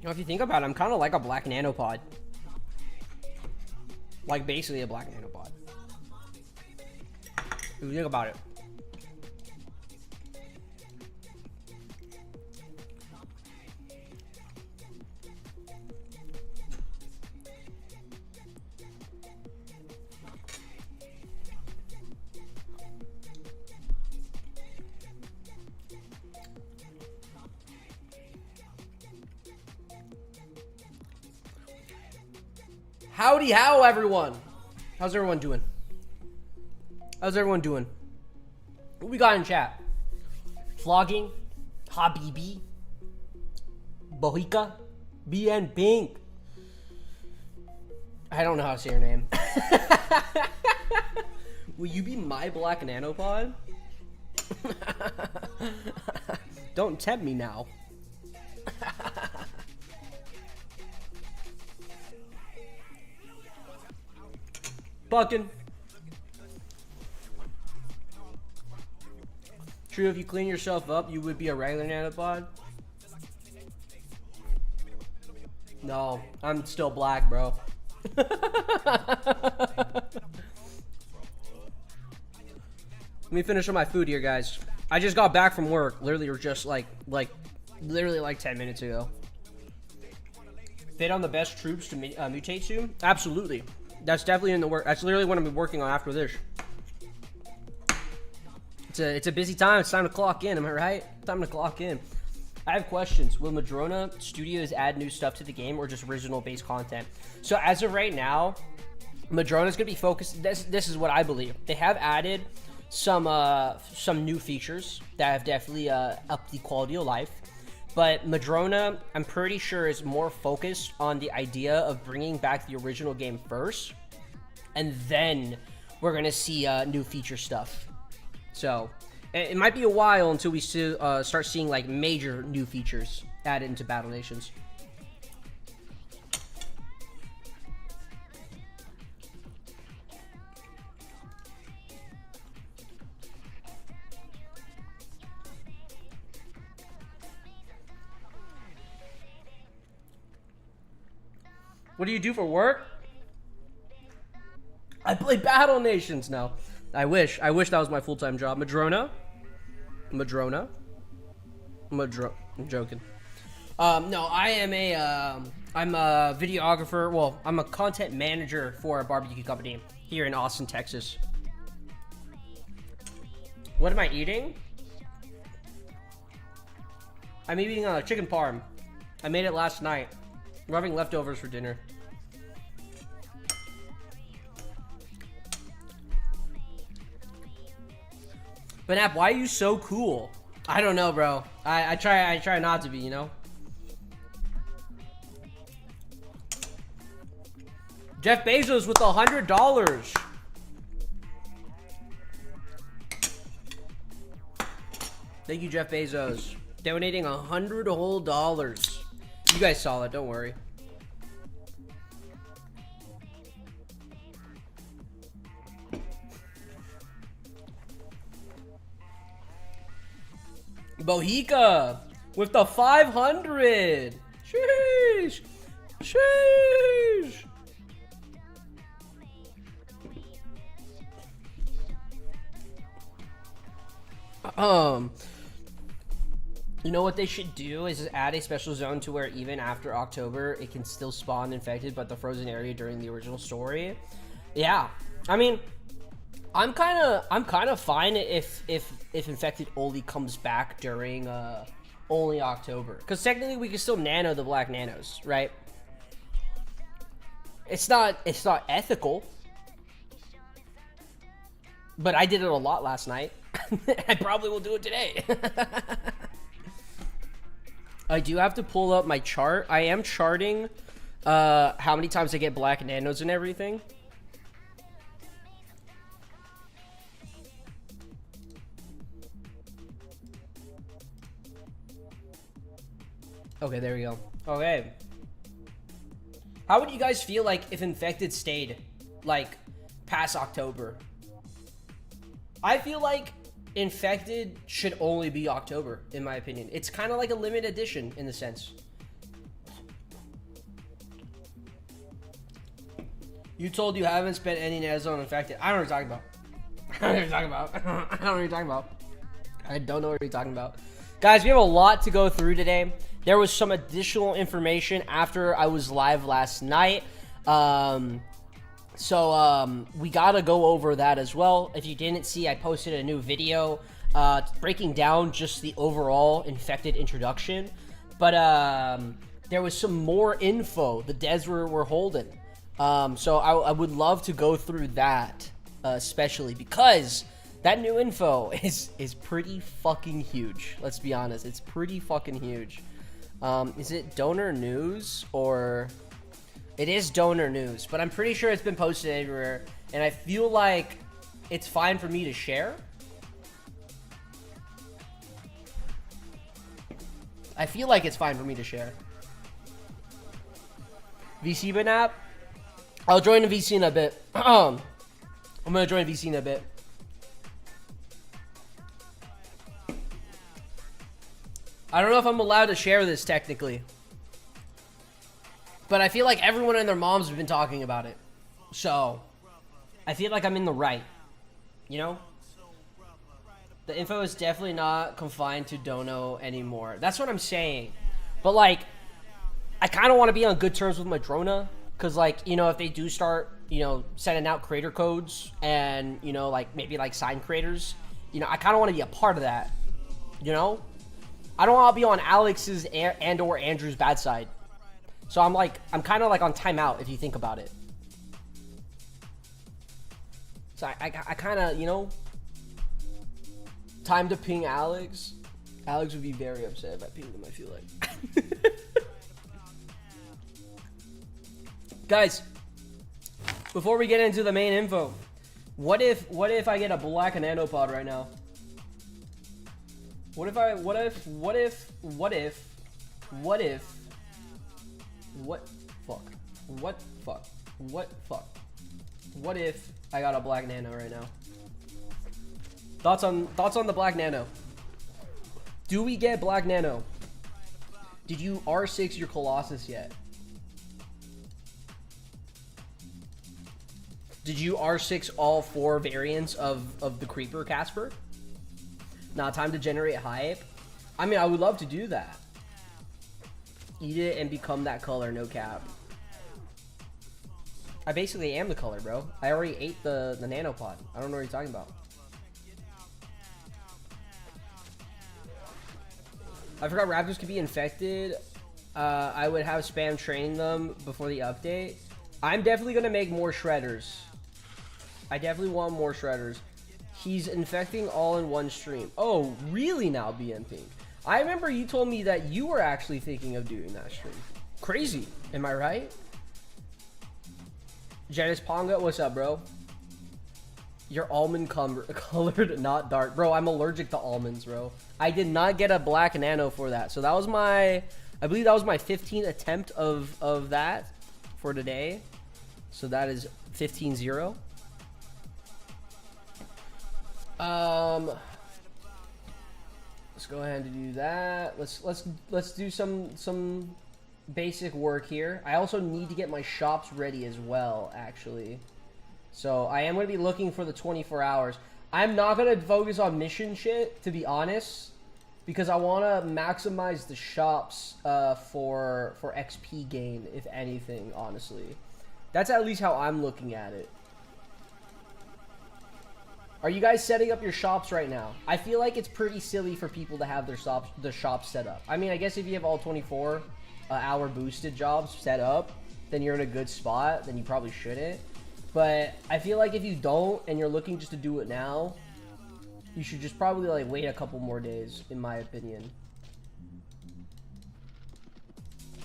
know, if you think about it, I'm kind of like a black nanopod. Like, basically a black nanopod. If you think about it. Howdy how, everyone. How's everyone doing? How's everyone doing? What we got in chat? Flogging, Habibi, Bohica, BN Pink. I don't know how to say your name. Will you be my black nanopod? Don't tempt me now. Bucking. True, if you clean yourself up, you would be a regular nanopod. No, I'm still black, bro. Let me finish on my food here, guys. I just got back from work. Literally, or just literally like 10 minutes ago. Fit on the best troops to mutate to? Absolutely. That's definitely in the work. That's literally what I'm working on after this. It's a busy time. It's time to clock in. Am I right? Time to clock in. I have questions. Will Madrona Studios add new stuff to the game or just original base content? So as of right now, Madrona's gonna be focused. This is what I believe. They have added some new features that have definitely upped the quality of life. But Madrona, I'm pretty sure, is more focused on the idea of bringing back the original game first, and then we're gonna see new feature stuff. So it might be a while until we start seeing like major new features added into Battle Nations. What do you do for work? I play Battle Nations now. I wish that was my full-time job. Madrona. I'm joking. No, I'm a videographer. Well, I'm a content manager for a barbecue company here in Austin, Texas. What am I eating? I'm eating chicken parm. I made it last night. We're having leftovers for dinner. BNAP, why are you so cool? I don't know, bro. I try not to be, you know? Jeff Bezos with $100. Thank you, Jeff Bezos. Donating $100 whole dollars. You guys saw it, don't worry. Bohica with the 500. Sheesh. Sheesh. You know what they should do is add a special zone to where even after October it can still spawn infected, but the frozen area during the original story. Yeah, I mean, I'm kind of fine if infected only comes back during only October, because technically we can still nano the black nanos, right? It's not ethical, but I did it a lot last night. I probably will do it today. I do have to pull up my chart. I am charting how many times I get black nanos and everything. Okay, there we go. Okay. How would you guys feel like if infected stayed like past October? I feel like infected should only be October, in my opinion. It's kind of like a limited edition in the sense. You told you haven't spent any Nazone infected. I don't know what you're talking about. I don't know what you're talking about. I don't know what you're talking about. I don't know what you're talking about. Guys, we have a lot to go through today. There was some additional information after I was live last night. So we gotta go over that as well. If you didn't see, I posted a new video breaking down just the overall infected introduction. But there was some more info the devs were holding. So I would love to go through that, especially because that new info is pretty fucking huge. Let's be honest, it's pretty fucking huge. Is it donor news or... It is donor news, but I'm pretty sure it's been posted everywhere, and I feel like it's fine for me to share. I feel like it's fine for me to share. VC BNAP? I'll join the VC in a bit. I'm gonna join VC in a bit. I don't know if I'm allowed to share this technically. But I feel like everyone and their moms have been talking about it. So, I feel like I'm in the right. You know? The info is definitely not confined to Dono anymore. That's what I'm saying. But, like, I kind of want to be on good terms with Madrona. Because, like, you know, if they do start, you know, sending out creator codes and, you know, like, maybe, like, sign creators, you know, I kind of want to be a part of that. You know? I don't want to be on Alex's and or Andrew's bad side. So I'm kind of like on timeout if you think about it. So I kind of, you know, time to ping Alex. Alex would be very upset if I pinged him, I feel like. Guys, before we get into the main info, what if I get a black nanopod right now? What if I got a black nano right now? Thoughts on the black nano? Do we get black nano? Did you R6 your Colossus yet? Did you R6 all 4 variants of the Creeper Casper? Now time to generate hype. I mean, I would love to do that. Eat it and become that color, no cap. I basically am the color, bro. I already ate the nanopod. I don't know what you're talking about. I forgot raptors could be infected. I would have spam training them before the update. I'm definitely gonna make more shredders. I definitely want more shredders. He's infecting all in one stream. Oh, really now, BMP? I remember you told me that you were actually thinking of doing that stream. Crazy. Am I right? Janice Ponga, what's up, bro? You're almond colored, not dark. Bro, I'm allergic to almonds, bro. I did not get a black nano for that. So that was my, I believe that was my 15th attempt of that for today. So that is 15-0. Let's go ahead and do that. Let's do some basic work here. I also need to get my shops ready as well, actually. So I am going to be looking for the 24 hours. I'm not going to focus on mission shit, to be honest, because I want to maximize the shops for XP gain, if anything, honestly. That's at least how I'm looking at it. Are you guys setting up your shops right now? I feel like it's pretty silly for people to have their shops set up. I mean, I guess if you have all 24 hour boosted jobs set up, then you're in a good spot. Then you probably shouldn't. But I feel like if you don't and you're looking just to do it now, you should just probably like wait a couple more days, in my opinion.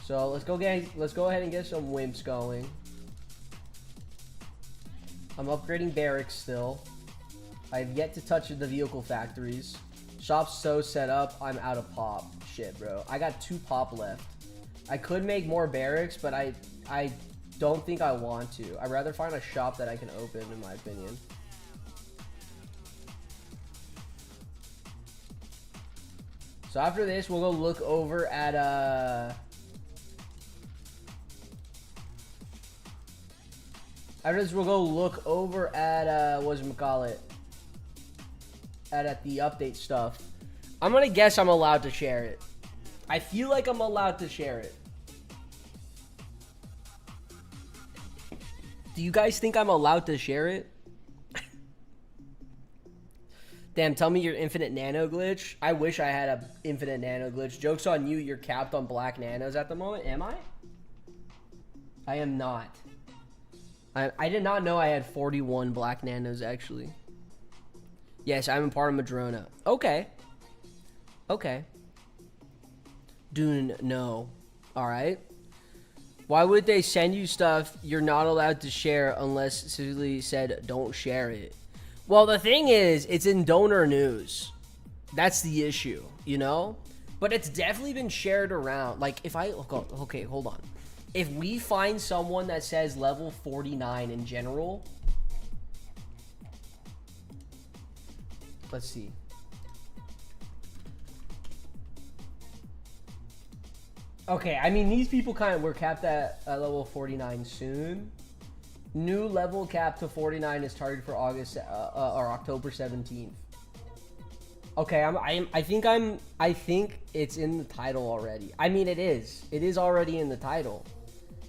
So let's go ahead and get some wimps going. I'm upgrading barracks still. I've yet to touch the vehicle factories. Shop's so set up, I'm out of pop. Shit, bro. I got 2 pop left. I could make more barracks, but I don't think I want to. I'd rather find a shop that I can open, in my opinion. So after this, we'll go look over at After this, we'll go look over at, whatchamacallit, at the update stuff. I'm gonna guess I'm allowed to share it. I feel like I'm allowed to share it. Do you guys think I'm allowed to share it? Damn, tell me your infinite nano glitch. I wish I had a infinite nano glitch. Joke's on you, you're capped on black nanos at the moment. Am I? I am not. I did not know I had 41 black nanos, actually. Yes, I'm a part of Madrona. Okay. Okay. Dune, no. Alright. Why would they send you stuff you're not allowed to share unless specifically said don't share it? Well, the thing is, it's in donor news. That's the issue, you know? But it's definitely been shared around. Like, if I... Okay, hold on. If we find someone that says level 49 in general... Let's see. Okay, I mean, these people kind of were capped at level 49 soon. New level cap to 49 is targeted for August or October 17th. Okay, I think it's in the title already. I mean, it is. It is already in the title.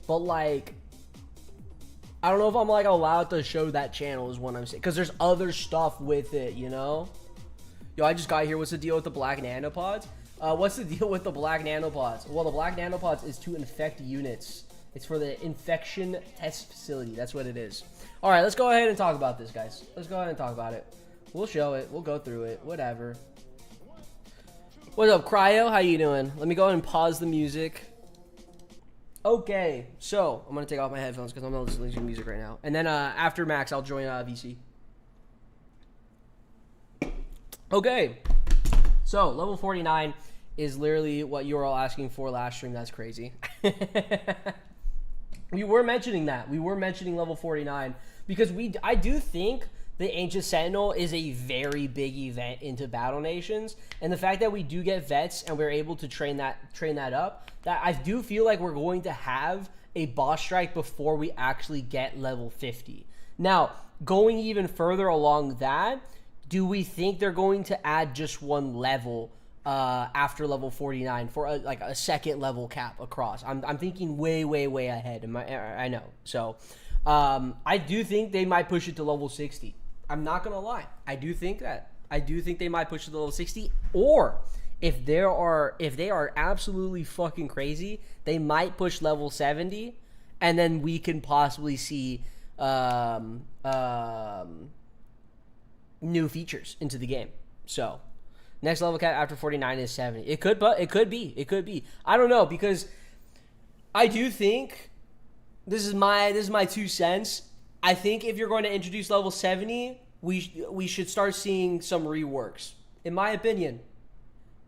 But like, I don't know if I'm like allowed to show that channel is what I'm saying, because there's other stuff with it, you know. Yo, I just got here. What's the deal with the black nanopods? What's the deal with the black nanopods? Well, the black nanopods is to infect units. It's for the infection test facility. That's what it is. All right, let's go ahead and talk about this, guys. Let's go ahead and talk about it. We'll show it. We'll go through it. Whatever. What's up, Cryo? How you doing? Let me go ahead and pause the music. Okay, so I'm gonna take off my headphones because I'm not listening to music right now. And then after Max, I'll join VC. Okay, so level 49 is literally what you were all asking for last stream. That's crazy. We were mentioning that. We were mentioning level 49 because I do think the Ancient Sentinel is a very big event into Battle Nations, and the fact that we do get vets and we're able to train that up, that I do feel like we're going to have a boss strike before we actually get level 50. Now, going even further along that, do we think they're going to add just one level after level 49 for like a second level cap across? I'm thinking way ahead. I know. So I do think they might push it to level 60. I'm not gonna lie. I do think that. I do think they might push it to level 60. Or if they are absolutely fucking crazy, they might push level 70, and then we can possibly see new features into the game. So next level cap after 49 is 70. It could be. I don't know, because I do think this is my 2 cents. I think if you're going to introduce level 70, we should start seeing some reworks. In my opinion.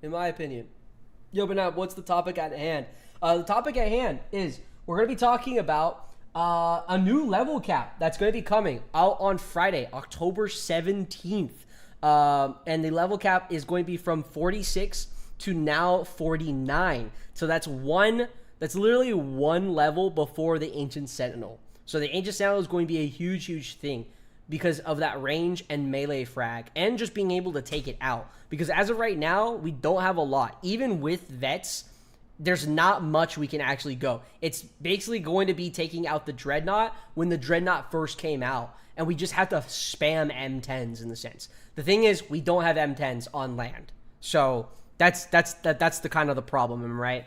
Yo, but now what's the topic at hand? The topic at hand is we're going to be talking about a new level cap that's going to be coming out on Friday, October 17th. And the level cap is going to be from 46 to now 49. So that's literally one level before the Ancient Sentinel. So the Ancient Sentinel is going to be a huge thing because of that range and melee frag and just being able to take it out. Because as of right now, we don't have a lot. Even with vets, there's not much we can actually go. It's basically going to be taking out the Dreadnought when the Dreadnought first came out. And we just have to spam M10s in the sense. The thing is, we don't have M10s on land. So that's the kind of the problem, right?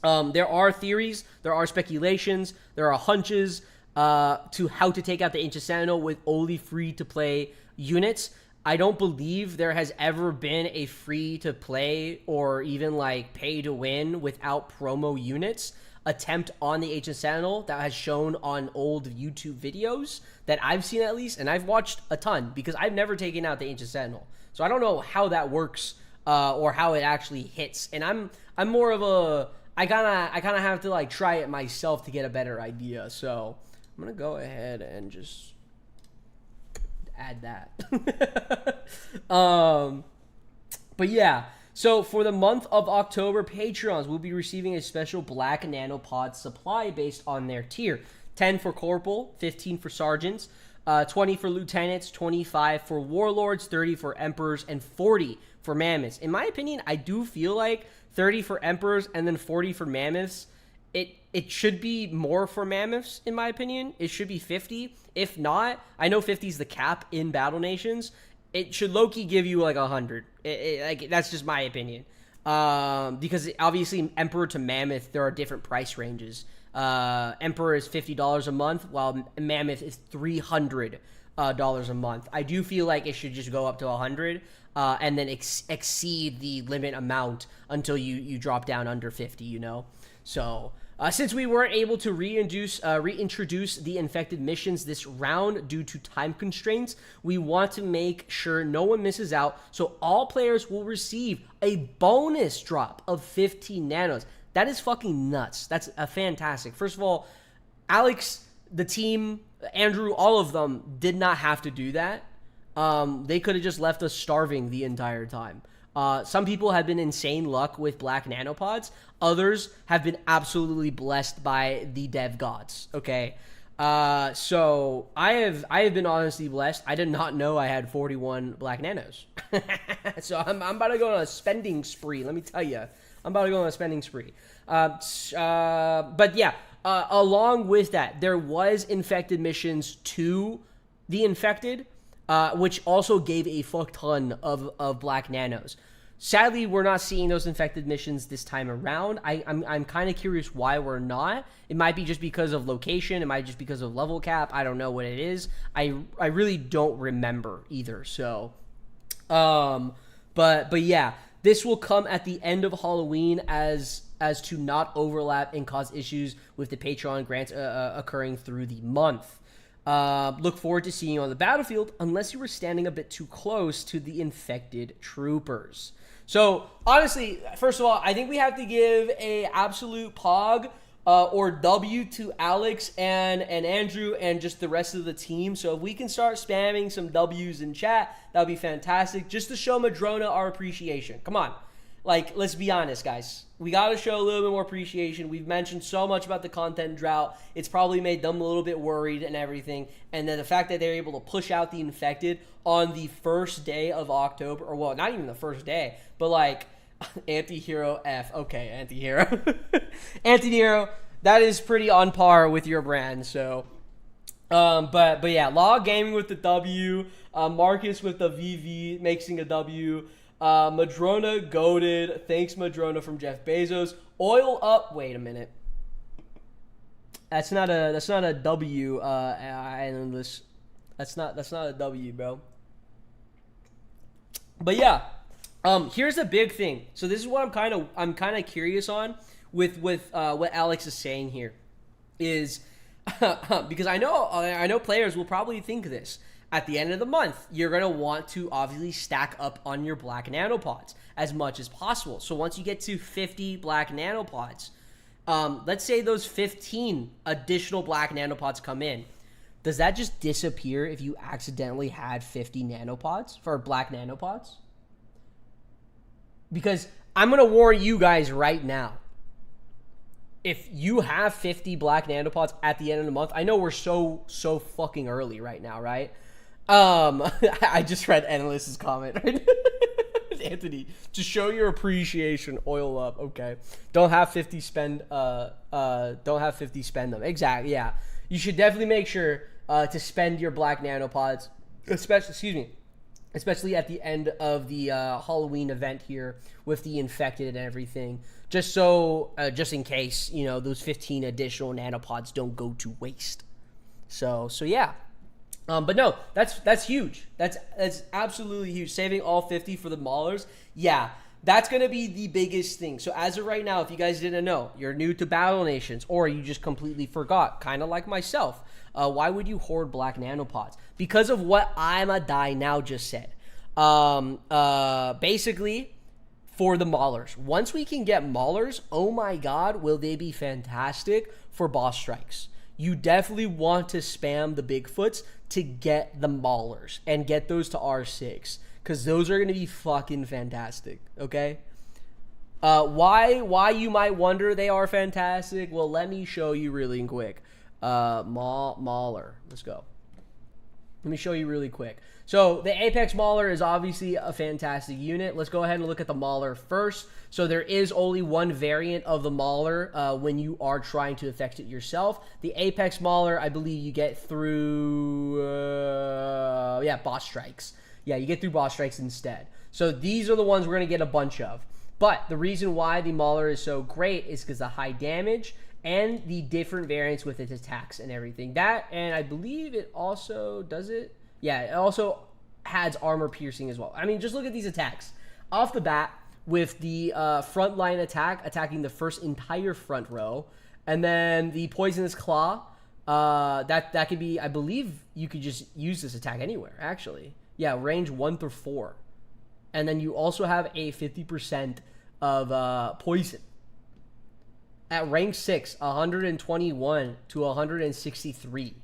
There are theories, there are speculations, there are hunches to how to take out the Ancient Sentinel with only free-to-play units. I don't believe there has ever been a free-to-play or even like pay-to-win without promo units attempt on the Ancient Sentinel that has shown on old YouTube videos that I've seen, at least, and I've watched a ton because I've never taken out the Ancient Sentinel. So I don't know how that works or how it actually hits. And I'm more of a I kind of have to like try it myself to get a better idea. So I'm gonna go ahead and just add that. But yeah. So for the month of October, Patreons will be receiving a special black nanopod supply based on their tier. 10 for corporal, 15 for sergeants, 20 for lieutenants, 25 for warlords, 30 for emperors, and 40 for mammoths. In my opinion, I do feel like 30 for emperors and then 40 for mammoths. It should be more for mammoths, in my opinion. It should be 50. If not, I know 50 is the cap in Battle Nations. It should low-key give you like 100. Like, that's just my opinion. Because obviously Emperor to Mammoth, there are different price ranges. Emperor is $50 a month, while Mammoth is $300 a month. I do feel like it should just go up to 100, and then exceed the limit amount until you drop down under 50, you know? So, since we weren't able to reintroduce the infected missions this round due to time constraints, we want to make sure no one misses out, so all players will receive a bonus drop of 15 nanos. That is fucking nuts. That's fantastic. First of all, Alex, the team, Andrew, all of them did not have to do that. They could have just left us starving the entire time. Some people have been insane luck with black nanopods. Others have been absolutely blessed by the dev gods. Okay. So I have been honestly blessed. I did not know I had 41 black nanos. So I'm about to go on a spending spree. Let me tell you, I'm about to go on a spending spree. But yeah, along with that, there was infected missions to the infected, which also gave a fuck ton of black nanos. Sadly, we're not seeing those infected missions this time around. I'm kind of curious why we're not. It might be just because of location. It might just because of level cap. I don't know what it is. I really don't remember either. So, but yeah, this will come at the end of Halloween as to not overlap and cause issues with the Patreon grants occurring through the month. Look forward to seeing you on the battlefield unless you were standing a bit too close to the infected troopers. So, honestly, first of all, I think we have to give a absolute pog or W to Alex and Andrew and just the rest of the team. So if we can start spamming some W's in chat, that would be fantastic. Just to show Madrona our appreciation. Come on. Like, let's be honest, guys. We got to show a little bit more appreciation. We've mentioned so much about the content drought. It's probably made them a little bit worried and everything. And then the fact that they're able to push out the infected on the first day of October, or well, not even the first day, but like anti-hero F. Okay, anti-hero. Anti-hero, that is pretty on par with your brand. So, but yeah, Log Gaming with the W, Marcus with the VV making a W. Madrona goated. Thanks, Madrona, from Jeff Bezos. Oil up. Wait a minute. That's not a W. Analyst. That's not a W, bro. But yeah, here's a big thing. So this is what I'm kind of curious on with what Alex is saying here, is because I know players will probably think this. At the end of the month, you're going to want to obviously stack up on your black nanopods as much as possible. So once you get to 50 black nanopods, let's say those 15 additional black nanopods come in. Does that just disappear if you accidentally had 50 nanopods for black nanopods? Because I'm going to warn you guys right now. If you have 50 black nanopods at the end of the month, I know we're so fucking early right now, right? I just read Analyst's comment. Anthony, to show your appreciation, oil up. Okay. Don't have 50 spend them. Exactly. Yeah. You should definitely make sure to spend your black nanopods, especially at the end of the Halloween event here with the infected and everything. Just in case, you know, those 15 additional nanopods don't go to waste. So yeah. But no, that's huge. That's absolutely huge. Saving all 50 for the Maulers. Yeah, that's going to be the biggest thing. So as of right now, if you guys didn't know, you're new to Battle Nations, or you just completely forgot, kind of like myself, why would you hoard black nanopods? Because of what I'm a die now just said. Basically, for the Maulers. Once we can get Maulers, oh my god, will they be fantastic for boss strikes. You definitely want to spam the Bigfoots to get the Maulers and get those to R6, because those are going to be fucking fantastic, okay? Why you might wonder they are fantastic? Well, let me show you really quick. Mauler. Let's go. Let me show you really quick. So the Apex Mauler is obviously a fantastic unit. Let's go ahead and look at the Mauler first. So there is only one variant of the Mauler when you are trying to effect it yourself. The Apex Mauler, I believe you get through, boss strikes. Yeah, you get through boss strikes instead. So these are the ones we're going to get a bunch of. But the reason why the Mauler is so great is because the high damage and the different variants with its attacks and everything. That, and I believe it also, does it? Yeah, it also has armor piercing as well. I mean, just look at these attacks. Off the bat, with the front line attack, attacking the first entire front row, and then the Poisonous Claw, that could be, I believe you could just use this attack anywhere, actually. Yeah, range 1 through 4. And then you also have a 50% of poison. At rank 6, 121 to 163.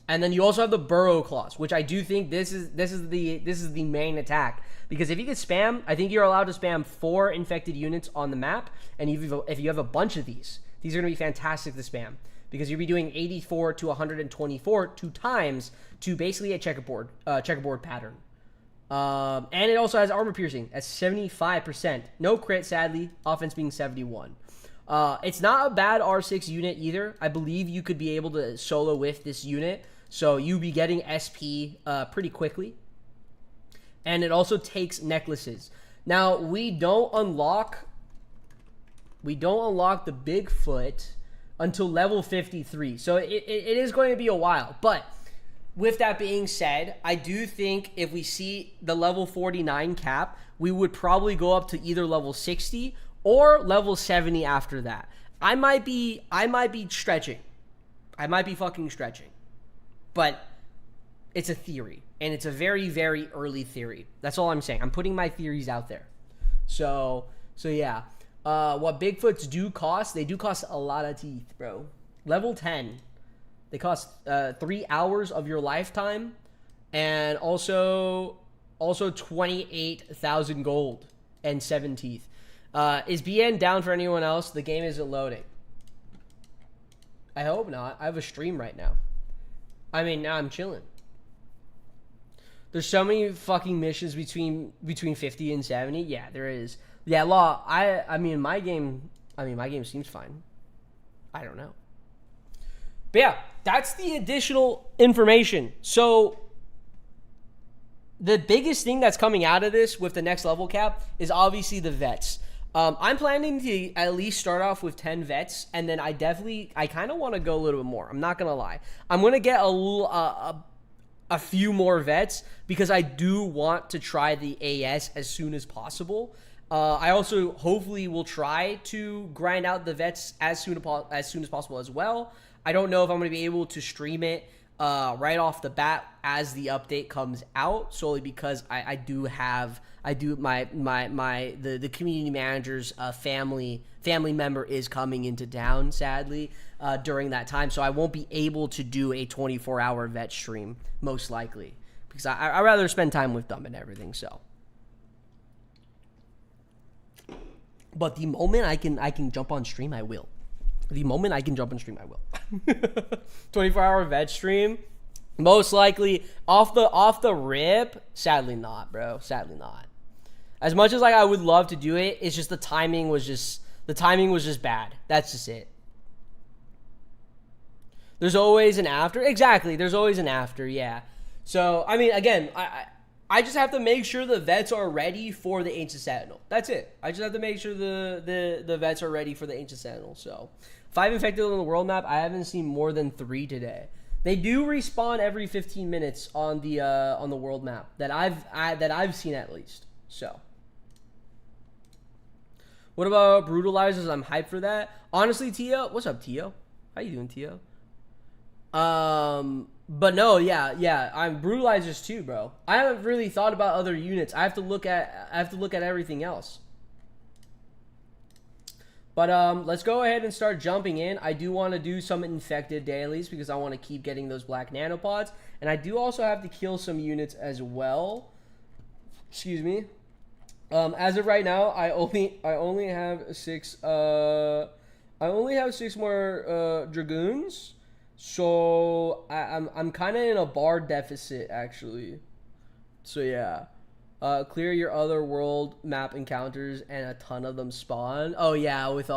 And then you also have the Burrow Claws, which I do think this is the main attack. Because if you get spam, I think you're allowed to spam 4 infected units on the map. And if you have a bunch of these are going to be fantastic to spam. Because you'll be doing 84 to 124 2 times to basically a checkerboard pattern. And it also has armor piercing at 75%. No crit, sadly. Offense being 71. It's not a bad R6 unit either. I believe you could be able to solo with this unit. So you'll be getting SP pretty quickly. And it also takes necklaces. Now, we don't unlock the Bigfoot until level 53. So it is going to be a while. But with that being said, I do think if we see the level 49 cap, we would probably go up to either level 60 or level 70 after that. I might be stretching. I might be fucking stretching. But it's a theory. And it's a very, very early theory. That's all I'm saying. I'm putting my theories out there. So yeah. What Bigfoots do cost, they do cost a lot of teeth, bro. Level 10. They cost 3 hours of your lifetime. And also 28,000 gold and 7 teeth. Is BN down for anyone else? The game isn't loading. I hope not. I have a stream right now. I mean, now I'm chilling. There's so many fucking missions between 50 and 70. Yeah, there is. Yeah, Law, I mean my game seems fine. I don't know. But yeah, that's the additional information. So the biggest thing that's coming out of this with the next level cap is obviously the vets. I'm planning to at least start off with 10 vets, and then I kind of want to go a little bit more. I'm not going to lie. I'm going to get a few more vets because I do want to try the AS as soon as possible. I also hopefully will try to grind out the vets as soon as possible as well. I don't know if I'm going to be able to stream it right off the bat as the update comes out, solely because the community manager's family member is coming into town, sadly, during that time, so I won't be able to do a 24-hour vet stream, most likely, because I'd rather spend time with them and everything. So, but the moment I can jump on stream, I will. The moment I can jump on stream, I will. 24-hour vet stream, most likely off the rip. Sadly not, bro. Sadly not. As much as I would love to do it, it's just the timing was just bad. That's just it. There's always an after. Exactly. There's always an after. Yeah. So I mean, again, I just have to make sure the vets are ready for the Ancient Sentinel. That's it. I just have to make sure the vets are ready for the Ancient Sentinel. So 5 infected on the world map. I haven't seen more than 3 today. They do respawn every 15 minutes on the world map that I've seen at least. So, what about brutalizers? I'm hyped for that. Honestly, Tio, what's up, Tio? How you doing, Tio? But no, yeah, I'm brutalizers too, bro. I haven't really thought about other units. I have to look at everything else. But let's go ahead and start jumping in. I do want to do some infected dailies because I want to keep getting those black nanopods, and I do also have to kill some units as well. Excuse me. As of right now, I only have 6 more dragoons. So I'm kind of in a bar deficit actually. So yeah. Clear your other world map encounters and a ton of them spawn. Oh yeah, with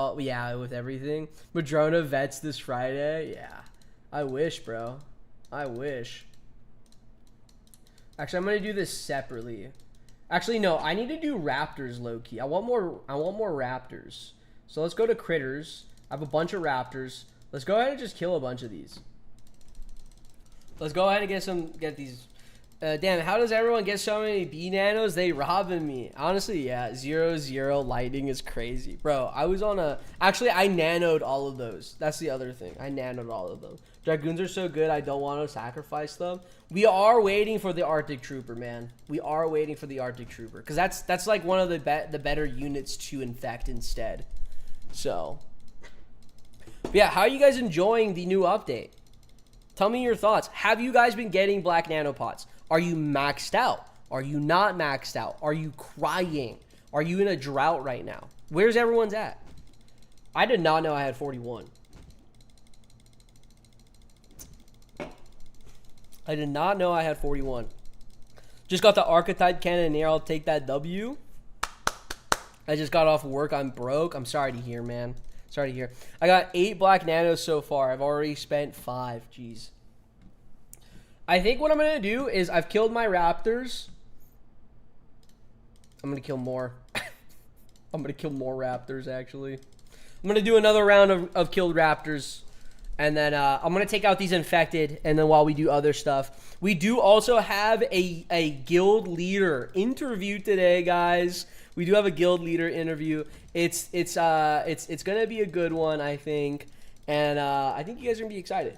everything. Madrona vets this Friday. Yeah. I wish, bro. I wish. Actually, I'm gonna do this separately. Actually, no, I need to do raptors low-key. I want more raptors. So let's go to critters. I have a bunch of raptors. Let's go ahead and just kill a bunch of these. Let's go ahead and get these. Damn, how does everyone get so many B nanos? They robbing me. Honestly, yeah, 0-0 lighting is crazy. Bro, I was on a... Actually, I nanoed all of those. That's the other thing. I nanoed all of them. Dragoons are so good, I don't want to sacrifice them. We are waiting for the Arctic Trooper, man. We are waiting for the Arctic Trooper. Because that's like one of the better units to infect instead. So... But yeah, how are you guys enjoying the new update? Tell me your thoughts. Have you guys been getting black nanopods? Are you maxed out? Are you not maxed out? Are you crying? Are you in a drought right now? Where's everyone's at? I did not know I had 41. I did not know I had 41. Just got the archetype cannoneer. I'll take that W. I just got off work. I'm broke. I'm sorry to hear, man. Sorry to hear. I got 8 black nanos so far. I've already spent 5. Jeez. I think what I'm going to do is I've killed my raptors. I'm going to kill more. I'm going to kill more raptors, actually. I'm going to do another round of killed raptors. And then I'm going to take out these infected. And then while we do other stuff. We do also have a guild leader interview today, guys. We do have a guild leader interview. It's going to be a good one, I think. And I think you guys are going to be excited.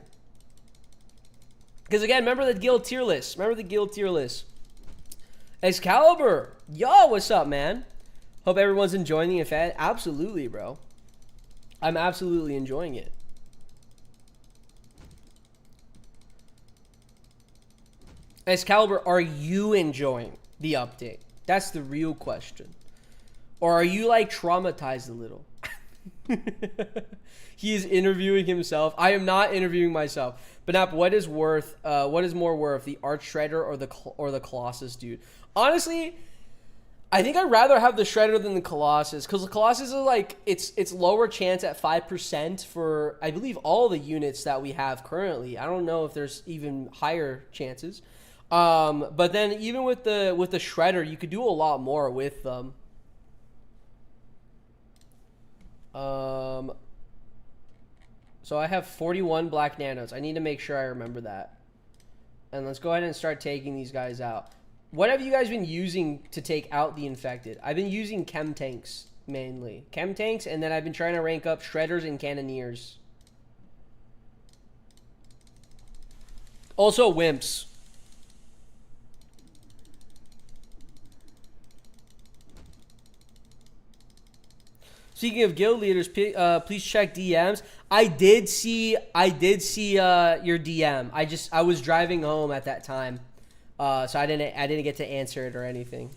Because, again, remember the guild tier list. Remember the guild tier list. Excalibur. Yo, what's up, man? Hope everyone's enjoying the event. Absolutely, bro. I'm absolutely enjoying it. Excalibur, are you enjoying the update? That's the real question. Or are you, like, traumatized a little? He is interviewing himself. I am not interviewing myself. BNAP, what is more worth, the Arch Shredder or the Colossus, dude? Honestly, I think I'd rather have the Shredder than the Colossus, because the Colossus is like it's lower chance at 5% for I believe all the units that we have currently. I don't know if there's even higher chances. But then even with the Shredder, you could do a lot more with them. So I have 41 black nanos. I need to make sure I remember that. And let's go ahead and start taking these guys out. What have you guys been using to take out the infected? I've been using chem tanks mainly. Chem tanks, and then I've been trying to rank up shredders and cannoneers. Also wimps. Speaking of guild leaders, please check DMs. I did see your DM. I was driving home at that time, so I didn't get to answer it or anything.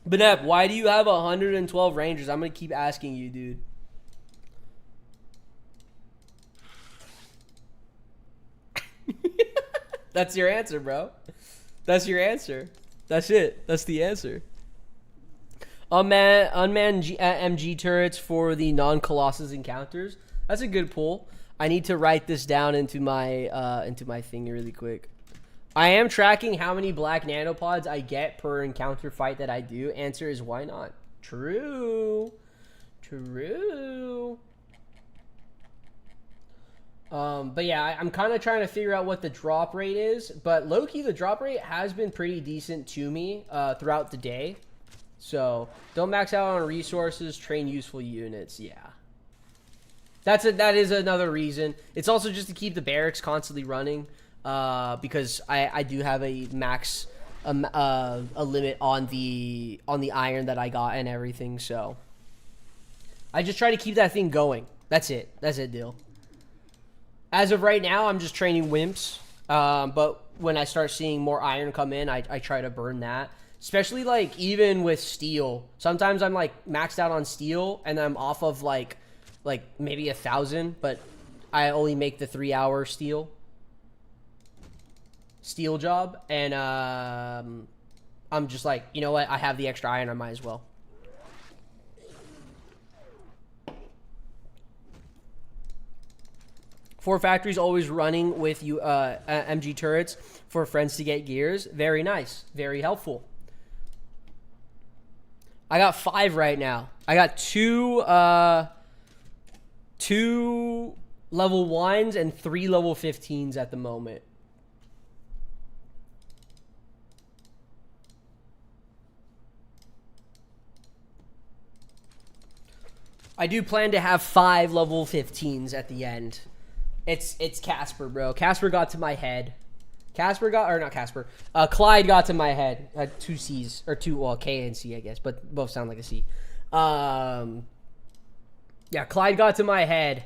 BNAP, why do you have 112 Rangers? I'm gonna keep asking you, dude. That's your answer, bro. That's your answer. That's it. That's the answer. Unmanned MG turrets for the non-Colossus encounters. That's a good pull. I need to write this down into my thing really quick. I am tracking how many black nanopods I get per encounter fight that I do. Answer is why not? True. True. But yeah, I'm kind of trying to figure out what the drop rate is. But low-key, the drop rate has been pretty decent to me throughout the day. So don't max out on resources. Train useful units. Yeah, that is another reason. It's also just to keep the barracks constantly running. Because I do have a max a limit on the iron that I got and everything. So I just try to keep that thing going. That's it. That's it, deal. As of right now, I'm just training wimps. But when I start seeing more iron come in, I try to burn that. Especially, like, even with steel. Sometimes I'm, like, maxed out on steel, and I'm off of, like, like maybe 1,000, but I only make the 3-hour steel job, and I'm just like, you know what? I have the extra iron, I might as well. Four factories always running with you MG turrets for friends to get gears. Very nice. Very helpful. I got 5 right now. I got 2 level 1s and 3 level 15s at the moment. I do plan to have 5 level 15s at the end. It's Casper, bro. Casper got to my head. Clyde got to my head. 2 C's or 2, well, K and C, I guess, but both sound like a C. Yeah, Clyde got to my head,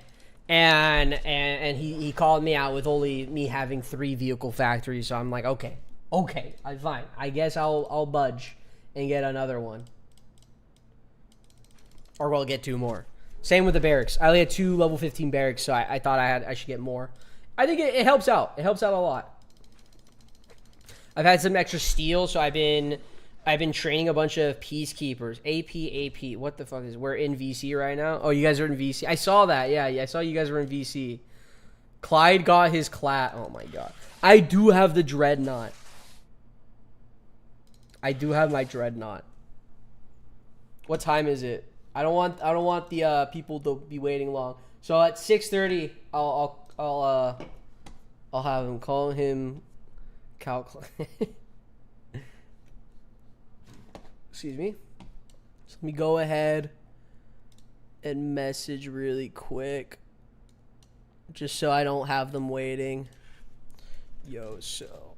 and he called me out with only me having 3 vehicle factories. So I'm like, okay, I'm fine. I guess I'll budge and get another one, or we'll get 2 more. Same with the barracks. I only had 2 level 15 barracks, so I thought I should get more. I think it helps out. It helps out a lot. I've had some extra steel, so I've been training a bunch of peacekeepers. AP. What the fuck is it? We're in VC right now. Oh, you guys are in VC. I saw that. Yeah, I saw you guys were in VC. Clyde got his clat. Oh my god. I do have the dreadnought. I do have my dreadnought. What time is it? I don't want the people to be waiting long. So at 6:30, I'll have him call him Excuse me. So let me go ahead and message really quick, just so I don't have them waiting. Yo, so.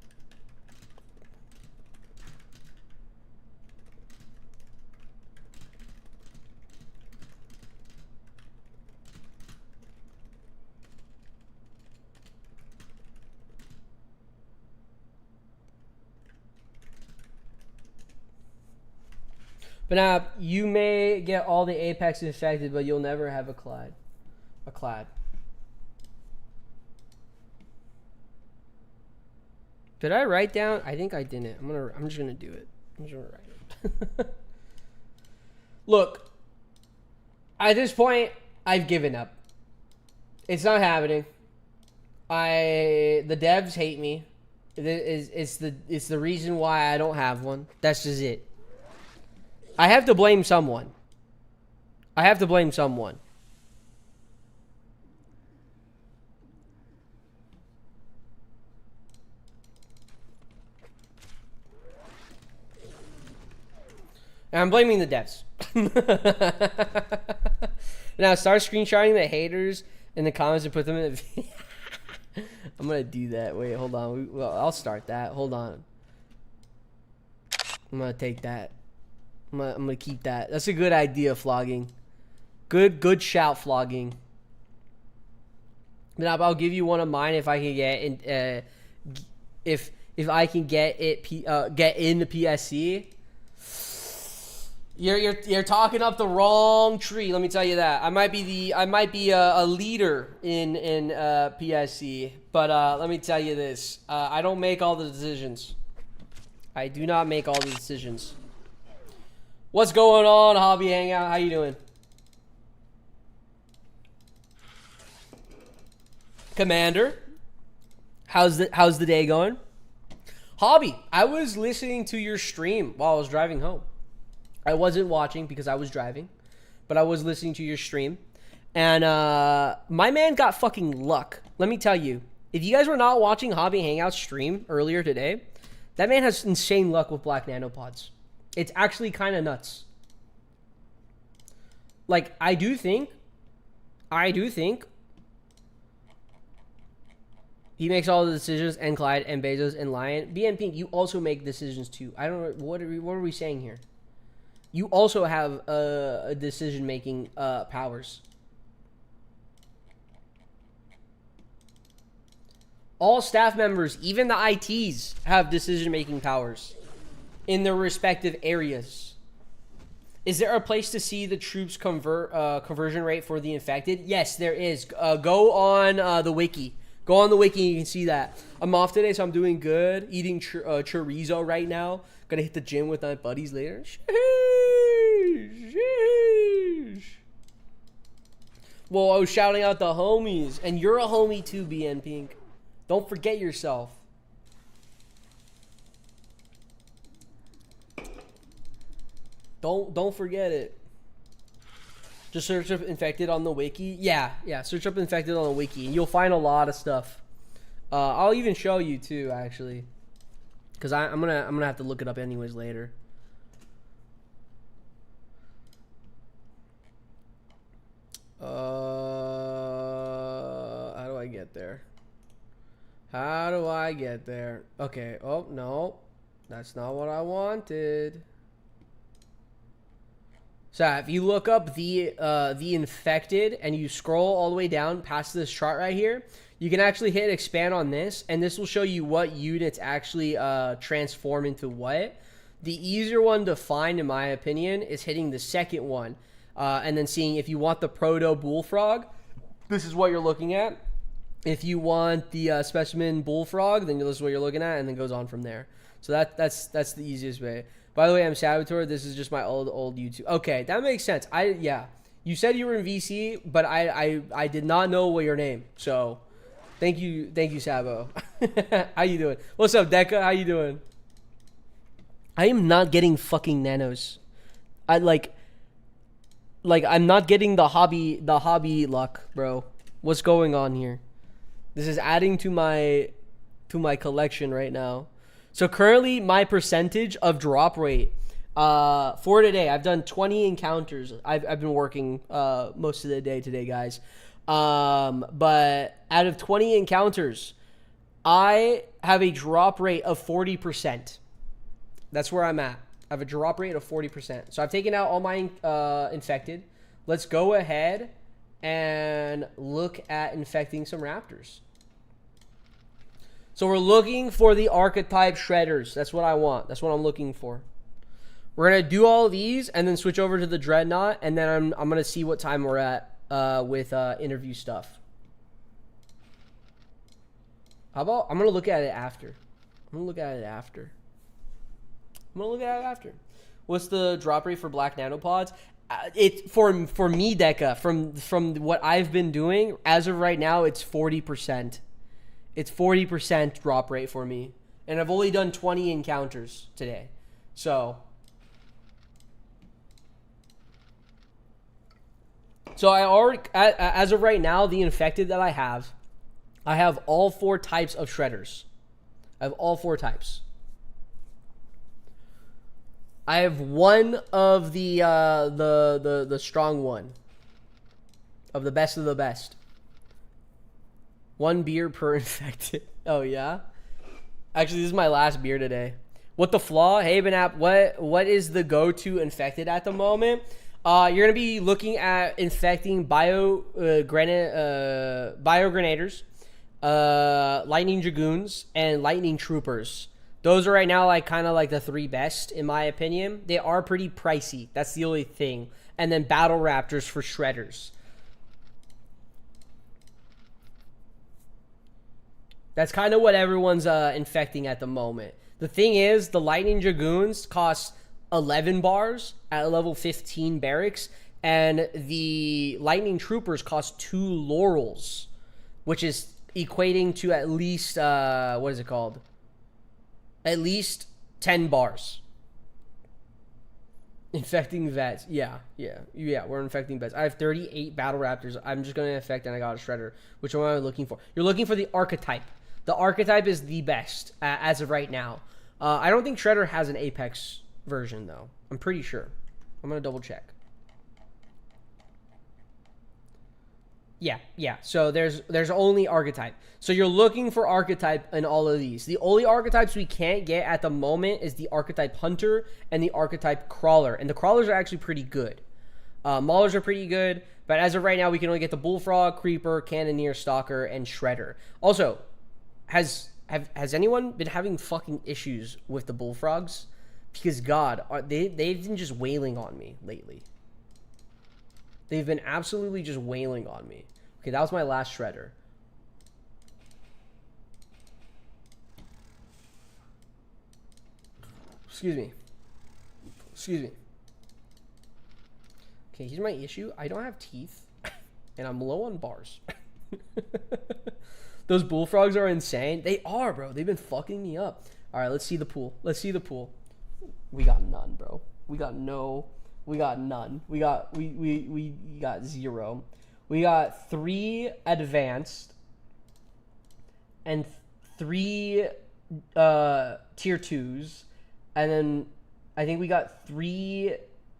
But now, you may get all the Apex infected, but you'll never have a clad. Did I write down? I think I didn't. I'm just gonna do it. I'm just gonna write it. Look, at this point, I've given up. It's not happening. The devs hate me. It's the reason why I don't have one. That's just it. I have to blame someone. And I'm blaming the devs. Now start screenshotting the haters in the comments and put them in the I'm gonna do that. Wait, hold on. I'll start that. Hold on. I'm gonna take that. I'm gonna keep that. That's a good idea, flogging. Good shout, flogging. But I'll give you one of mine if I can get if I can get it get in the PSC. You're talking up the wrong tree. Let me tell you that. I might be a leader in PSC, but let me tell you this. I don't make all the decisions. I do not make all the decisions. What's going on, Hobby Hangout? How you doing? Commander, how's the day going? Hobby, I was listening to your stream while I was driving home. I wasn't watching because I was driving, but I was listening to your stream. And my man got fucking luck. Let me tell you, if you guys were not watching Hobby Hangout stream earlier today, that man has insane luck with black nanopods. It's actually kind of nuts. Like, I do think he makes all the decisions, and Clyde and Bezos and Lion. BN Pink, you also make decisions too. I don't know, what are we saying here? You also have a decision-making powers. All staff members, even the ITs, have decision-making powers in their respective areas. Is there a place to see the troops conversion rate for the infected? Yes, there is. Go on the wiki. Go on the wiki and you can see that. I'm off today, so I'm doing good. Eating chorizo right now. Gonna hit the gym with my buddies later. Sheesh. Well, I was shouting out the homies. And you're a homie too, BN Pink. Don't forget yourself. Don't forget it. Just search up infected on the wiki. Yeah, search up infected on the wiki and you'll find a lot of stuff. I'll even show you too, actually. Cause I'm gonna have to look it up anyways later. How do I get there? How do I get there? Okay. Oh no, that's not what I wanted. So if you look up the infected and you scroll all the way down past this chart right here, you can actually hit expand on this, and this will show you what units actually transform into what. The easier one to find, in my opinion, is hitting the second one, and then seeing if you want the proto bullfrog. This is what you're looking at. If you want the specimen bullfrog, then this is what you're looking at, and then goes on from there. So that's the easiest way. By the way, I'm Saboteur. This is just my old YouTube. Okay, that makes sense. Yeah. You said you were in VC, but I did not know what your name. So, thank you, Sabo. How you doing? What's up, Deca? How you doing? I am not getting fucking nanos. I'm not getting the hobby luck, bro. What's going on here? This is adding to my collection right now. So currently, my percentage of drop rate for today, I've done 20 encounters. I've been working most of the day today, guys. But out of 20 encounters, I have a drop rate of 40%. That's where I'm at. I have a drop rate of 40%. So I've taken out all my infected. Let's go ahead and look at infecting some raptors. So we're looking for the archetype shredders. That's what I want. That's what I'm looking for. We're going to do all of these and then switch over to the dreadnought. And then I'm going to see what time we're at with interview stuff. How about, I'm going to look at it after. What's the drop rate for black nanopods? For me, Deca, from what I've been doing, as of right now, it's 40%. It's 40% drop rate for me. And I've only done 20 encounters today. So I already, as of right now, the infected that I have all 4 types of shredders. I have all 4 types. I have one of the strong one. Of the best. 1 beer per infected. Oh, yeah? Actually, this is my last beer today. What the flaw? Hey, BNAP, what is the go-to infected at the moment? You're going to be looking at infecting bio-grenaders, lightning dragoons, and lightning troopers. Those are right now kind of like the 3 best, in my opinion. They are pretty pricey. That's the only thing. And then battle raptors for shredders. That's kind of what everyone's infecting at the moment. The thing is, the Lightning Dragoons cost 11 bars at level 15 barracks, and the Lightning Troopers cost 2 laurels, which is equating to at least, what is it called? At least 10 bars. Infecting vets. Yeah, we're infecting vets. I have 38 battle raptors. I'm just going to infect, and I got a shredder. Which one am I looking for? You're looking for the archetype. The archetype is the best as of right now. I don't think Shredder has an Apex version, though. I'm pretty sure. I'm going to double check. Yeah. So there's only archetype. So you're looking for archetype in all of these. The only archetypes we can't get at the moment is the archetype hunter and the archetype crawler. And the crawlers are actually pretty good. Maulers are pretty good. But as of right now, we can only get the bullfrog, creeper, cannoneer, stalker, and shredder. Also, has anyone been having fucking issues with the bullfrogs? Because God, they've been just wailing on me lately. They've been absolutely just wailing on me. Okay, that was my last shredder. Excuse me. Excuse me. Okay, here's my issue. I don't have teeth, and I'm low on bars. Those bullfrogs are insane. They are, bro. They've been fucking me up. All right, let's see the pool. Let's see the pool. We got none, bro. We got no. We got none. We got zero. We got 3 advanced and 3 tier 2s, and then I think we got 3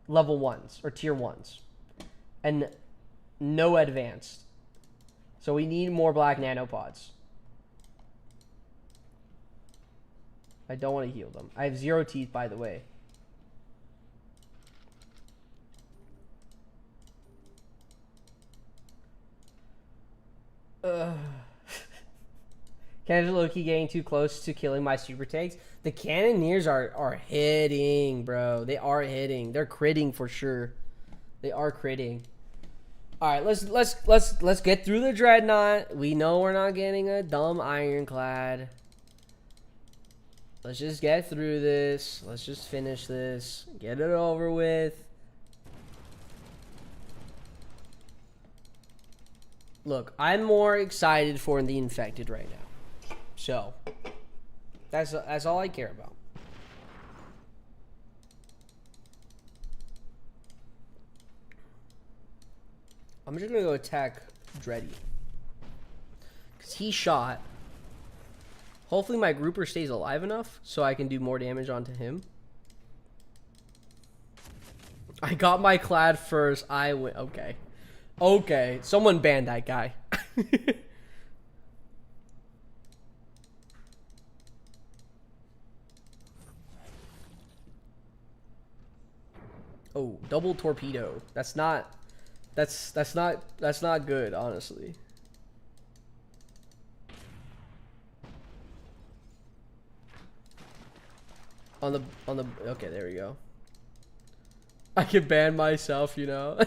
level 1s or tier 1s, and no advanced. So we need more black nanopods. I don't want to heal them. I have 0 teeth, by the way. Canada's low-key getting too close to killing my super takes. The Cannoneers are hitting, bro. They are hitting. They're critting for sure. They are critting. All right, let's get through the dreadnought. We know we're not getting a dumb ironclad. Let's just get through this. Let's just finish this. Get it over with. Look, I'm more excited for the infected right now. So, that's all I care about. I'm just gonna go attack Dreddy. Because he shot. Hopefully my grouper stays alive enough so I can do more damage onto him. I got my clad first. I win. Okay. Okay. Someone ban that guy. Oh, double torpedo. That's not good, honestly. On the okay, there we go. I can ban myself, you know.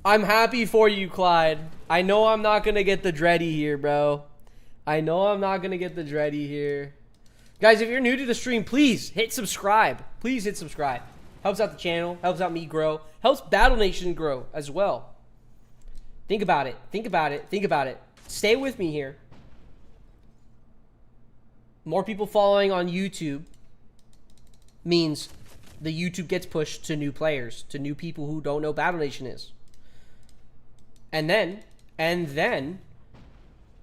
I'm happy for you, Clyde. I know I'm not gonna get the Dreddy here, bro. I know I'm not gonna get the Dreddy here. Guys, if you're new to the stream, please hit subscribe. Please hit subscribe. Helps out the channel, helps out me grow, helps Battle Nation grow as well. Think about it. Think about it. Think about it. Stay with me here. More people following on YouTube means the YouTube gets pushed to new players, to new people who don't know Battle Nation is. And then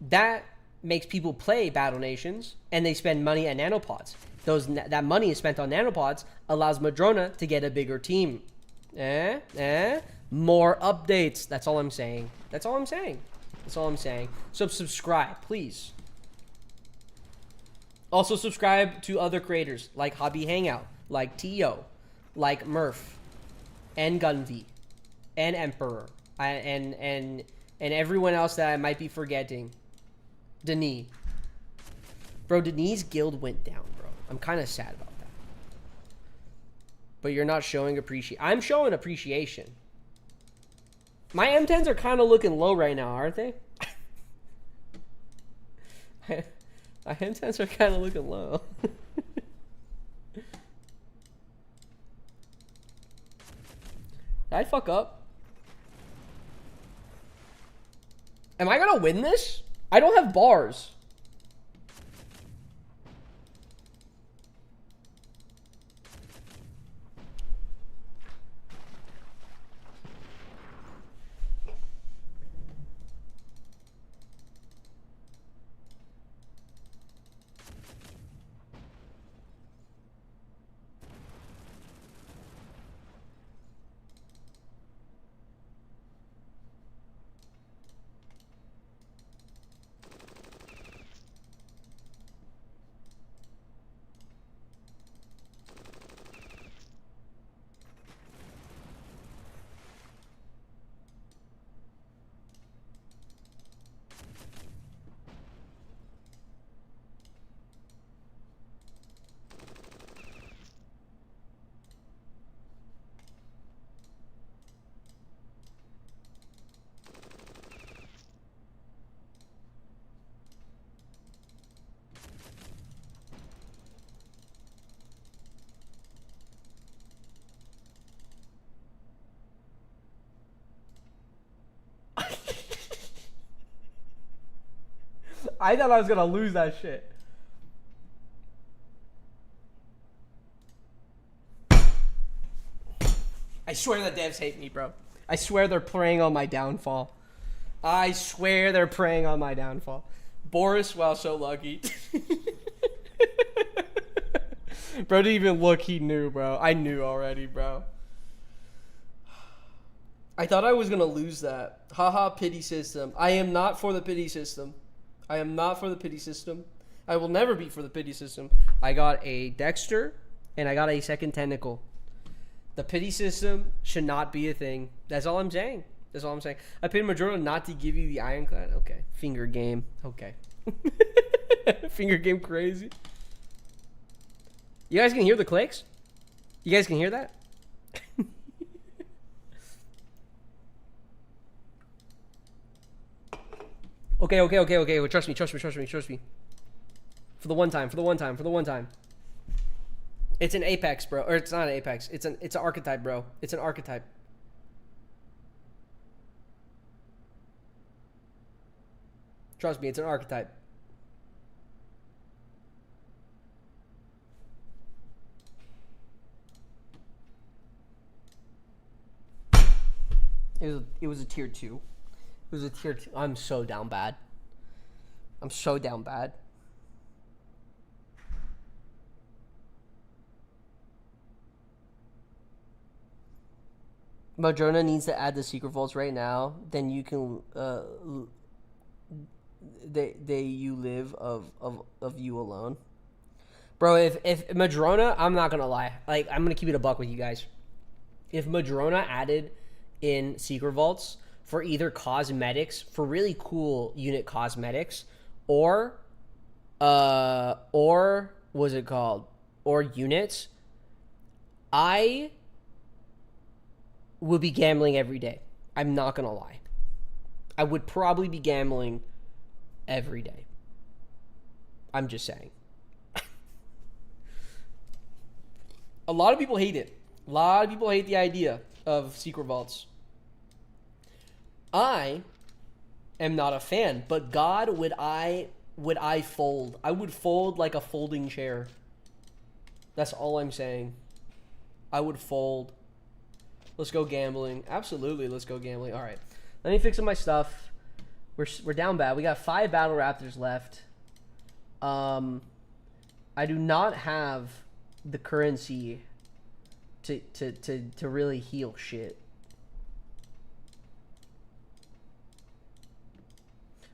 that makes people play Battle Nations, and they spend money at Nanopods. That money is spent on Nanopods allows Madrona to get a bigger team. More updates. That's all I'm saying. That's all I'm saying. That's all I'm saying. So subscribe, please. Also subscribe to other creators like Hobby Hangout, like Tio, like Murph, and Gunvi, and Emperor, and everyone else that I might be forgetting. Denis. Bro, Denis' guild went down, bro. I'm kind of sad about that. But you're not showing appreciation. I'm showing appreciation. My M10s are kind of looking low right now, aren't they? My M10s are kind of looking low. Did I fuck up? Am I gonna win this? I don't have bars. I thought I was gonna lose that shit. I swear the devs hate me, bro. I swear they're preying on my downfall. I swear they're preying on my downfall. Boris, wow, so lucky. Bro didn't even look, he knew, bro. I knew already, bro. I thought I was gonna lose that. Haha, pity system. I am not for the pity system. I am not for the pity system. I will never be for the pity system. I got a Dexter, and I got a second tentacle. The pity system should not be a thing. That's all I'm saying. That's all I'm saying. I paid Madrona not to give you the ironclad. Okay. Finger game. Okay. Finger game crazy. You guys can hear the clicks? You guys can hear that? Okay. Well, trust me. For the one time. It's an apex, bro. Or it's not an apex. It's an archetype, bro. It's an archetype. Trust me, it's an archetype. It was a tier 2. It was a tier 2. I'm so down bad. I'm so down bad. Madrona needs to add the secret vaults right now. Then you can you live of you alone. Bro, if Madrona, I'm not gonna lie. Like, I'm gonna keep it a buck with you guys. If Madrona added in secret vaults for either cosmetics, for really cool unit cosmetics, or what's it called? Or units, I would be gambling every day. I'm not gonna lie. I would probably be gambling every day. I'm just saying. A lot of people hate it. A lot of people hate the idea of secret vaults. I am not a fan, but God, would I fold? I would fold like a folding chair. That's all I'm saying. I would fold. Let's go gambling. Absolutely, let's go gambling. All right, let me fix up my stuff. We're down bad. We got 5 battle raptors left. I do not have the currency to really heal shit.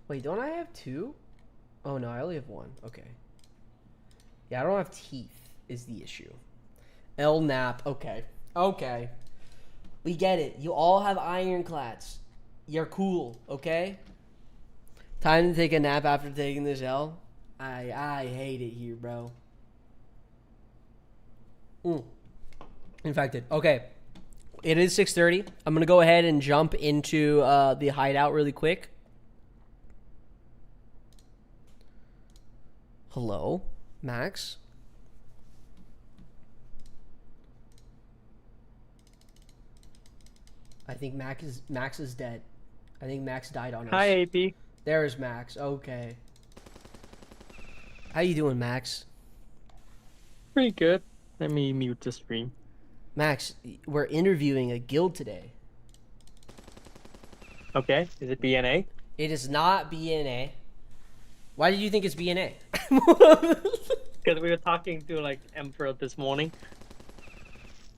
Wait, don't I have 2? Oh no, I only have 1. Okay. Yeah, I don't have teeth is the issue. Nap. Okay. Okay. We get it. You all have ironclads. You're cool, okay? Time to take a nap after taking this L. I hate it here, bro. Infected. Okay. It is 6:30. I'm going to go ahead and jump into the hideout really quick. Hello, Max? I think Max is dead. I think Max died on us. Hi, AP. There's Max. Okay. How you doing, Max? Pretty good. Let me mute the stream. Max, we're interviewing a guild today. Okay. Is it BNA? It is not BNA. Why did you think it's BNA? Because we were talking to like Emperor this morning.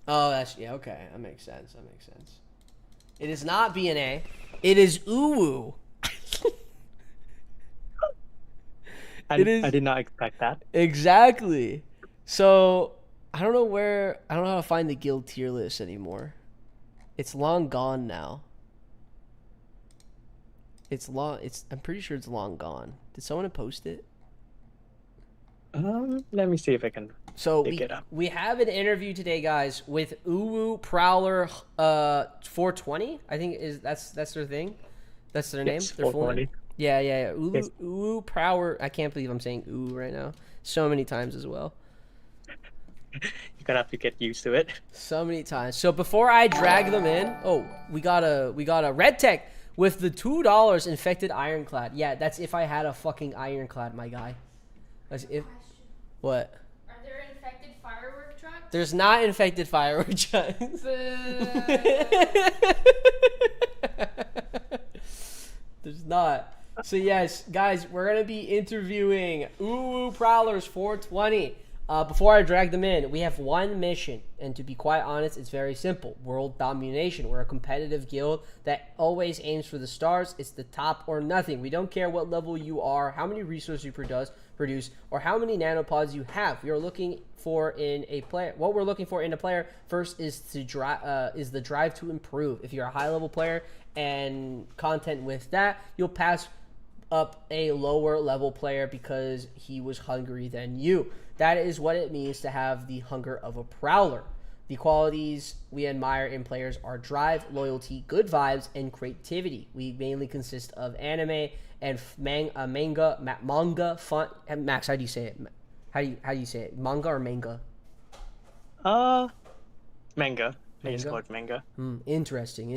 Oh, that's yeah. Okay, that makes sense. That makes sense. It is not BNA. It is Uwu. I did not expect that. Exactly. So I don't know how to find the guild tier list anymore. It's long gone now. I'm pretty sure it's long gone. Did someone post it? Let me see if I can pick it up. We have an interview today, guys, with Uwu Prowler 420. I think that's their thing. That's their name. Their full name. Yeah. Uwu Prowler. I can't believe I'm saying Uwu right now. So many times as well. You're gonna have to get used to it. So many times. So before I drag them in, oh, we got a red tech. With the $2 infected ironclad. Yeah, that's if I had a fucking ironclad, my guy. That's if. What? Are there infected firework trucks? There's not infected firework trucks. There's not. So yes, guys, we're gonna be interviewing Prowlers 420. Before I drag them in, we have one mission, and to be quite honest, it's very simple: world domination. We're a competitive guild that always aims for the stars. It's the top or nothing. We don't care what level you are, how many resources you produce, or how many nanopods you have. We are looking for in a player. What we're looking for in a player first is the drive to improve. If you're a high level player and content with that, you'll pass up a lower level player because he was hungry than you. That is what it means to have the hunger of a prowler. The qualities we admire in players are drive, loyalty, good vibes, and creativity. We mainly consist of anime and manga fun. Max, how do you say it? How do you say it? Manga or manga? Manga. I just call it manga. Interesting.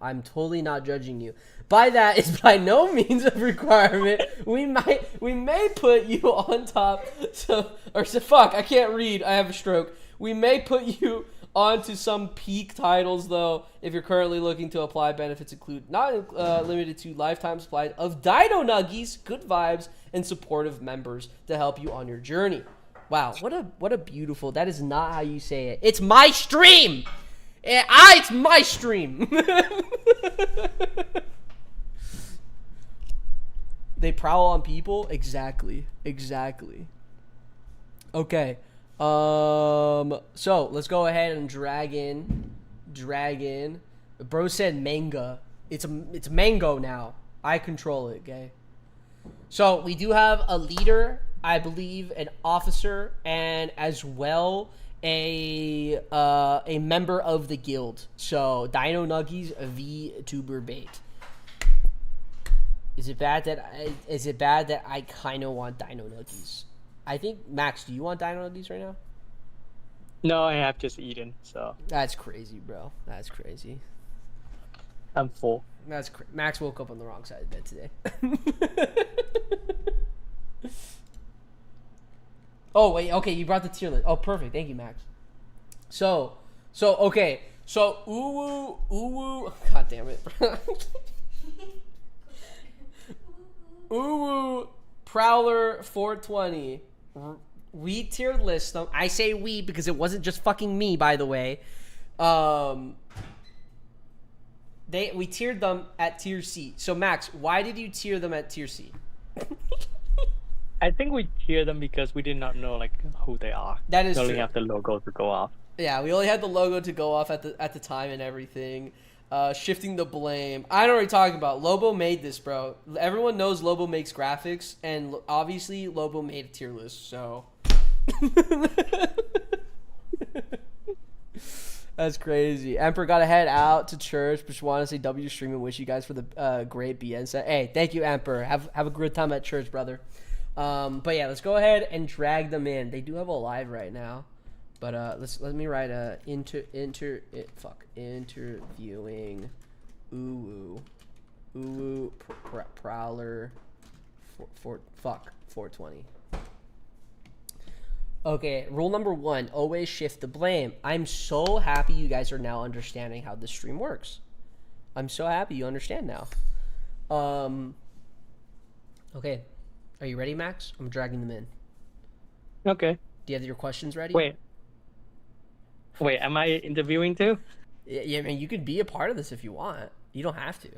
I'm totally not judging you. By that is by no means a requirement. We may put you on top. Fuck, I can't read. I have a stroke. We may put you onto some peak titles though. If you're currently looking to apply, benefits include not limited to lifetime supply of Dino Nuggies, good vibes, and supportive members to help you on your journey. Wow, what a beautiful. That is not how you say it. It's my stream. It's my stream. They prowl on people. Exactly. Okay. So let's go ahead and drag in. Bro said manga. It's mango now. I control it. Okay. So we do have a leader, I believe, an officer, and as well a member of the guild. So Dino Nuggies v Tuber Bait. Is it bad that I kind of want Dino Nuggies? I think, Max, do you want Dino Nuggies right now? No, I have just eaten, so. That's crazy, bro. That's crazy. I'm full. Max woke up on the wrong side of bed today. Oh, wait, okay, you brought the tier list. Oh, perfect. Thank you, Max. Okay. So, Uwu, god damn it. Uwu Prowler 420. We tiered list them. I say we because it wasn't just fucking me, by the way. We tiered them at tier C. So Max, why did you tier them at tier C? I think we tier them because we did not know like who they are. That is we only true. have the logo to go off. Yeah, we only had the logo to go off at the time and everything. Shifting the blame. I know what you're talking about. Lobo made this, bro. Everyone knows Lobo makes graphics, and obviously Lobo made a tier list, so. That's crazy. Emperor got to head out to church, but just want to say W stream and wish you guys for the great BN set. Hey, thank you, Emperor. Have a good time at church, brother. But yeah, let's go ahead and drag them in. They do have a live right now. But let me write interviewing Uwu Prowler 420. Okay, rule number 1, always shift the blame. I'm so happy you guys are now understanding how this stream works. I'm so happy you understand now. Okay, are you ready, Max? I'm dragging them in. Okay. Do you have your questions ready? Wait, am I interviewing too? Yeah, I mean, you could be a part of this if you want. You don't have to.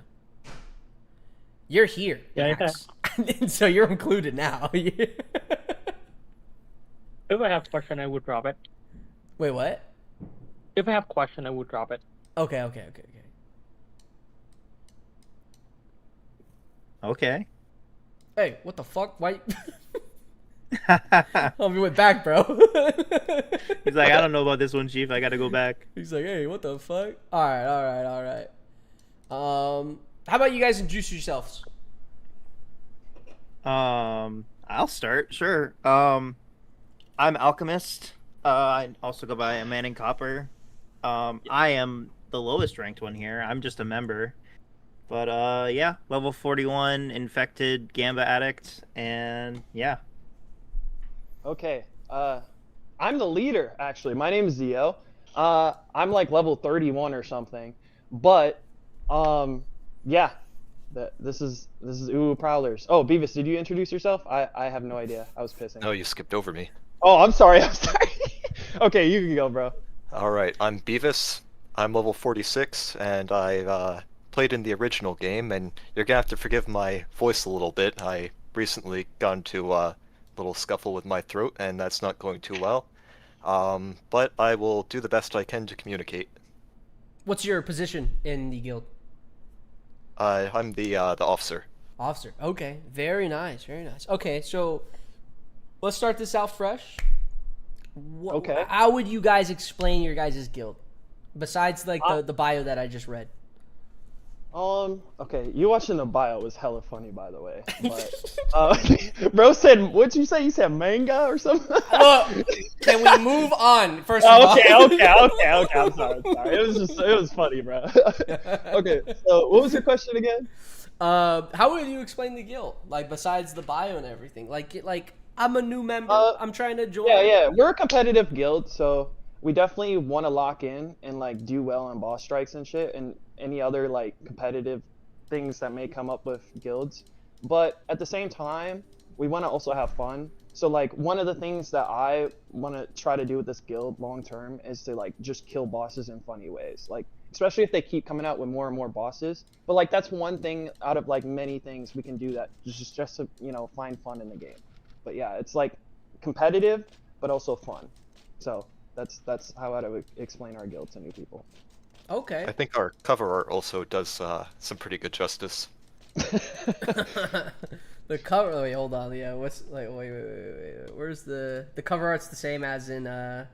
You're here, Max. Yeah. So you're included now. If I have question, I would drop it. Wait, what? If I have question, I would drop it. Okay. Okay. Hey, what the fuck? Why? Oh, we went back, bro. He's like, I don't know about this one, Chief. I gotta go back. He's like, hey, what the fuck? All right. How about you guys introduce yourselves? I'll start. Sure. I'm Alchemist. I also go by a Man in Copper. I am the lowest ranked one here. I'm just a member. But yeah, level 41 infected Gamba addict, and yeah. Okay. I'm the leader, actually. My name is Zio. I'm like level 31 or something. But, yeah. This is Ooh Prowlers. Oh, Beavis, did you introduce yourself? I have no idea. I was pissing. Oh, you skipped over me. Oh, I'm sorry. I'm sorry. Okay, you can go, bro. All right, I'm Beavis. I'm level 46, and I played in the original game, and you're gonna have to forgive my voice a little bit. I recently got into a little scuffle with my throat, and that's not going too well. But I will do the best I can to communicate. What's your position in the guild? I'm the officer. Officer. Okay. Very nice. Very nice. Okay, so let's start this out fresh. Okay. How would you guys explain your guys' guild? Besides like the bio that I just read. Okay, you watching the bio was hella funny, by the way. But, bro said, what'd you say? You said manga or something? Look, can we move on? First of all. Okay. I'm sorry. It was funny, bro. Okay, so what was your question again? How would you explain the guild? Like besides the bio and everything. Like I'm a new member. I'm trying to join. Yeah. We're a competitive guild, so we definitely want to lock in and like do well on boss strikes and shit, and any other like competitive things that may come up with guilds. But at the same time, we want to also have fun. So like one of the things that I want to try to do with this guild long term is to like just kill bosses in funny ways. Like especially if they keep coming out with more and more bosses. But like that's one thing out of like many things we can do that just to, you know, find fun in the game. But yeah, it's like competitive but also fun. So that's how I would explain our guild to new people. Okay. I think our cover art also does some pretty good justice. The cover. Wait, hold on. Yeah, what's like? Wait. Where's the cover art's the same as in the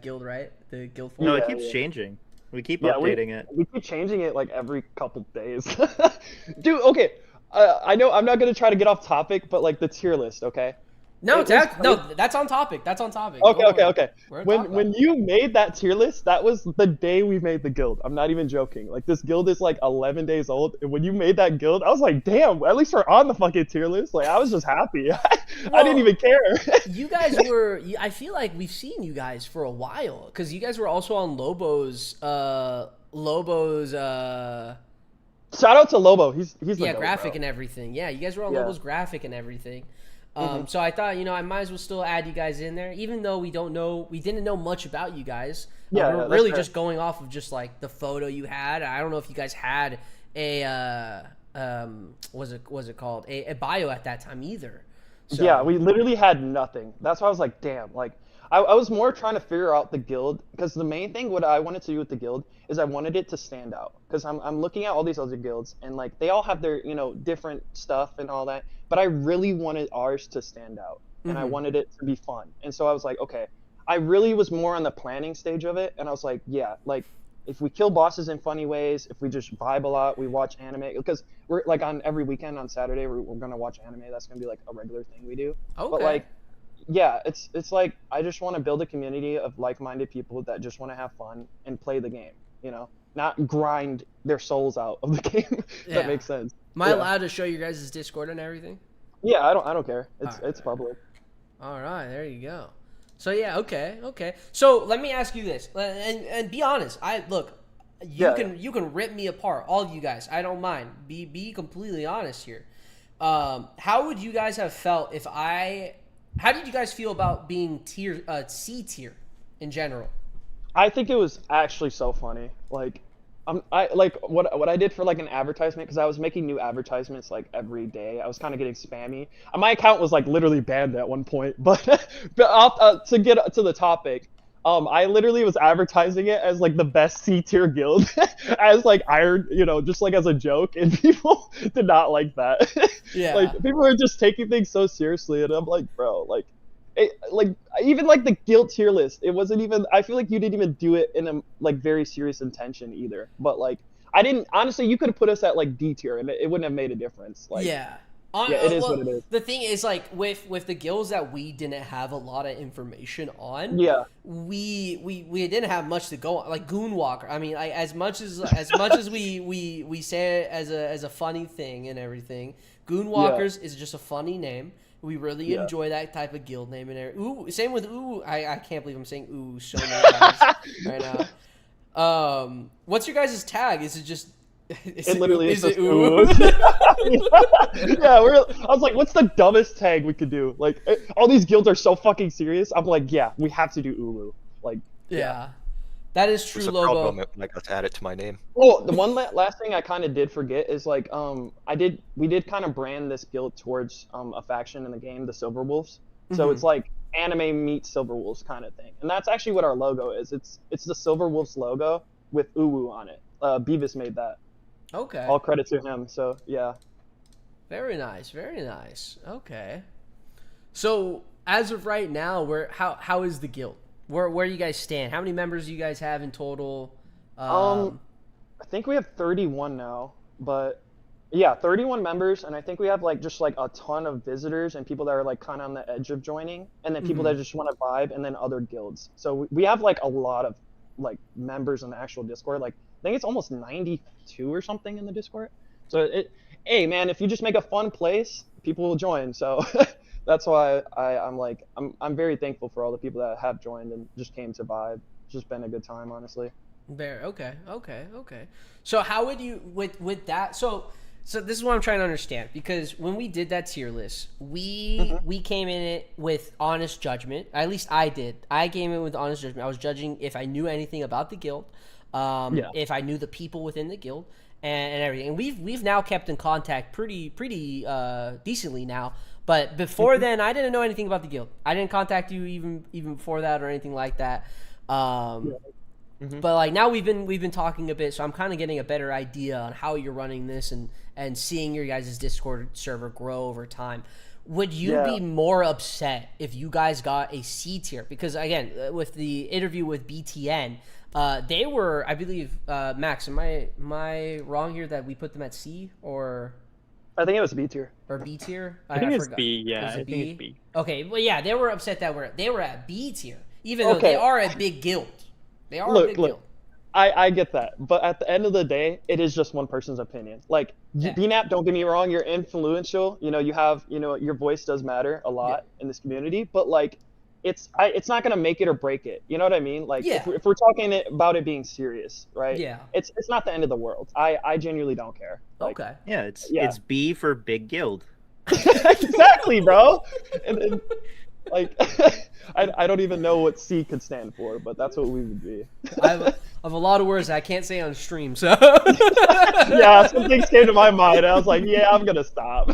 guild, right? The guild form. No, it Yeah, keeps yeah. changing. We keep Yeah, updating it. We keep changing it like every couple days. Dude, okay. I know I'm not gonna try to get off topic, but like the tier list, okay? No, It was that's on topic. That's on topic. Okay. We're When you made that tier list, that was the day we made the guild. I'm not even joking. Like this guild is like 11 days old, and when you made that guild, I was like, damn, at least we're on the fucking tier list. Like I was just happy. I didn't even care. You guys were. I feel like we've seen you guys for a while because you guys were also on Lobo's. Shout out to Lobo. He's the Yeah, goat, graphic bro. and everything. Yeah, you guys were on Yeah. Lobo's graphic and everything. So I thought, you know, I might as well still add you guys in there, even though we didn't know much about you guys. Yeah, we're that's really fair. just going off of just like the photo you had. I don't know if you guys had a was it called a bio at that time either. So, Yeah, we literally had nothing. That's why I was like, damn. Like, I was more trying to figure out the guild because the main thing what I wanted to do with the guild is I wanted it to stand out because I'm looking at all these other guilds and like they all have their, you know, different stuff and all that, but I really wanted ours to stand out and I wanted it to be fun. And so I was like, okay, I really was more on the planning stage of it, and I was like, yeah, like if we kill bosses in funny ways, if we just vibe a lot, we watch anime, because we're like on every weekend on Saturday we're gonna watch anime. That's gonna be like a regular thing we do. Okay. But like, yeah, it's like I just want to build a community of like-minded people that just want to have fun and play the game, you know, not grind their souls out of the game. If Yeah. that makes sense. Am I Yeah. allowed to show you guys' Discord and everything? Yeah, I don't care. It's Alright. it's public. All right, there you go. So yeah, okay. So let me ask you this, and be honest. You can rip me apart, all of you guys. I don't mind. Be completely honest here. How would you guys have felt if How did you guys feel about being C tier in general? I think it was actually so funny. Like, I like what I did for like an advertisement, because I was making new advertisements like every day. I was kind of getting spammy. My account was like literally banned at one point. But to get to the topic, I literally was advertising it as like the best C tier guild, as like iron, you know, just like as a joke, and people did not like that. Yeah. Like people were just taking things so seriously, and I'm like, bro, like. Like even like the guild tier list, it wasn't even, I feel like you didn't even do it in a like very serious intention either. But like I didn't, honestly, you could have put us at like D tier and it wouldn't have made a difference. Like, Yeah. Yeah, it is what it is. The thing is, like with the guilds that we didn't have a lot of information on. Yeah. We didn't have much to go on. Like Goonwalker. I mean, like as much as we say it as a funny thing and everything. Goonwalkers is just a funny name. We really enjoy that type of guild name and everything. Ooh, same with ooh. I can't believe I'm saying ooh so many times right now. What's your guys' tag? Is it just? It literally is it just ooh? Yeah, I was like, what's the dumbest tag we could do? Like, all these guilds are so fucking serious. I'm like, yeah, we have to do Ulu. Like, Yeah, that is true. It's a Logo. problem when I got to add it to my name. oh, the one last thing I kind of did forget is like, we did kind of brand this guild towards a faction in the game, the Silver Wolves. So it's like anime meets Silver Wolves kind of thing, and that's actually what our logo is. It's the Silver Wolves logo with Uwu on it. Beavis made that. Okay. All credit to him. So yeah. Very nice. Very nice. Okay. So as of right now, how is the guild? Where you guys stand? How many members do you guys have in total? I think we have 31 now, but yeah, 31 members, and I think we have like just like a ton of visitors and people that are like kind of on the edge of joining, and then people that just want to vibe, and then other guilds. So we have like a lot of like members in the actual Discord. Like I think it's almost 92 or something in the Discord. So hey man, if you just make a fun place, people will join. So that's why I'm very thankful for all the people that have joined and just came to vibe. It's just been a good time, honestly. Okay. So how would you with that? So this is what I'm trying to understand, because when we did that tier list, we came in it with honest judgment. At least I did. I came in with honest judgment. I was judging if I knew anything about the guild, if I knew the people within the guild, and everything. And we've now kept in contact pretty decently now. But before then, I didn't know anything about the guild. I didn't contact you even before that or anything like that. But like now we've been talking a bit, so I'm kind of getting a better idea on how you're running this and seeing your guys' Discord server grow over time. Would you be more upset if you guys got a C tier? Because again, with the interview with BTN, they were, I believe, Max, am I wrong here that we put them at C or? I think it was B tier. Or B tier? I think it's forgot. B. Yeah, Was it I think it's B. Okay, well, yeah, they were upset that they were at B tier, even though they are a big guild. They are a big guild. I get that, but at the end of the day, it is just one person's opinion. Like BNAP, don't get me wrong, you're influential. You know, you have, your voice does matter a lot in this community, but like, it's not gonna make it or break it. You know what I mean? Like, if we're talking about it being serious, right? Yeah. It's not the end of the world. I genuinely don't care. Like, okay. Yeah, it's B for big guild. Exactly, bro. And like, I don't even know what C could stand for, but that's what we would be. I have a lot of words I can't say on stream, so. Yeah, some things came to my mind. I was like, yeah, I'm gonna stop.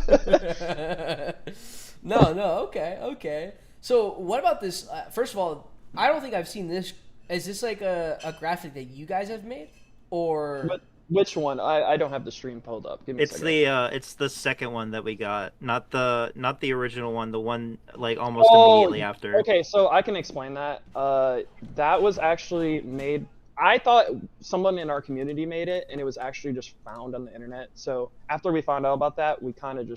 No, okay. So what about this? First of all, I don't think I've seen this. Is this like a graphic that you guys have made, or? Which one? I don't have the stream pulled up. Give me a second. It's the second one that we got, not the original one, the one like almost immediately after. Okay, so I can explain that. That was actually made. I thought someone in our community made it, and it was actually just found on the internet. So after we found out about that, we kind of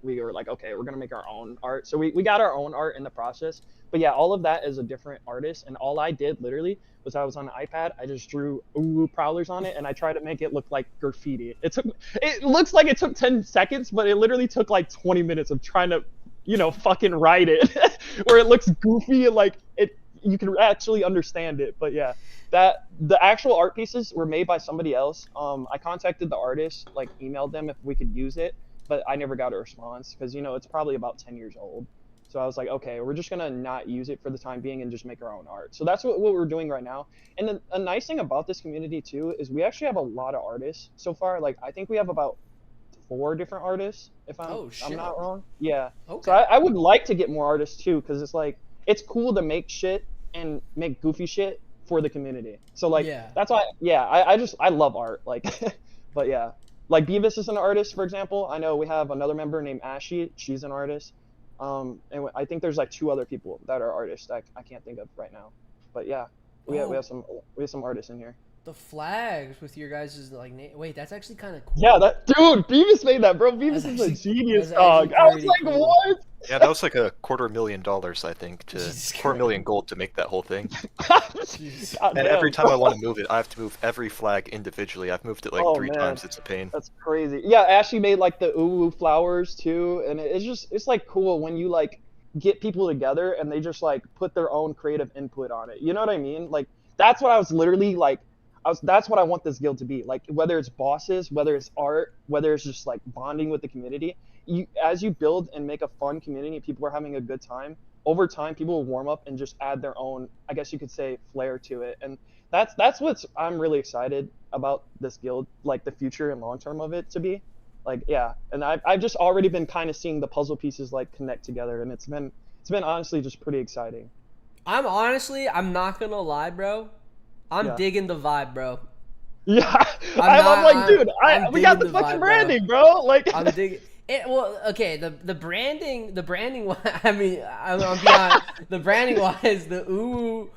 we were like, okay, we're gonna make our own art. So we got our own art in the process. But yeah, all of that is a different artist, and all I did literally was I was on an iPad, I just drew Prowlers on it, and I tried to make it look like graffiti. It looks like it took 10 seconds, but it literally took like 20 minutes of trying to, fucking write it, where it looks goofy and like you can actually understand it. But yeah, the actual art pieces were made by somebody else. I contacted the artist, like emailed them if we could use it, but I never got a response because it's probably about 10 years old. So I was like, okay, we're just gonna not use it for the time being and just make our own art. So that's what we're doing right now. And then a nice thing about this community too is we actually have a lot of artists so far. Like I think we have about 4 different artists, if I'm not wrong. Yeah. Okay. So I would like to get more artists too, because it's like it's cool to make shit and make goofy shit for the community. So like that's why I love art. Like but yeah. Like Beavis is an artist, for example. I know we have another member named Ashy. She's an artist. And I think there's like 2 other people that are artists that I can't think of right now. But yeah, we have some artists in here. The flags with your guys' like wait, that's actually kind of cool. Yeah, that dude, Beavis made that, bro. Beavis That's is a genius, that's dog. actually I was pretty like, cool. what? Yeah, that was like a $250,000, I think, to Jesus $250,000 gold to make that whole thing. Jesus. God And damn, every time I bro. want to move it, I have to move every flag individually. I've moved it like Oh, 3 man. times. It's a pain. That's crazy. Yeah, Ashley made like the ooh flowers too, and it's like cool when you like get people together and they just like put their own creative input on it. You know what I mean? Like that's what I was literally like. That's what I want this guild to be. Like whether it's bosses, whether it's art, whether it's just like bonding with the community. As you build and make a fun community, people are having a good time. Over time, people will warm up and just add their own, I guess you could say, flair to it. And that's what's I'm really excited about this guild, like the future and long term of it to be. Like yeah, and I've just already been kind of seeing the puzzle pieces like connect together, and it's been honestly just pretty exciting. I'm not gonna lie, bro. I'm Yeah. digging the vibe, bro. Yeah, I'm like, dude, I'm we got the digging the fucking vibe, bro. branding, bro. Like, I'm digging it. Well, okay, the branding. I mean, I'm be honest. The branding wise, the ooh,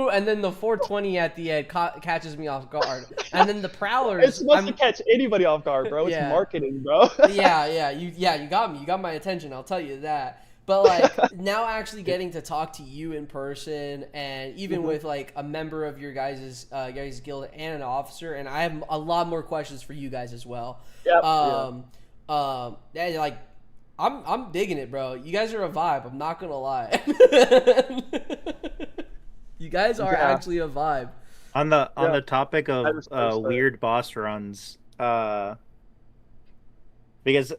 and then the 420 at the end catches me off guard, and then the Prowlers. it's supposed to catch anybody off guard, bro. It's Yeah. marketing, bro. You got me. You got my attention. I'll tell you that. But like now, actually getting to talk to you in person, and even with like a member of your guys' guild and an officer, and I have a lot more questions for you guys as well. Yep, Yeah, like I'm digging it, bro. You guys are a vibe. I'm not gonna lie. You guys are Yeah. actually a vibe. On the Yeah. topic I of respect that. weird boss runs, because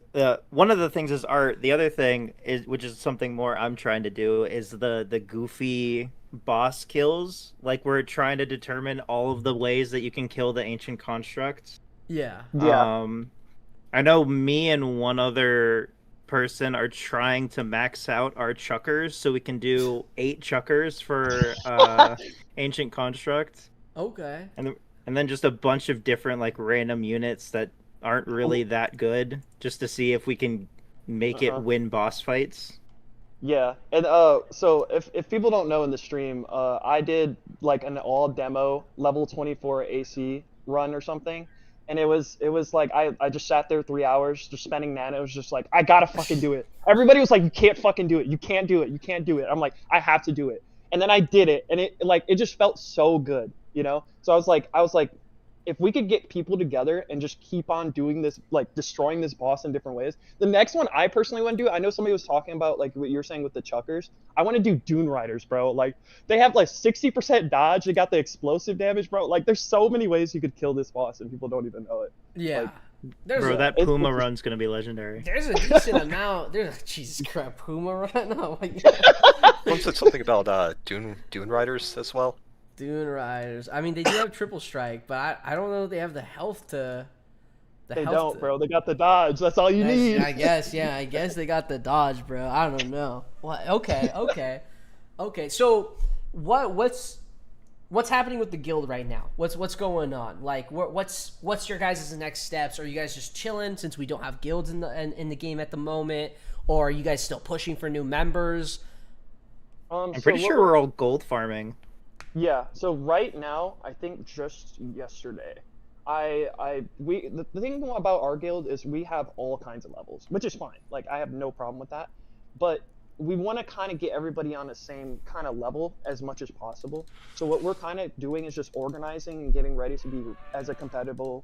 one of the things is art. The other thing is, which is something more I'm trying to do, is the goofy boss kills. Like we're trying to determine all of the ways that you can kill the ancient constructs. Yeah. Yeah. I know me and one other person are trying to max out our chuckers so we can do 8 chuckers for ancient construct, Okay. and then just a bunch of different like random units that aren't really that good, just to see if we can make it win boss fights. Yeah, and so if people don't know in the stream, I did like an all demo level 24 AC run or something, and it was like I just sat there 3 hours just spending nanos, just like I gotta fucking do it. Everybody was like, you can't fucking do it, you can't do it, you can't do it. I'm like, I have to do it, and then I did it, and it just felt so good, you know. So I was like, if we could get people together and just keep on doing this, like destroying this boss in different ways. The next one I personally want to do, I know somebody was talking about like what you're saying with the chuckers. I want to do Dune Riders, bro. Like they have like 60% dodge. They got the explosive damage, bro. Like there's so many ways you could kill this boss and people don't even know it. Yeah. Like, Bro, that it's- Puma run's gonna be legendary. There's a decent amount. Jesus Christ, Puma right now. Someone said something about Dune Riders as well. Dune Riders. I mean, they do have triple strike, but I don't know if they have the health to. They don't, bro. They got the dodge. That's all you need. I guess, yeah. I guess they got the dodge, bro. I don't know. What? Okay. So, what's happening with the guild right now? What's going on? Like, what's your guys' next steps? Are you guys just chilling since we don't have guilds in the game at the moment, or are you guys still pushing for new members? I'm pretty sure we're all gold farming. Yeah, so right now, I think just yesterday, the thing about our guild is we have all kinds of levels, which is fine. Like, I have no problem with that. But we want to kind of get everybody on the same kind of level as much as possible. So what we're kind of doing is just organizing and getting ready to be as a competitive,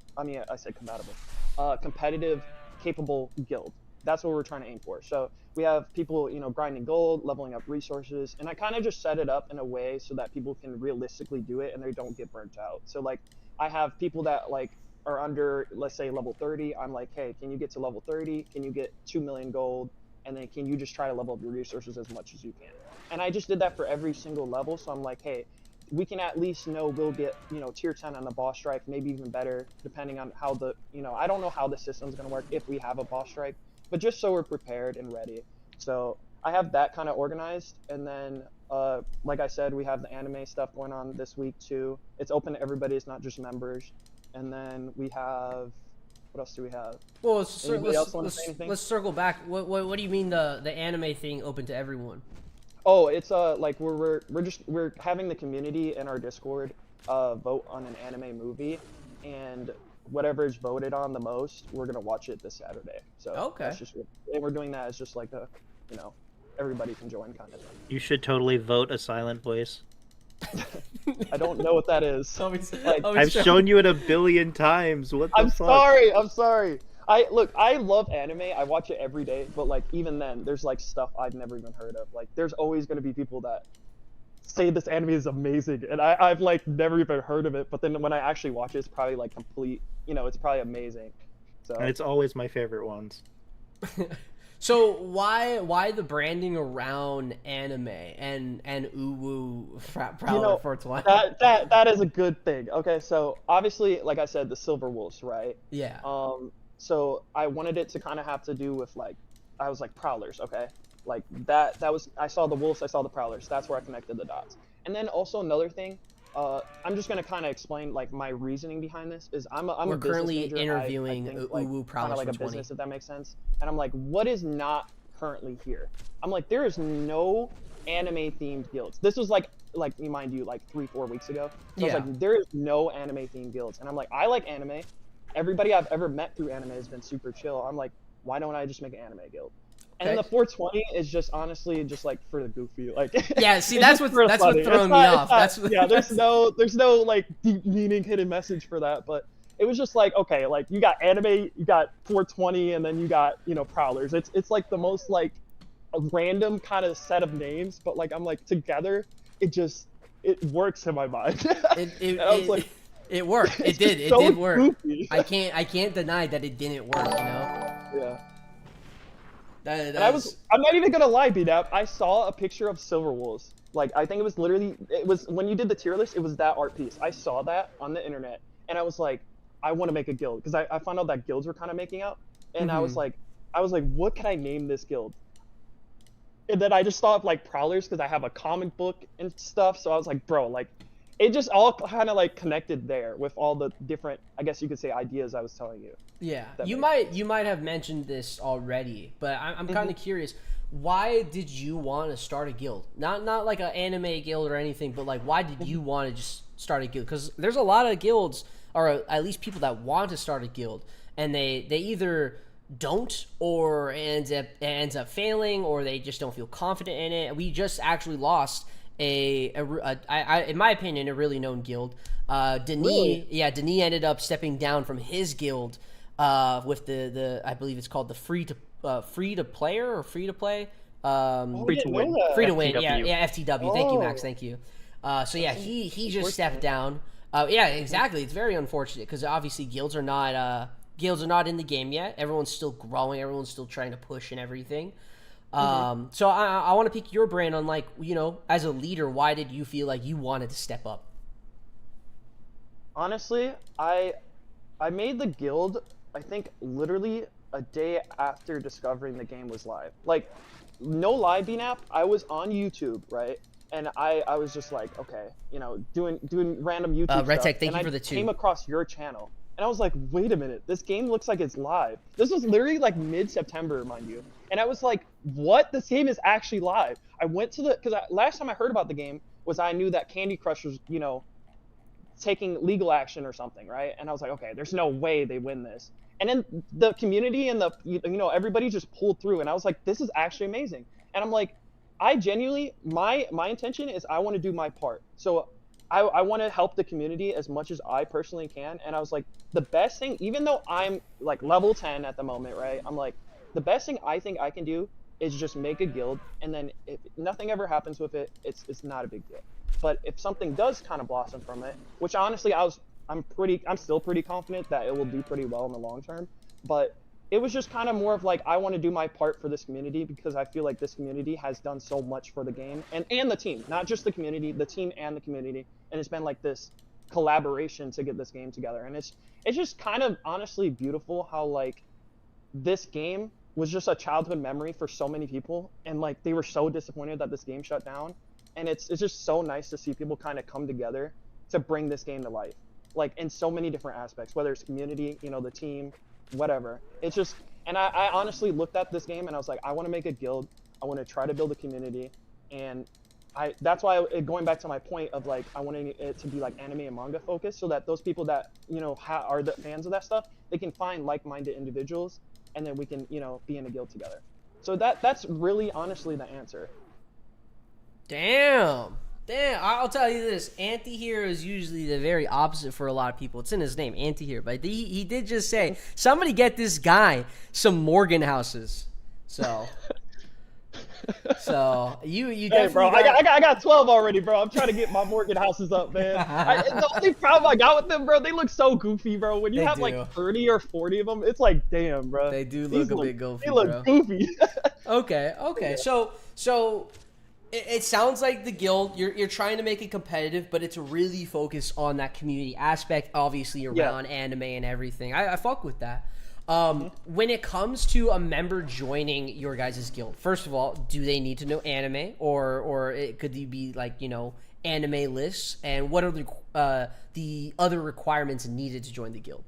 capable guild. That's what we're trying to aim for. So we have people, grinding gold, leveling up resources, and I kind of just set it up in a way so that people can realistically do it and they don't get burnt out. So like, I have people that like are under, let's say level 30. I'm like, hey, can you get to level 30? Can you get 2 million gold? And then can you just try to level up your resources as much as you can? And I just did that for every single level. So I'm like, hey, we can at least know we'll get, tier 10 on the boss strike, maybe even better, depending on how the, I don't know how the system's going to work if we have a boss strike. But just so we're prepared and ready. So I have that kind of organized. And then, like I said, we have the anime stuff going on this week too. It's open to everybody. It's not just members. And then we have, what else do we have? Well, let's circle back. What do you mean the anime thing open to everyone? Oh, it's like we're having the community in our Discord vote on an anime movie, and whatever is voted on the most, we're gonna watch it this Saturday. So Okay. that's just, and we're doing that as just like a, everybody can join kind of thing. You should totally vote a silent voice. I don't know what that is. Like, I've shown you it a billion times. What the I'm fuck? sorry. I'm sorry. I love anime. I watch it every day, but like even then, there's like stuff I've never even heard of. Like there's always gonna be people that say this anime is amazing, and I've like never even heard of it. But then when I actually watch it, it's probably like complete. It's probably amazing. So And it's always my favorite ones. So why the branding around anime and uwu Prowler 420? that is a good thing. Okay, so obviously, like I said, the Silver Wolves, right? Yeah. So I wanted it to kind of have to do with like, I was like Prowlers, okay? Like that was, I saw the wolves, I saw the Prowlers. That's where I connected the dots. And then also another thing, I'm just gonna kind of explain like my reasoning behind this is I'm We're a business currently major. interviewing I think, uwu Prowlers kind of like a 420. business, if that makes sense. And I'm like, what is not currently here? I'm like, there is no anime themed guilds. This was like mind you, like 3-4 weeks ago. So Yeah. I was like, there is no anime themed guilds. And I'm like, I like anime. Everybody I've ever met through anime has been super chill. I'm like, why don't I just make an anime guild? And then the 420 is just honestly just like for the goofy, like. Yeah, see, it's that's just what for funny. throwing It's me not- off. it's not- That's yeah. There's no like deep meaning, hidden message for that, but it was just like, okay, like you got anime, you got 420, and then you got Prowlers. It's like the most like a random kind of set of names, but like I'm like together, it works in my mind. And I was like, it worked. It it's did. just It so did work. goofy. I can't deny that it didn't work. Yeah. That And I'm not even gonna lie, BNAP. I saw a picture of Silver Wolves. Like, I think it was when you did the tier list, it was that art piece. I saw that on the internet, and I was like, I want to make a guild, because I found out that guilds were kind of making out, and I was like, what can I name this guild? And then I just thought of like Prowlers, because I have a comic book and stuff, so I was like, bro, like, it just all kind of like connected there with all the different, I guess you could say, ideas I was telling you. Yeah, That you might have mentioned this already, but I'm kind of curious. Why did you want to start a guild? Not like an anime guild or anything, but like why did you want to just start a guild? Because there's a lot of guilds, or at least people that want to start a guild, and they either don't, or it ends up failing, or they just don't feel confident in it. We just actually lost in my opinion, a really known guild. Denis, Really? yeah, Denis ended up stepping down from his guild with the I believe it's called the free to player or free to play. Free to win. Free to win, FTW. yeah, FTW. Thank you, Max. Oh. Thank you. So yeah, he just stepped down. Yeah, exactly. It's very unfortunate because obviously guilds are not in the game yet. Everyone's still growing. Everyone's still trying to push and everything. So I want to pick your brain on, like, as a leader, why did you feel like you wanted to step up? Honestly, I made the guild, I think, literally a day after discovering the game was live. Like, no lie, BNAP, I was on YouTube, right? And I was just like, okay, doing random YouTube stuff. Red Tech, thank and you for I the 2. came across your channel. And I was like, wait a minute, this game looks like it's live. This was literally like mid-September, mind you. And I was like, what? This game is actually live. I went to because last time I heard about the game was I knew that Candy Crush was, taking legal action or something, right? And I was like, okay, there's no way they win this. And then the community and everybody just pulled through, and I was like, this is actually amazing. And I'm like, I genuinely, my intention is I want to do my part. So I want to help the community as much as I personally can. And I was like, the best thing, even though I'm like level 10 at the moment, right? I'm like, the best thing I think I can do is just make a guild, and then if nothing ever happens with it, it's not a big deal. But if something does kind of blossom from it, which honestly I'm still pretty confident that it will do pretty well in the long term, but it was just kind of more of like, I want to do my part for this community, because I feel like this community has done so much for the game and the team, not just the community, the team and the community. And it's been like this collaboration to get this game together. And it's just kind of honestly beautiful how like this game was just a childhood memory for so many people. And like, they were so disappointed that this game shut down. And it's just so nice to see people kind of come together to bring this game to life, like in so many different aspects, whether it's community, the team, whatever. It's just, and I honestly looked at this game and I was like, I want to make a guild. I want to try to build a community. And that's why going back to my point of like I wanted it to be like anime and manga focused, so that those people that are the fans of that stuff, they can find like-minded individuals, and then we can be in a guild together. So that's really honestly the answer. Damn. I'll tell you this, anti-hero is usually the very opposite for a lot of people. It's in his name, anti-hero, but he did just say, somebody get this guy some Morgan houses. So you Hey, definitely bro, I got 12 already, bro. I'm trying to get my Morgan houses up, man. The only problem I got with them, bro, they look so goofy, bro. When you They have do. like 30 or 40 of them, it's like, damn, bro. They do These look a bit goofy, They look bro. goofy. Okay. So it sounds like the guild, you're trying to make it competitive, but it's really focused on that community aspect, obviously around anime and everything. I fuck with that. When it comes to a member joining your guys' guild, first of all, do they need to know anime, or could they be like anime lists, and what are the other requirements needed to join the guild?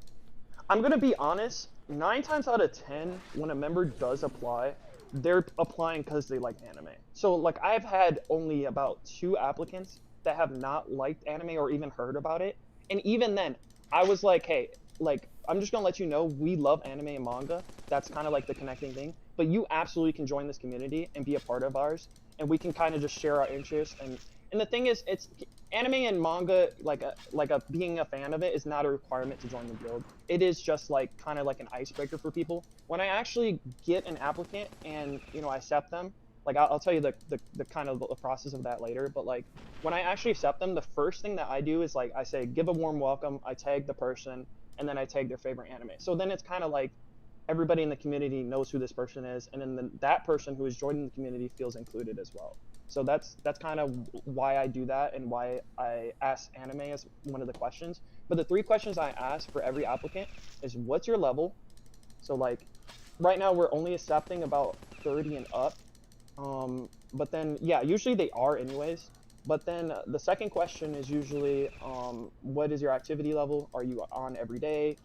I'm gonna be honest. 9 times out of 10, when a member does apply, they're applying because they like anime. So like I've had only about 2 applicants that have not liked anime or even heard about it, and even then, I was like, hey, like I'm just gonna let you know we love anime and manga. That's kind of like the connecting thing. But you absolutely can join this community and be a part of ours, and we can kind of just share our interests. And the thing is, it's anime and manga, being a fan of it is not a requirement to join the guild. It is just like kind of like an icebreaker for people. When I actually get an applicant and I accept them, like I'll tell you the kind of the process of that later. But like when I actually accept them, the first thing that I do is like I say give a warm welcome. I tag the person, and then I tag their favorite anime. So then it's kind of like everybody in the community knows who this person is, and then that person who is joining the community feels included as well. So that's kind of why I do that, and why I ask anime as one of the questions. But the 3 questions I ask for every applicant is what's your level? So like right now we're only accepting about 30 and up. But then usually they are anyways. But then the second question is usually what is your activity level? Are you on every day,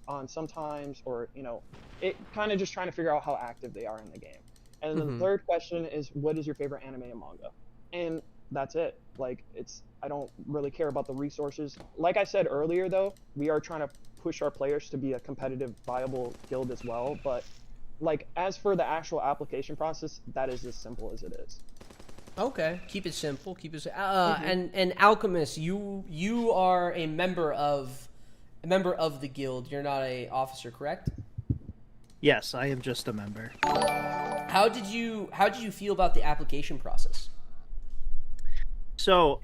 on sometimes, or it kind of just trying to figure out how active they are in the game. And then the third question is what is your favorite anime and manga? And that's it. Like I don't really care about the resources. Like I said earlier though, we are trying to push our players to be a competitive, viable guild as well. But like as for the actual application process, that is as simple as it is. Okay, keep it simple. And Alchemist, you are a member of the guild. You're not a officer, correct? Yes, I am just a member. How did you feel about the application process? So,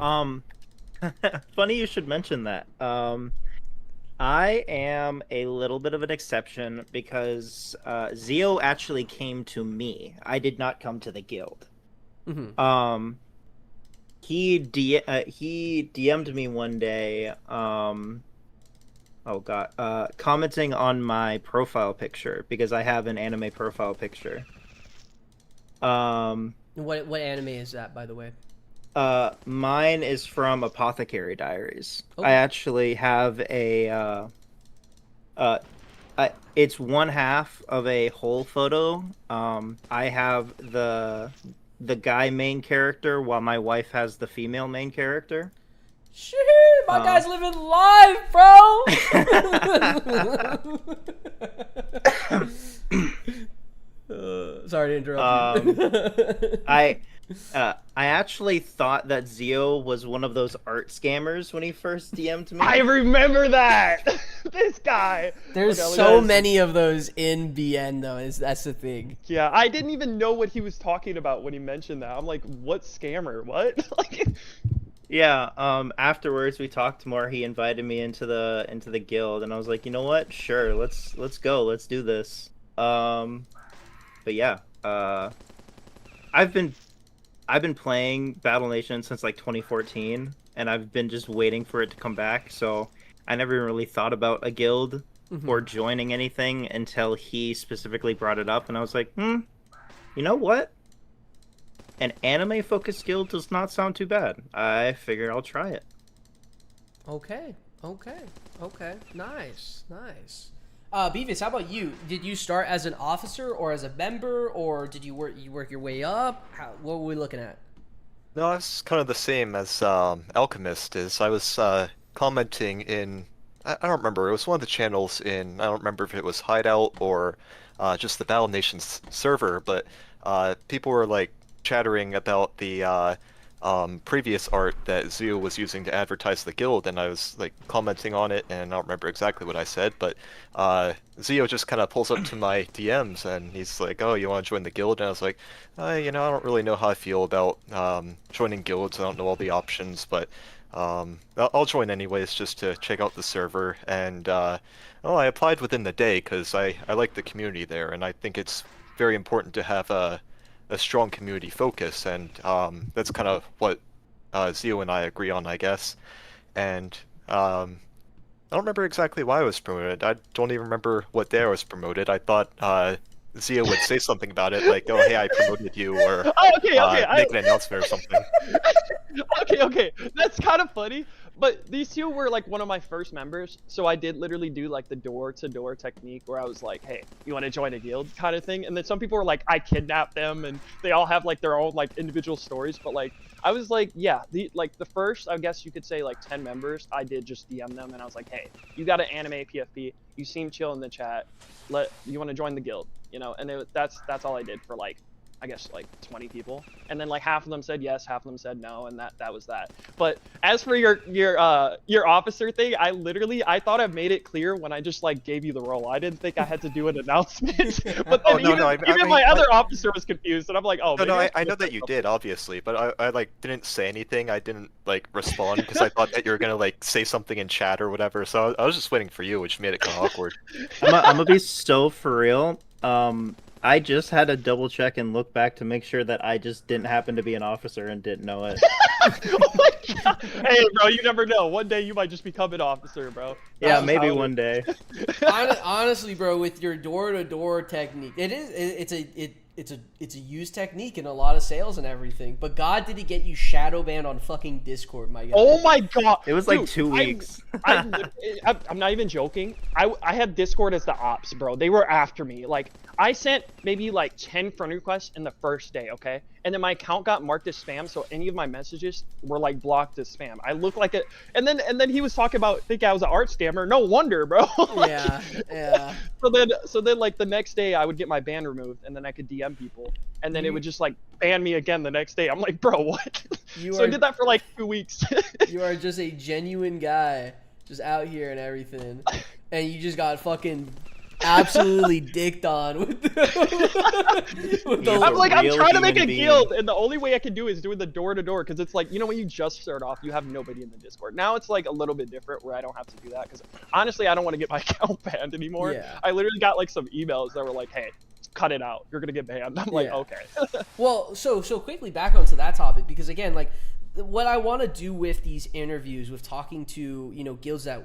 funny you should mention that. I am a little bit of an exception because Zio actually came to me. I did not come to the guild. Mm-hmm. He DM'd me one day. Commenting on my profile picture because I have an anime profile picture. What anime is that, by the way? Mine is from Apothecary Diaries. Oh. I actually have a it's one half of a whole photo. I have the guy main character while my wife has the female main character. Shit, my guy's living live, bro. Sorry to interrupt you. I actually thought that Zio was one of those art scammers when he first DM'd me. I remember that. This guy. There's so many of those in BN though. That's the thing. Yeah, I didn't even know what he was talking about when he mentioned that. I'm like, what scammer? What? Like. Yeah. Afterwards, we talked more. He invited me into the guild, and I was like, you know what? Sure, let's go. Let's do this. But yeah. I've been playing Battle Nation since like 2014, and I've been just waiting for it to come back. So I never really thought about a guild or joining anything until he specifically brought it up, and I was like, you know what? An anime-focused guild does not sound too bad. I figure I'll try it. Okay. Nice. Beavis, how about you? Did you start as an officer or as a member, or did you work your way up? What were we looking at? No, it's kind of the same as Alchemist is. I was commenting in, I don't remember, it was one of the channels in, I don't remember if it was Hideout or just the Battle Nations server, but people were like chattering about the previous art that Zio was using to advertise the guild, and I was like commenting on it, and I don't remember exactly what I said, but Zio just kind of pulls up to my DMs and he's like, "Oh, you want to join the guild?" And I was like, I don't really know how I feel about joining guilds. I don't know all the options, but I'll join anyways just to check out the server." And I applied within the day because I like the community there, and I think it's very important to have a strong community focus, and that's kind of what Zio and I agree on, I guess. And I don't remember exactly why I was promoted. I don't even remember what day I was promoted. I thought Zia would say something about it, like, "Oh, hey, I promoted you," or Oh, okay, make an announcement or something. okay, that's kind of funny. But these two were like one of my first members, so I did literally do like the door-to-door technique where I was like, "Hey, you want to join a guild?" kind of thing. And then some people were like, "I kidnapped them," and they all have like their own like individual stories. But like, I was like, yeah, the first, I guess you could say like 10 members, I did just DM them, and I was like, "Hey, you got an anime PFP? You seem chill in the chat. You want to join the guild?" And that's all I did for like, I guess like 20 people, and then like half of them said yes, half of them said no, and that was that. But as for your officer thing, I thought I made it clear when I just like gave you the role. I didn't think I had to do an announcement. But then even my other officer was confused, and I'm like, oh. No, maybe I know that you did, obviously, but I like didn't say anything. I didn't like respond because I thought that you were gonna like say something in chat or whatever. So I was just waiting for you, which made it kind of awkward. I'm gonna be so for real. I just had to double check and look back to make sure that I just didn't happen to be an officer and didn't know it. Oh my God. Hey, bro, you never know. One day you might just become an officer, bro. Yeah, maybe one day. Honestly, bro, with your door-to-door technique, it's a used technique in a lot of sales and everything. But God, did he get you shadow banned on fucking Discord, my guy? Oh my God! It was like 2 weeks. I'm not even joking. I had Discord as the ops, bro. They were after me. Like, I sent maybe like 10 friend requests in the first day, okay? And then my account got marked as spam, so any of my messages were like blocked as spam. I looked like it, and then he was talking about think I was an art scammer. No wonder, bro. Like, Yeah. So then like the next day I would get my ban removed, and then I could DM people, and then it would just like ban me again the next day. I'm like, bro, what? I did that for like 2 weeks. You are just a genuine guy, just out here and everything, and you just got fucking absolutely dicked on with the I'm like, I'm real trying to make a human being. guild, and the only way I can do is doing the door-to-door, because it's like, when you just start off, you have nobody in the Discord. Now it's like a little bit different where I don't have to do that, because honestly, I don't want to get my account banned anymore. Yeah. I literally got like some emails that were like, hey, cut it out. You're going to get banned. I'm like, Yeah. okay. Well, so quickly back onto that topic, because again, like what I want to do with these interviews, with talking to guilds that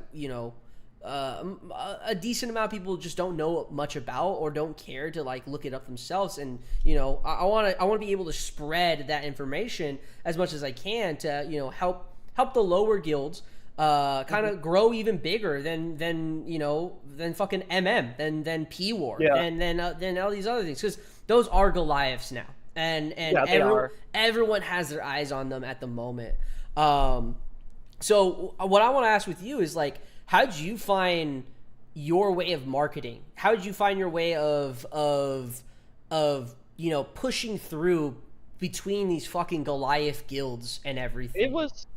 a decent amount of people just don't know much about or don't care to like look it up themselves, and I want to be able to spread that information as much as I can to help the lower guilds kind of grow even bigger than fucking than P War, Yeah. than all these other things, because those are Goliaths now, and Yeah, everyone has their eyes on them at the moment. So what I want to ask with you is like, how did you find your way of marketing? How did you find your way of pushing through between these fucking Goliath guilds and everything?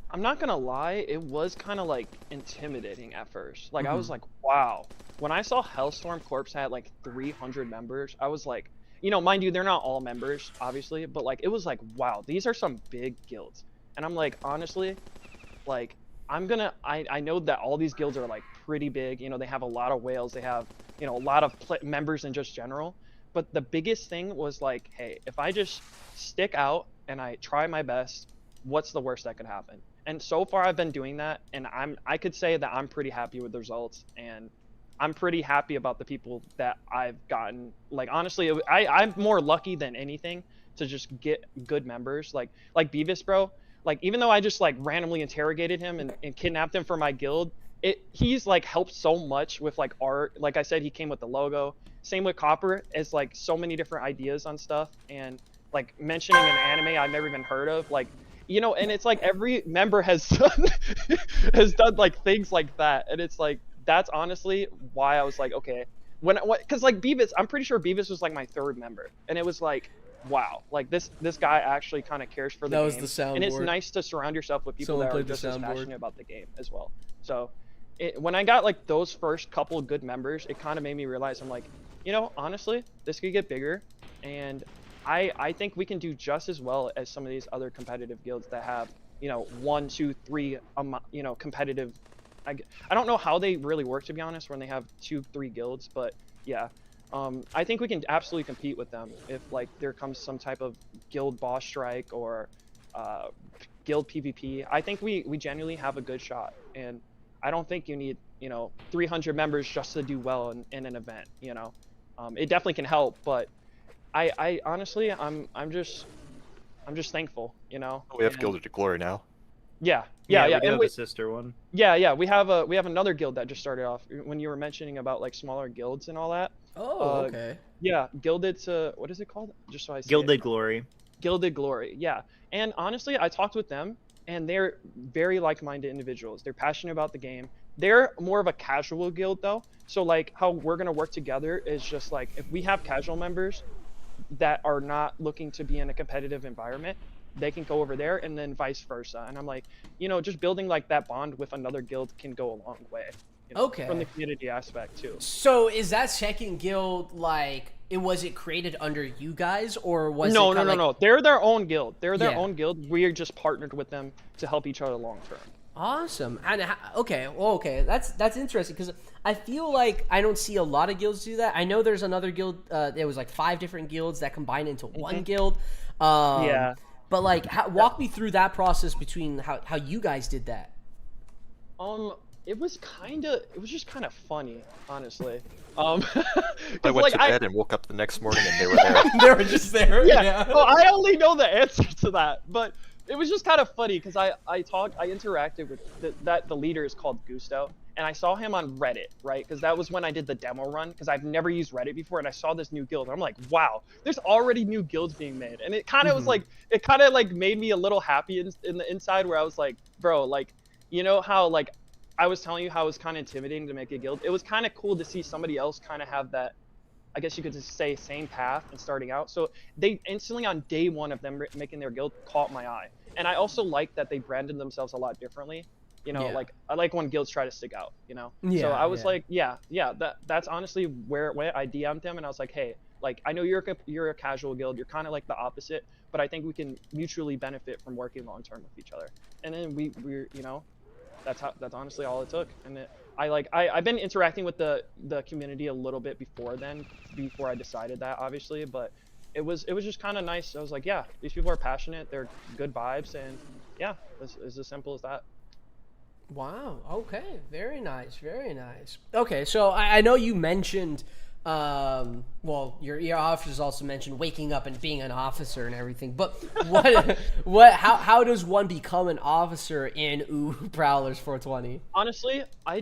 I'm not gonna lie, it was kind of like intimidating at first. Like, I was like, wow. When I saw Hellstorm Corps had like 300 members, I was like, mind you, they're not all members, obviously, but like, it was like, wow, these are some big guilds. And I'm like, honestly, like, I know that all these guilds are like pretty big. They have a lot of whales. They have, a lot of members in just general. But the biggest thing was like, hey, if I just stick out and I try my best, what's the worst that could happen? And so far I've been doing that, and I could say that I'm pretty happy with the results, and I'm pretty happy about the people that I've gotten. Like, honestly, I'm more lucky than anything to just get good members. Like Beavis, bro. Like, even though I just like randomly interrogated him and kidnapped him for my guild, he's like helped so much with like art. Like I said, he came with the logo. Same with Copper, as like so many different ideas on stuff, and like mentioning an anime I've never even heard of. Like, you know, and it's like every member has done like things like that, and it's like that's honestly why I was like, okay, because like Beavis, I'm pretty sure Beavis was like my third member, and it was like, wow, like this guy actually kind of cares for the That game. was the soundboard. And it's nice to surround yourself with people Someone that are played the just as soundboard. passionate about the game as well. So when I got like those first couple good members, it kind of made me realize, I'm like, you know, honestly, this could get bigger, and I think we can do just as well as some of these other competitive guilds that have, you know, 1, 2, 3, you know, competitive. I don't know how they really work, to be honest, when they have 2, 3 guilds, but yeah, I think we can absolutely compete with them if like there comes some type of guild boss strike or guild PvP. I think we genuinely have a good shot, and I don't think you need, you know, 300 members just to do well in an event. You know, it definitely can help, but I honestly I'm just thankful, you know. We have Gilded to Glory now. Yeah. We do And have a sister one. yeah, we have another guild that just started off when you were mentioning about like smaller guilds and all that. Oh, okay. Yeah, Gilded to, what is it called? Just so I say Gilded it. Glory. Gilded Glory, yeah. And honestly, I talked with them, and they're very like-minded individuals. They're passionate about the game. They're more of a casual guild though. So like how we're gonna work together is just like if we have casual members that are not looking to be in a competitive environment, they can go over there, and then vice versa. And I'm like, you know, just building like that bond with another guild can go a long way. You know, Okay. From the community aspect too. So is that second guild like was it created under you guys, or was No, it no, kinda no, like... no. They're their own guild. They're their Yeah. own guild. We are just partnered with them to help each other long term. Awesome. And okay, that's interesting, because I feel like I don't see a lot of guilds do that. I know there's another guild. There was like 5 different guilds that combine into one guild. Yeah. But like, walk me through that process between how you guys did that. It was just kind of funny, honestly. I 'cause, went like, to bed and woke up the next morning and they were there. They were just there. Yeah. Well, I only know the answer to that, but it was just kind of funny because I interacted with the leader is called Gusto, and I saw him on Reddit, right? Because that was when I did the demo run, because I've never used Reddit before, and I saw this new guild, and I'm like, wow, there's already new guilds being made, and it kind of was like, it kind of like made me a little happy in the inside, where I was like, bro, like, you know how like I was telling you how it was kind of intimidating to make a guild. It was kind of cool to see somebody else kind of have that, I guess you could just say, same path and starting out. So they instantly on day one of them making their guild caught my eye. And I also like that they branded themselves a lot differently. You know, Yeah. like I like when guilds try to stick out, you know? Yeah, So I was yeah. like, yeah, that's honestly where it went. I DM'd them and I was like, hey, like I know you're a casual guild, you're kind of like the opposite, but I think we can mutually benefit from working long term with each other. And then we're you know, that's honestly all it took. And I've been interacting with the community a little bit before I decided that, obviously, but it was just kind of nice. I was like, yeah, these people are passionate, they're good vibes, and yeah, it's as simple as that. Wow. Okay. Very nice. Very nice. Okay. So I know you mentioned, well, your officers also mentioned waking up and being an officer and everything. But how does one become an officer in Prowlers 420? Honestly, I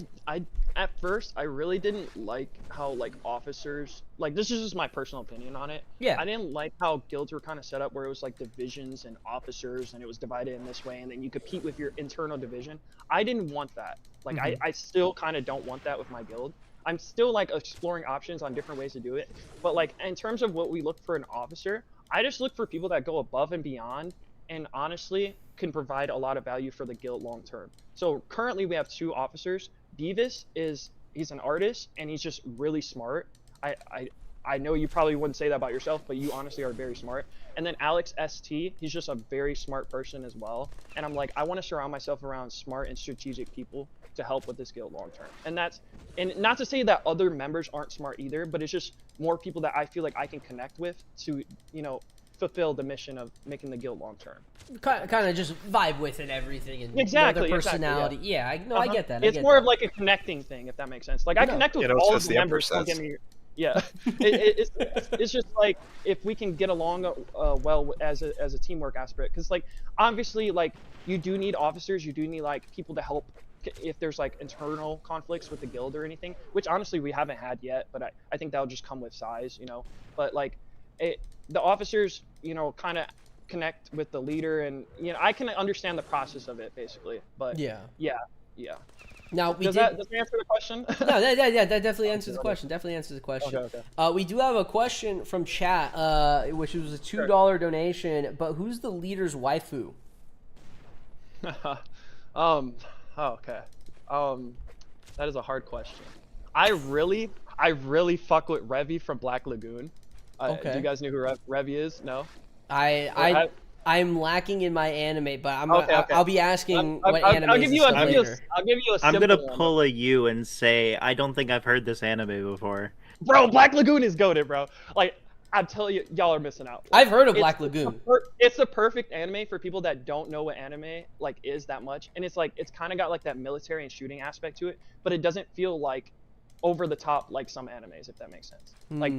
at first I really didn't like how like officers, like this is just my personal opinion on it. Yeah. I didn't like how guilds were kind of set up where it was like divisions and officers, and it was divided in this way, and then you compete with your internal division. I didn't want that. Like I still kind of don't want that with my guild. I'm still like exploring options on different ways to do it. But like in terms of what we look for an officer, I just look for people that go above and beyond and honestly can provide a lot of value for the guild long term. So currently we have 2 officers. Beavis he's an artist and he's just really smart. I know you probably wouldn't say that about yourself, but you honestly are very smart. And then Alex ST, he's just a very smart person as well. And I'm like, I want to surround myself around smart and strategic people to help with this guild long term. And not to say that other members aren't smart either, but it's just more people that I feel like I can connect with to, you know, fulfill the mission of making the guild long term. Kind of just vibe with and everything, and Exactly, their personality. exactly, Yeah. I get that. It's more of like a connecting thing, if that makes sense. Like I connect with all of as the the members. Emperor Don't get says. me. Yeah, it's just like if we can get along well as a teamwork aspect, because like obviously like you do need officers, you do need like people to help if there's like internal conflicts with the guild or anything, which honestly we haven't had yet, but I think that'll just come with size, you know. But like the officers, you know, kind of connect with the leader, and I can understand the process of it basically. But yeah. Now we does that answer the question? No, that definitely answers the question. Definitely answers the question. Okay. We do have a question from chat, which was a $2 donation. But who's the leader's waifu? Okay. That is a hard question. I really fuck with Revy from Black Lagoon. Okay. Do you guys know who Revy is? No. I'm lacking in my anime, but Okay. I'll be asking what anime I'll give you later. a I'm simple gonna one, pull a U and say I don't think I've heard this anime before. Bro, Black Lagoon is goated, bro. Like, I tell you, y'all are missing out. I've heard of Black Lagoon. It's the perfect anime for people that don't know what anime like is that much, and it's kind of got like that military and shooting aspect to it, but it doesn't feel like over the top like some animes, if that makes sense. Like,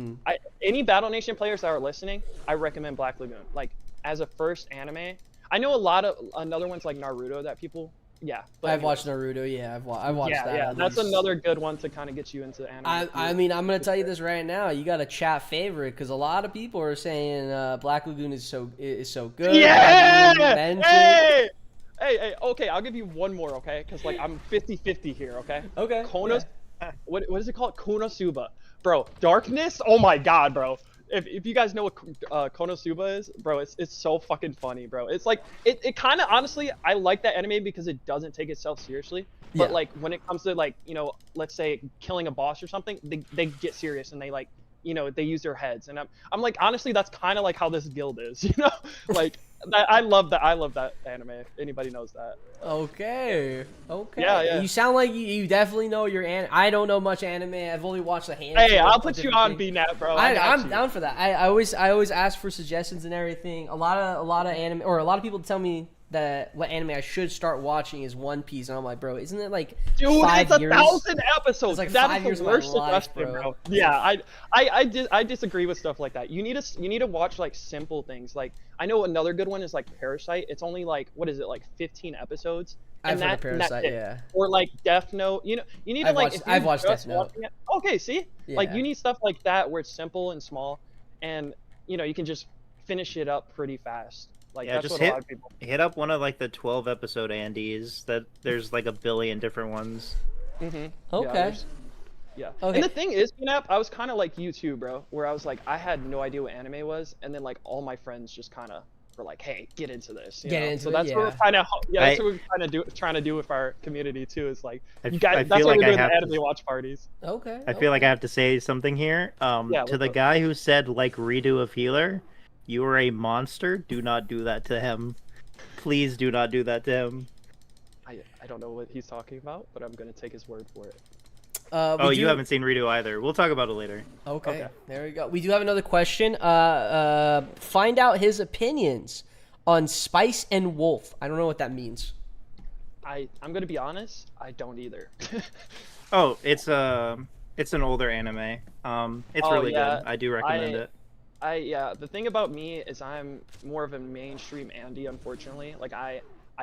any Battle Nation players that are listening, I recommend Black Lagoon. Like, as a first anime, I know a lot of another ones like Naruto that people. Yeah, but I've watched Naruto. Yeah, I've watched that. Yeah, that's another good one to kind of get you into anime. I mean, I'm gonna tell you this right now. You got a chat favorite because a lot of people are saying Black Lagoon is so good. Yeah. Hey. Okay, I'll give you one more. Okay, because like I'm 50-50 here. Okay. Okay. What is it called? Konosuba, bro. Darkness. Oh my god, bro. If you guys know what Konosuba is, bro, it's so fucking funny, bro. It's like it kind of honestly, I like that anime because it doesn't take itself seriously. But like when it comes to like let's say killing a boss or something, they get serious and they like they use their heads. And I'm like, honestly, that's kind of like how this guild is, like. I love that anime. If anybody knows that. Okay. Yeah. You sound like you definitely know your anime. I don't know much anime. I've only watched a handful. Hey, I'll put you on BNAP, bro. I'm down for that. I always ask for suggestions and everything. A lot of anime, or a lot of people tell me that what anime I should start watching is One Piece, and I'm like, bro, isn't it like Dude, 5 it's years? 1,000 episodes. It's like that 5 is years the of my worst life, suggestion, bro. Yeah, I disagree with stuff like that. You need to watch like simple things. Like I know another good one is like Parasite. It's only like what is it like 15 episodes. I've heard of Parasite, yeah. Or like Death Note. You need to I've watched Death Note. Okay, see, like you need stuff like that where it's simple and small, and you can just finish it up pretty fast. Like, yeah, that's just what a lot of people... hit up one of like the 12 episode Andes. That there's like a billion different ones. Okay. Yeah. Okay. And the thing is, BNAP, I was kind of like you too, bro. Where I was like, I had no idea what anime was, and then like all my friends just kind of were like, "Hey, get into this." So that's what we're kind of that's what we're trying to do with our community too. Is like, you guys, that's what we're doing the anime watch parties. Okay. I feel like I have to say something here. To the guy who said like redo of healer. You are a monster. Do not do that to him. Please do not do that to him. I don't know what he's talking about, but I'm going to take his word for it. You haven't seen Redo either. We'll talk about it later. Okay. There we go. We do have another question. Find out his opinions on Spice and Wolf. I don't know what that means. I'm going to be honest. I don't either. It's an older anime. It's really good. I do recommend it. The thing about me is I'm more of a mainstream Andy, unfortunately. Like I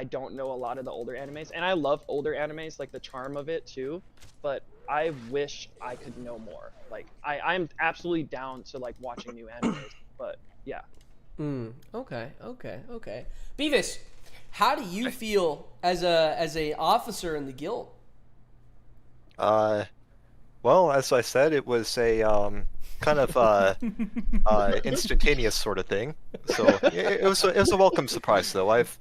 don't know a lot of the older animes, and I love older animes, like the charm of it too, but I wish I could know more. Like I'm absolutely down to like watching new animes, but yeah. Okay. Beavis, how do you feel as a officer in the guild? Well, as I said, it was a kind of instantaneous sort of thing. So it was a welcome surprise, though. I've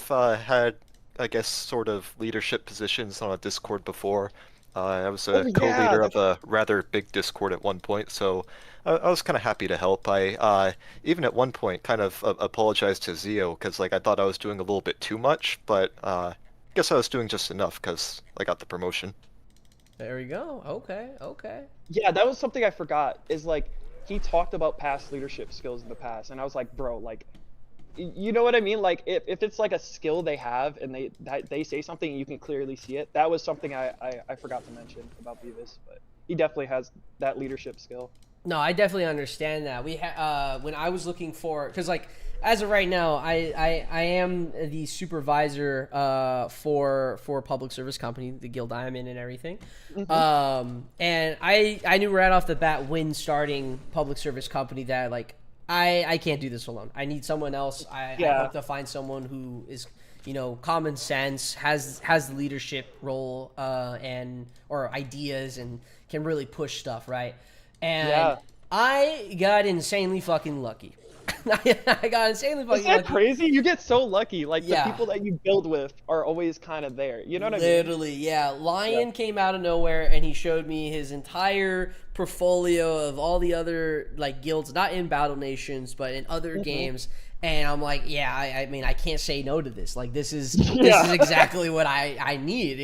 had, I guess, sort of leadership positions on a Discord before. I was a co-leader of a rather big Discord at one point, so I was kind of happy to help. I even at one point kind of apologized to Zio because like I thought I was doing a little bit too much, but I guess I was doing just enough because I got the promotion. There we go. Okay. Yeah, that was something I forgot. Is like he talked about past leadership skills in the past, and I was like, bro, like, you know what I mean? Like, if it's like a skill they have and they say something and you can clearly see it, that was something I forgot to mention about Beavis, but he definitely has that leadership skill. No, I definitely understand that. When I was looking for, because like as of right now, I am the supervisor for public service company, the guild I'm in and everything. And I knew right off the bat when starting public service company that like I can't do this alone. I need someone else. I hope to find someone who is, common sense, has the leadership role, and or ideas, and can really push stuff, right? And I got insanely fucking lucky. I got insanely fucking lucky. Is that lucky. crazy? You get so lucky. Like, the people that you build with are always kind of there. You know what I mean? Literally, yeah. Lion came out of nowhere, and he showed me his entire portfolio of all the other, like, guilds, not in Battle Nations, but in other games. And I'm like, I mean, I can't say no to this. Like, this is exactly what I need,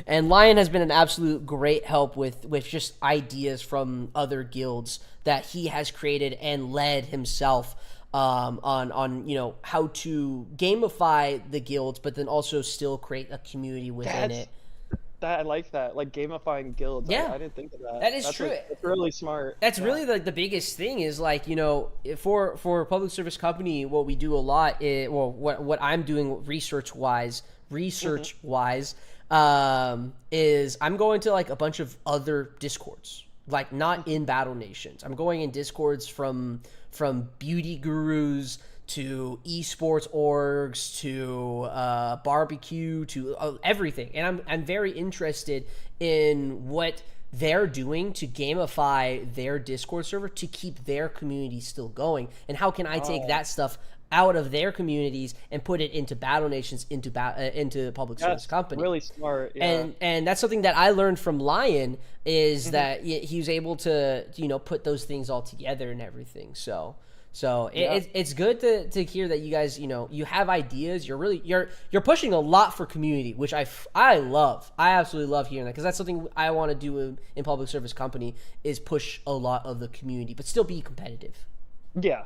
And Lion has been an absolute great help with just ideas from other guilds that he has created and led himself on how to gamify the guilds, but then also still create a community within it. I like that, like gamifying guilds. Yeah, I didn't think of that. That is true. That's really smart. That's really like the biggest thing is, like, for a public service company, what we do a lot is, what I'm doing research wise, is I'm going to, like, a bunch of other Discords, like, not in Battle Nations. I'm going in Discords from beauty gurus to esports orgs to barbecue to everything, and I'm very interested in what they're doing to gamify their Discord server to keep their community still going, and how can I take that stuff out of their communities and put it into Battle Nations, into public service company. Really smart. Yeah. And that's something that I learned from Lion, is that he was able to put those things all together and everything. So it's good to hear that you guys, you have ideas. You're pushing a lot for community, which I love. I absolutely love hearing that, because that's something I want to do in public service company, is push a lot of the community, but still be competitive. Yeah.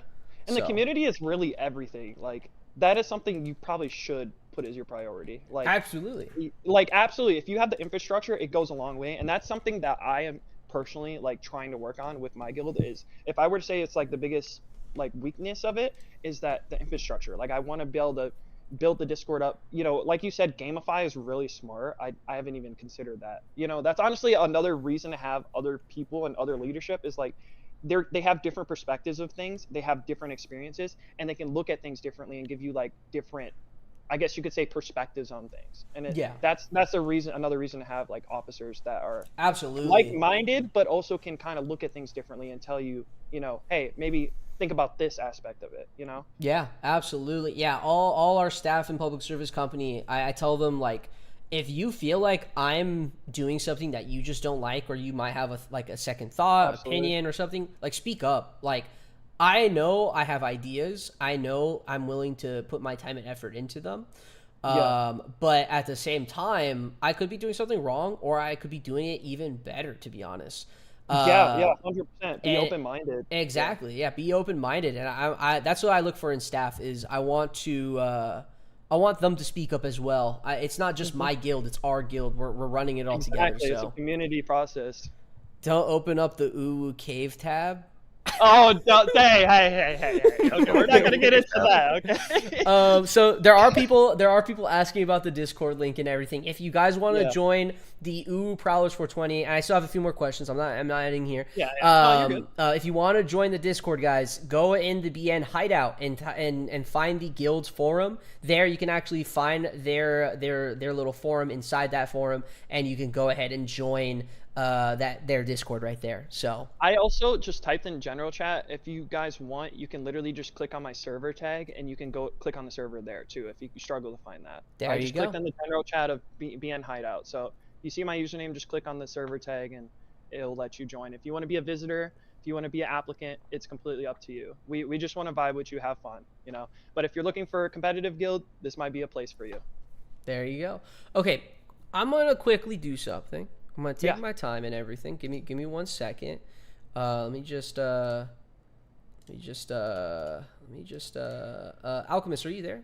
And the community is really everything. Like, that is something you probably should put as your priority. Like, absolutely. Like, absolutely. If you have the infrastructure, it goes a long way. And that's something that I am personally, like, trying to work on with my guild. Is, if I were to say it's, like, the biggest, like, weakness of it, is that the infrastructure. Like, I want to be able to build the Discord up. Like you said, gamify is really smart. I haven't even considered that. That's honestly another reason to have other people and other leadership, is, like, they have different perspectives of things, they have different experiences, and they can look at things differently and give you, like, different, I guess you could say, perspectives on things. And that's another reason to have, like, officers that are absolutely like-minded, but also can kind of look at things differently and tell you, hey, maybe think about this aspect of it. Yeah, absolutely. Yeah, all our staff in public service company, I tell them, like, if you feel like I'm doing something that you just don't like, or you might have a second thought, opinion, or something, like, speak up. Like, I know I have ideas. I know I'm willing to put my time and effort into them. But at the same time, I could be doing something wrong, or I could be doing it even better, to be honest. 100%. Be open-minded. Exactly. Yeah, be open-minded. And I that's what I look for in staff, is I want them to speak up as well. It's not just my guild; it's our guild. We're running it all together. So it's a community process. Don't open up the Uwu Cave tab. Oh, hey. Okay, we're not gonna get into that. Okay. So there are people asking about the Discord link and everything. If you guys want to join the Prowlers 420, and I still have a few more questions. I'm not ending here. No, you're good. If you want to join the Discord, guys, go in the BN hideout and find the guild's forum. There you can actually find their little forum inside that forum, and you can go ahead and join their Discord right there. So I also just typed in general chat. If you guys want, you can literally just click on my server tag, and you can go click on the server there too if you struggle to find that. I just clicked on the general chat of BN hideout. So you see my username, just click on the server tag and it'll let you join. If you want to be a visitor, if you want to be an applicant, it's completely up to you. We just want to vibe with you, have fun, But if you're looking for a competitive guild, this might be a place for you. There you go. Okay, I'm gonna quickly do something. I'm gonna take my time and everything. Give me 1 second. Let me just Alchemist, are you there?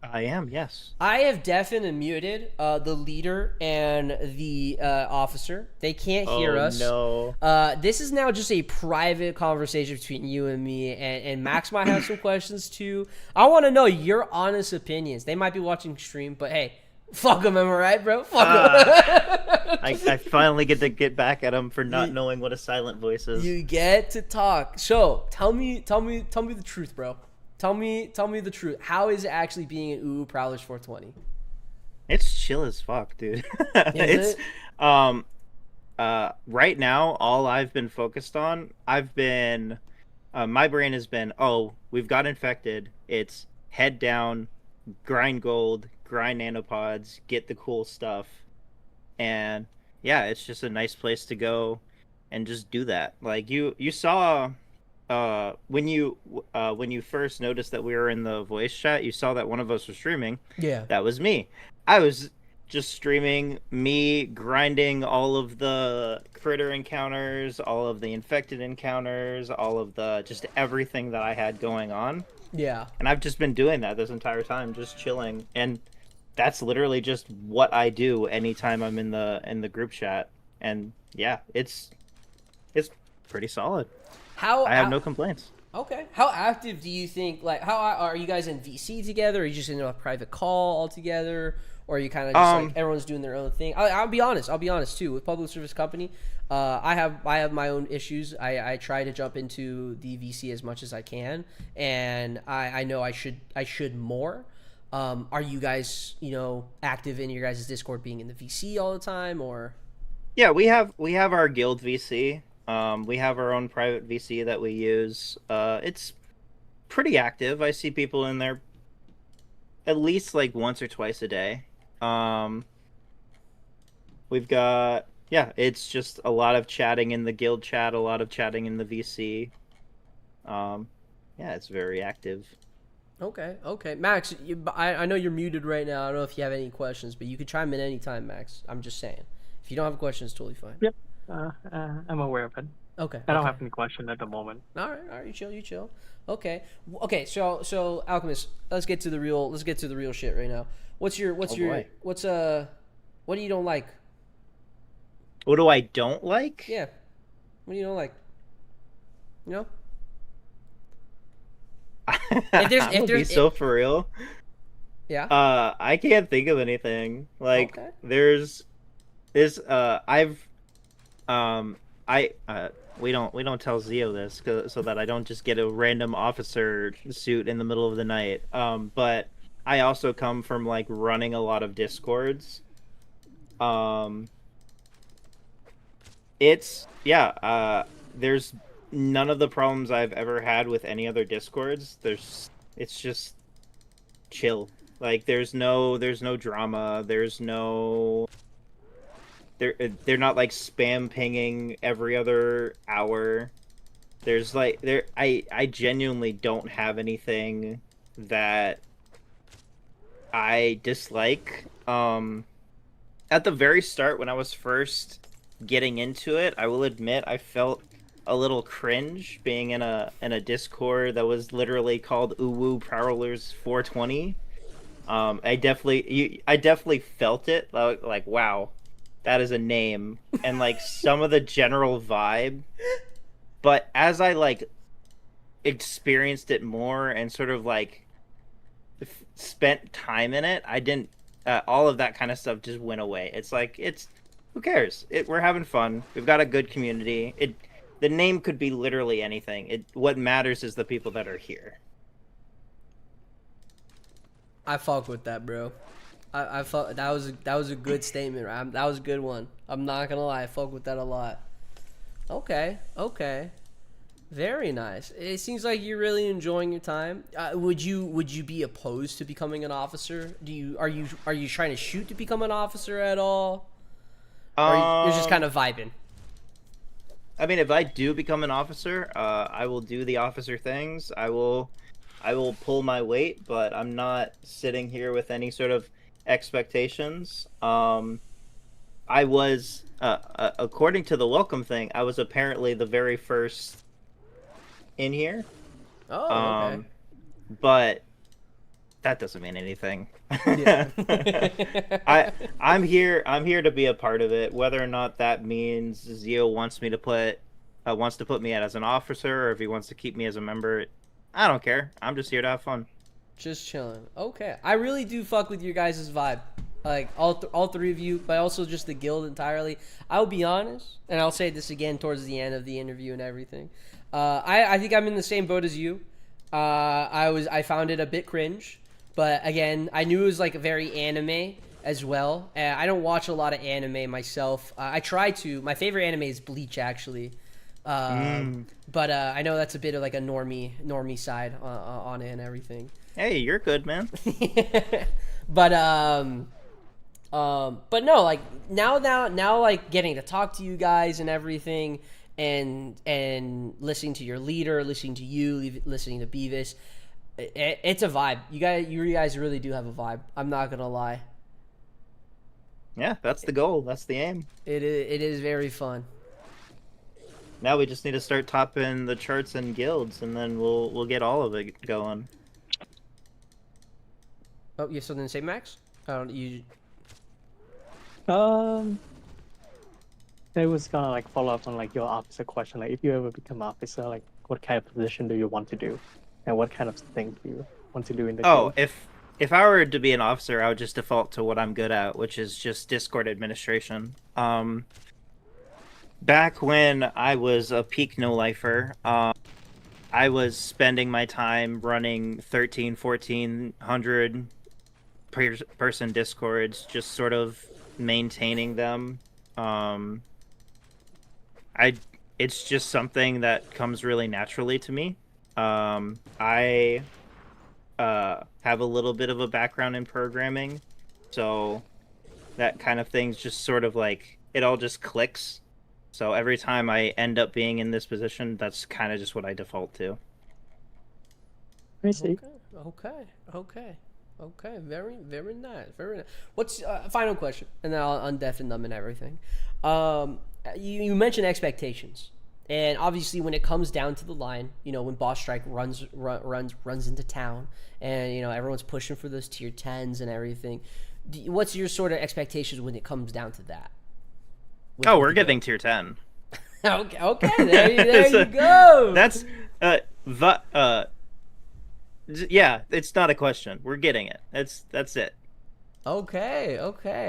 I am, yes. I have deafened and muted the leader and the officer. They can't hear us. No. This is now just a private conversation between you and me, and Max might have some questions too. I want to know your honest opinions. They might be watching stream, but hey, fuck them, am I right, bro? Fuck them. I finally get to get back at him for not knowing what a silent voice is. You get to talk. So tell me the truth, bro. Tell me the truth. How is it actually being an UU Prowlers 420? It's chill as fuck, dude. Is Right now, all I've been focused on, my brain has been, oh, we've got infected. It's head down, grind gold, grind nanopods, get the cool stuff. And yeah, it's just a nice place to go and just do that. Like you saw when you first noticed that we were in the voice chat, you saw that one of us was streaming. Yeah. That was me. I was just streaming me grinding all of the critter encounters, all of the infected encounters, all of the just everything that I had going on. Yeah. And I've just been doing that this entire time, just chilling. And that's literally just what I do anytime I'm in the group chat. And yeah, it's pretty solid. I have no complaints. Okay. How active do you think, like, how are you guys in VC together? Are you just in a private call all together? Or are you kind of just like everyone's doing their own thing? I'll be honest too. With public service company, I have my own issues. I try to jump into the VC as much as I can, and I know I should more. Are you guys active in your guys' Discord, being in the VC all the time, or? Yeah, we have our guild VC. We have our own private VC that we use. It's pretty active. I see people in there at least like once or twice a day. We've got, it's just a lot of chatting in the guild chat, a lot of chatting in the VC. It's very active. Okay. Max, I know you're muted right now. I don't know if you have any questions, but you can chime in anytime, Max. I'm just saying. If you don't have a question, it's totally fine. Yep. I'm aware of it. Okay. I don't have any question at the moment. All right. You chill. Okay. So Alchemist, let's get to the real shit right now. What do you don't like? What do I don't like? Yeah. What do you don't like? Be so for real. Yeah. I can't think of anything. Like Okay. We don't tell Zio this so that I don't just get a random officer suit in the middle of the night. But I also come from like running a lot of Discords. There's none of the problems I've ever had with any other Discords. It's just chill. Like there's no drama. They're not like spam pinging every other hour. I genuinely don't have anything that I dislike. At the very start, when I was first getting into it, I will admit I felt a little cringe being in a Discord that was literally called UU Prowlers 420. I definitely felt it like wow, that is a name, and like some of the general vibe. But as I like experienced it more and sort of like spent time in it, I didn't. All of that kind of stuff just went away. It's like who cares? We're having fun. We've got a good community. The name could be literally anything. What matters is the people that are here. I fuck with that, bro. I fuck. That was a good statement. Right? That was a good one. I'm not gonna lie. I fuck with that a lot. Okay. Very nice. It seems like you're really enjoying your time. Would you be opposed to becoming an officer? Are you trying to shoot to become an officer at all? Or you're just kind of vibing? I mean, if I do become an officer, I will do the officer things. I will pull my weight, but I'm not sitting here with any sort of expectations. I was, according to the welcome thing, I was apparently the very first in here. Oh, okay. But that doesn't mean anything. Yeah. I'm here to be a part of it. Whether or not that means Zio wants to put me out as an officer, or if he wants to keep me as a member, I don't care. I'm just here to have fun. Just chilling. Okay. I really do fuck with your guys' vibe. Like all three of you, but also just the guild entirely. I'll be honest, and I'll say this again towards the end of the interview and everything. I think I'm in the same boat as you. I found it a bit cringe, but again, I knew it was like very anime as well. I don't watch a lot of anime myself. I try to. My favorite anime is Bleach, actually. But I know that's a bit of like a normie side on it and everything. Hey, you're good, man. But no, like now, like getting to talk to you guys and everything, and listening to your leader, listening to you, listening to Beavis, it's a vibe. You guys really do have a vibe. I'm not gonna lie. Yeah, that's the goal. That's the aim. It is very fun. Now we just need to start topping the charts and guilds, and then we'll get all of it going. Oh, you have something to say, Max? You. I was gonna like follow up on like your officer question. Like, if you ever become officer, like, what kind of position do you want to do, and what kind of thing do you want to do in the Oh, guild? if I were to be an officer, I would just default to what I'm good at, which is just Discord administration. Back when I was a peak no-lifer, I was spending my time running 1,400 person Discords, just sort of maintaining them. It's just something that comes really naturally to me. I have a little bit of a background in programming, so that kind of thing's just sort of like, it all just clicks. So every time I end up being in this position, that's kind of just what I default to. I see. Okay. Very nice. Very nice. What's final question, and then I'll undeafen them and everything. You mentioned expectations, and obviously when it comes down to the line, you know, when Boss Strike runs into town, and you know everyone's pushing for those tier 10s and everything. What's your sort of expectations when it comes down to that? Oh, we're getting tier 10. Okay, there you go. That's yeah, it's not a question. We're getting it. That's it. Okay.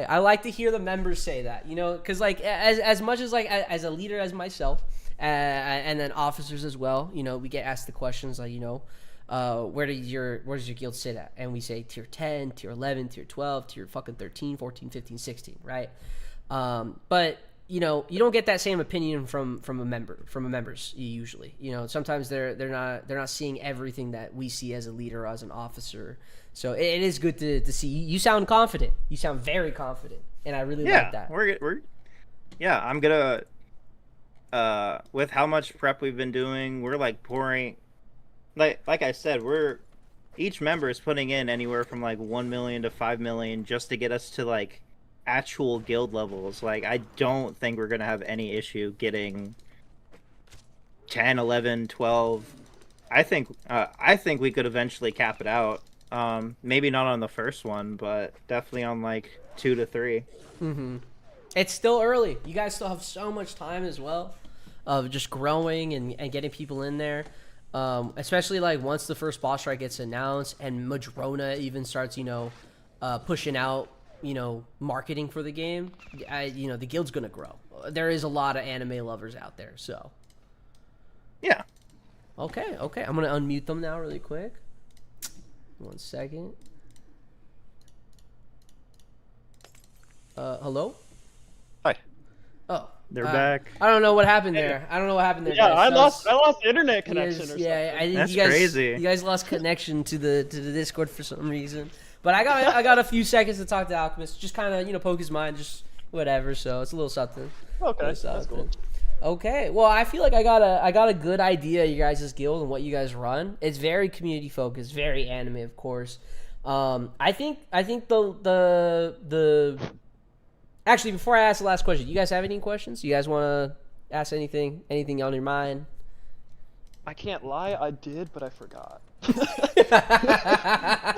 I like to hear the members say that, you know, because like as much as like as a leader as myself, and then officers as well, you know, we get asked the questions like, you know, where does your guild sit at? And we say tier 10, tier 11, tier 12, tier fucking 13, 14, 15, 16, right? But you know, you don't get that same opinion from members usually. You know, sometimes they're not seeing everything that we see as a leader or as an officer. So it is good to see. You sound confident. You sound very confident, and I really like that. We're I'm gonna with how much prep we've been doing, we're like pouring, like I said, each member is putting in anywhere from like 1 million to 5 million just to get us to like actual guild levels. Like, I don't think we're gonna have any issue getting 10, 11, 12. I think we could eventually cap it out. Maybe not on the first one, but definitely on like 2 to 3. It's still early. You guys still have so much time as well of just growing and getting people in there. Especially like once the first boss strike gets announced and Madrona even starts, you know, pushing out, you know, marketing for the game, you know, the guild's gonna grow. There is a lot of anime lovers out there, so. Yeah. Okay. I'm gonna unmute them now really quick. 1 second. Hello? Hi. Oh. They're back. I don't know what happened there. Yeah, guys. I lost internet connection or something. Yeah, I think That's you guys, crazy. You guys lost connection to the Discord for some reason. But I got a few seconds to talk to Alchemist. Just kind of, you know, poke his mind, just whatever. So it's a little something. Okay, that's cool. Okay, well, I feel like I got a good idea of your guys' guild and what you guys run. It's very community focused, very anime, of course. I think the actually, before I ask the last question, you guys have any questions? You guys want to ask anything on your mind? I can't lie, I did, but I forgot. I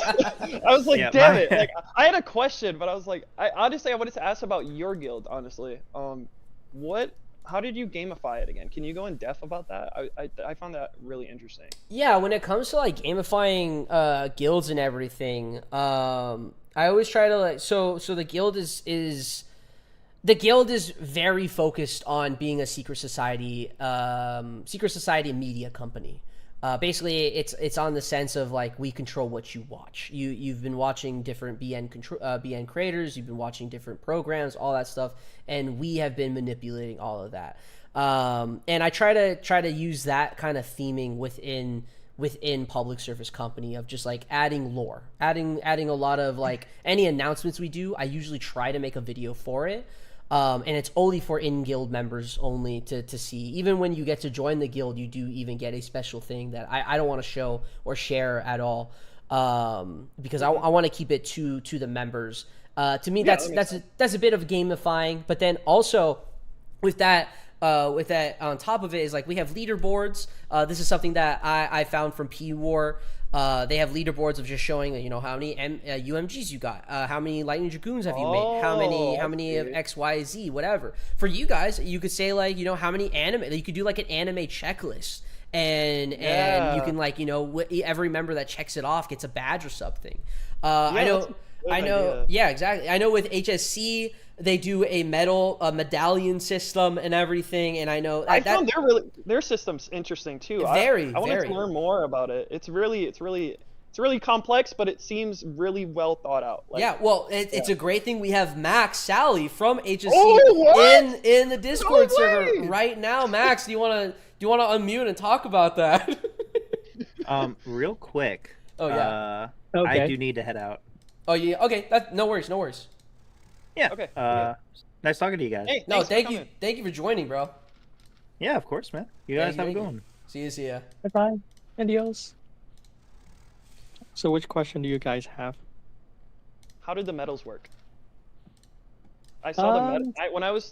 was like, damn it! Like, I had a question, but I was like, I wanted to ask about your guild. Honestly, how did you gamify it again? Can you go in depth about that? I found that really interesting. Yeah, when it comes to like gamifying guilds and everything, I always try to like so the guild is the guild is very focused on being a secret society media company. Basically, it's on the sense of like we control what you watch. You've been watching different BN creators. You've been watching different programs, all that stuff, and we have been manipulating all of that. And I try to use that kind of theming within public service company of just like adding lore, adding a lot of like any announcements we do. I usually try to make a video for it. And it's only for in-guild members only to see. Even when you get to join the guild, you do even get a special thing that I don't want to show or share at all, because I want to keep it to the members. To me, that's a bit of gamifying. But then also with that on top of it is like we have leaderboards. This is something that I found from P-War. They have leaderboards of just showing, you know, how many UMGs you got, how many Lightning Dragoons have you made, how many of X, Y, Z, whatever. For you guys, you could say like, you know, how many anime. You could do like an anime checklist, and you can like, you know, every member that checks it off gets a badge or something. I know. Yeah, exactly. I know with HSC they do a medallion system and everything, and I know I found their system's interesting too. I wanted to learn more about it. It's really complex, but it seems really well thought out. Like, yeah, well, it's a great thing we have Max Sally from HSC in the Discord server right now. Max, do you want to unmute and talk about that? Real quick. Oh yeah. Okay. I do need to head out. Oh yeah. Okay. No worries. Yeah. Okay. Nice talking to you guys. Hey, No, thank you for joining, bro. Yeah, of course, man. You guys have a good one. See ya. Bye-bye. Adios. So which question do you guys have? How did the medals work? I saw the medal when I was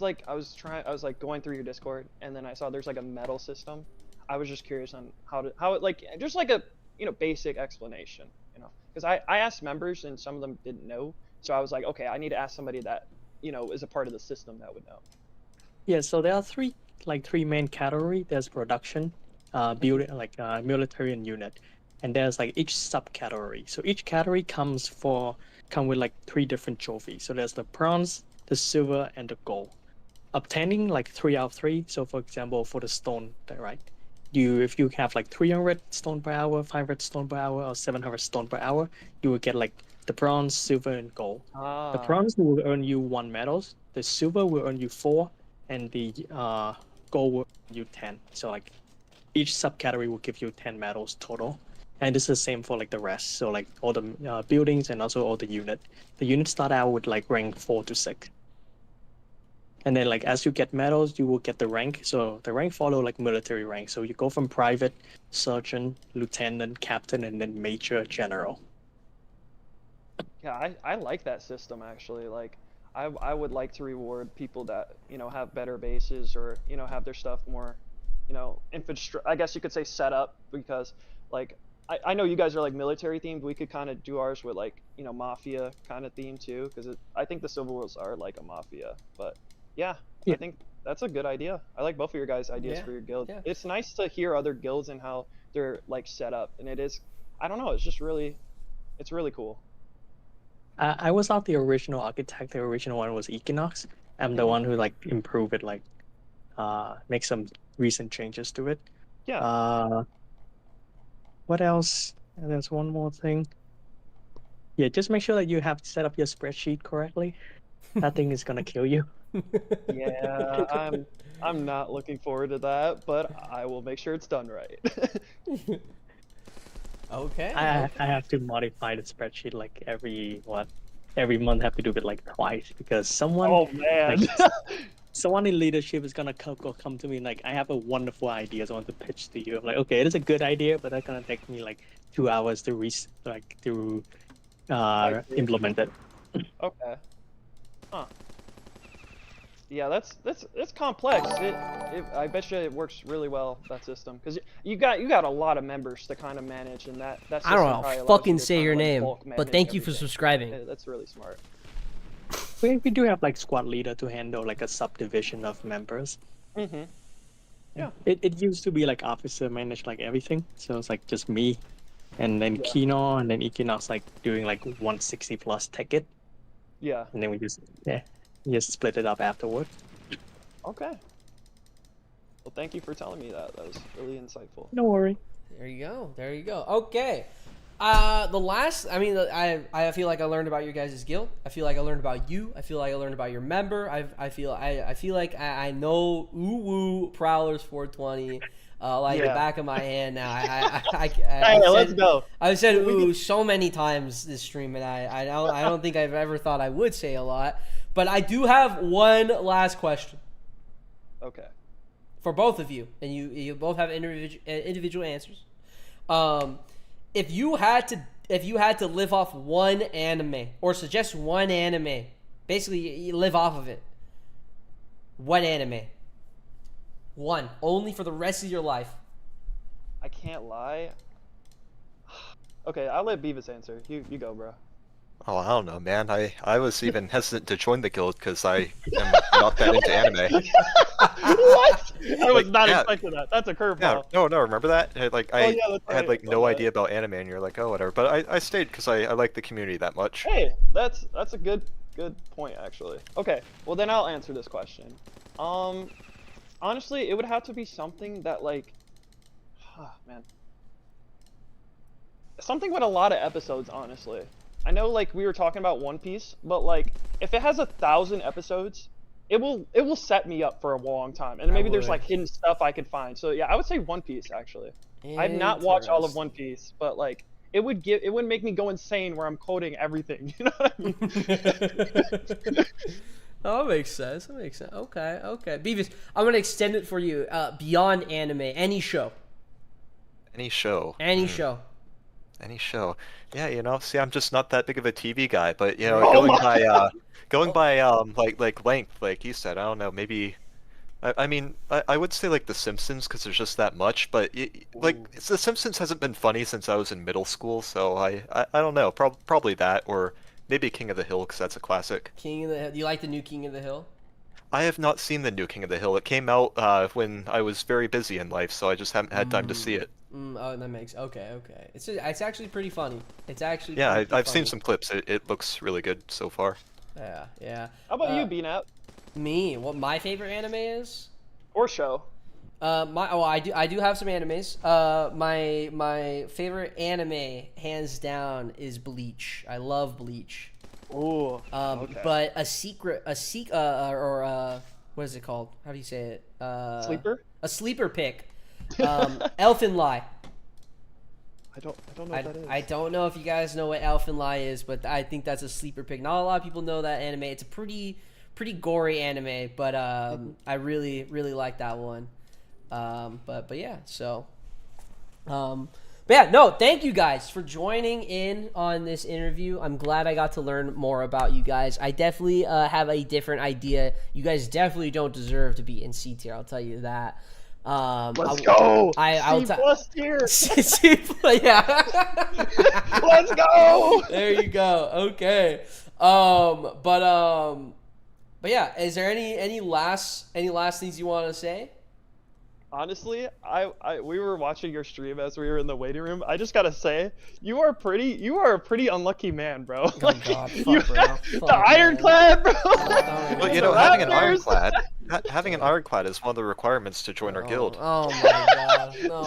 going through your Discord, and then I saw there's like a medal system. I was just curious on how it like just like a, you know, basic explanation, you know, because I asked members and some of them didn't know, so I was like, okay, I need to ask somebody that, you know, is a part of the system that would know. Yeah, so there are three main category. There's production, building, like military and unit, and there's like each subcategory. So each category come with like 3 different trophies. So there's the bronze, the silver, and the gold. Obtaining like 3 out of 3. So for example, for the stone, right? If you have like 300 stone per hour, 500 stone per hour, or 700 stone per hour, you will get like the bronze, silver, and gold. The bronze will earn you 1 medals. The silver will earn you 4, and the gold will earn you 10. So like each subcategory will give you 10 medals total. And this is the same for like the rest. So like all the buildings and also all the unit. The units start out with like rank 4 to 6. And then like as you get medals, you will get the rank. So the rank follow like military rank. So you go from private, sergeant, lieutenant, captain, and then major, general. Yeah, I like that system actually. Like, I would like to reward people that, you know, have better bases, or, you know, have their stuff more, you know, infrastructure. I guess you could say set up, because like I know you guys are like military themed. We could kind of do ours with like, you know, mafia kind of theme too, because I think the Civil Wars are like a mafia. But yeah, I think that's a good idea. I like both of your guys' ideas for your guild. Yeah. It's nice to hear other guilds and how they're like set up, and it is, I don't know, it's really cool. I was not the original architect. The original one was Equinox. I'm the one who like improved it, like make some recent changes to it. Yeah. What else? There's one more thing. Yeah, just make sure that you have set up your spreadsheet correctly. That thing is gonna kill you. Yeah, I'm not looking forward to that, but I will make sure it's done right. Okay. I have to modify the spreadsheet like every month. I have to do it like twice, because someone. Oh man. Like, someone in leadership is gonna come to me and like, I have a wonderful idea, so I want to pitch to you. I'm like, okay, it is a good idea, but that's gonna take me like 2 hours to implement it. Okay. Huh. Yeah, that's complex. I bet you it works really well, that system, because you got a lot of members to kind of manage, and that system I don't know how to fucking say your name, but thank you for subscribing. Yeah, that's really smart. We do have like squad leader to handle like a subdivision of members. Mm-hmm. Yeah. It used to be like officer managed like everything, so it's like just me and then Yeah. Kino and then Equinox like doing like 160 plus ticket, Yeah. and then we just split it up afterward. Okay. Well, thank you for telling me that. That was really insightful. No worry. There you go. There you go. Okay. The last, I mean, I feel like I learned about your guys' guild. I feel like I learned about you. I feel like I learned about your member. I feel like I know woo Prowlers 420 like the Yeah. back of my hand now. Hey, let's go. I've said ooh so many times this stream, and I don't think I've ever thought I would say a lot. But I do have one last question Okay. for both of you, and you both have individual answers. If you had to live off one anime or suggest one anime, basically you live off of it. What anime? One, only for the rest of your life. I can't lie. Okay, I'll let Beavis answer. You go, bro. Oh, I don't know, man. I was even hesitant to join the guild because I am not that into anime. What? I was Like, not yeah. expecting that. That's a Yeah, curveball. no, remember that? I yeah, that's had right. like no My bad. idea about anime, and you're like, oh, whatever. But I stayed because I like the community that much. Hey, that's a good point actually. Okay, well then I'll answer this question. Honestly, it would have to be something that like, man, something with a lot of episodes. Honestly, I know like we were talking about One Piece, but like if it has 1,000 episodes, it will set me up for a long time, and maybe there's would. like hidden stuff I could find. So yeah, I would say One Piece actually. I've not watched all of One Piece, but like it would make me go insane where I'm quoting everything. You know what I mean? Oh, that makes sense. That makes sense. Okay. Beavis, I'm gonna extend it for you. Beyond anime, any show. Any show. Any show. Any show. Yeah, see, I'm just not that big of a TV guy, but Oh going by like length, like you said, I don't know, maybe I mean, I would say like The Simpsons because there's just that much, but The Simpsons hasn't been funny since I was in middle school, so I don't know, probably that, or maybe King of the Hill because that's a classic. King of the Hill. Do you like the new King of the Hill? I have not seen the new King of the Hill. It came out when I was very busy in life, so I just haven't had time to see it. Oh, that makes okay. It's actually pretty funny. It's actually Yeah, pretty I've seen funny. some clips. It looks really good so far. Yeah. How about you, BNAP? Me, what my favorite anime is? Or show? I do have some animes. My favorite anime, hands down, is Bleach. I love Bleach. Ooh. Okay. But what is it called? How do you say it? Sleeper? A sleeper pick. Elfen Lie. I don't know what that is. I don't know if you guys know what Elfen Lie is, but I think that's a sleeper pick. Not a lot of people know that anime. It's a pretty gory anime, but I really like that one. But yeah, so but yeah, no, thank you guys for joining in on this interview. I'm glad I got to learn more about you guys. I definitely have a different idea. You guys definitely don't deserve to be in C tier, I'll tell you that. Let's go! I'll C plus tier! Yeah. Let's go! There you go. Okay. But yeah, is there any last things you want to say? Honestly, we were watching your stream as we were in the waiting room. I just gotta say, you are a pretty unlucky man, bro. Oh God, fuck, bro. The ironclad, bro. Well, having an ironclad is one of the requirements to join our guild. Oh my God, no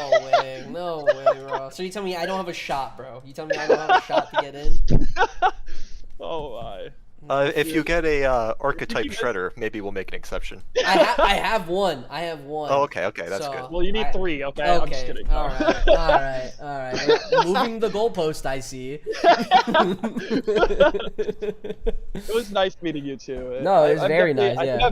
way, bro. So you tell me I don't have a shot, bro? You tell me I don't have a shot to get in? Oh my. If you get a archetype shredder, maybe we'll make an exception. I have one. Oh, okay, that's So, good. Well, you need 3, okay? I'm just kidding. All right. Moving the goalpost, I see. It was nice meeting you too. No, it was very nice, I yeah.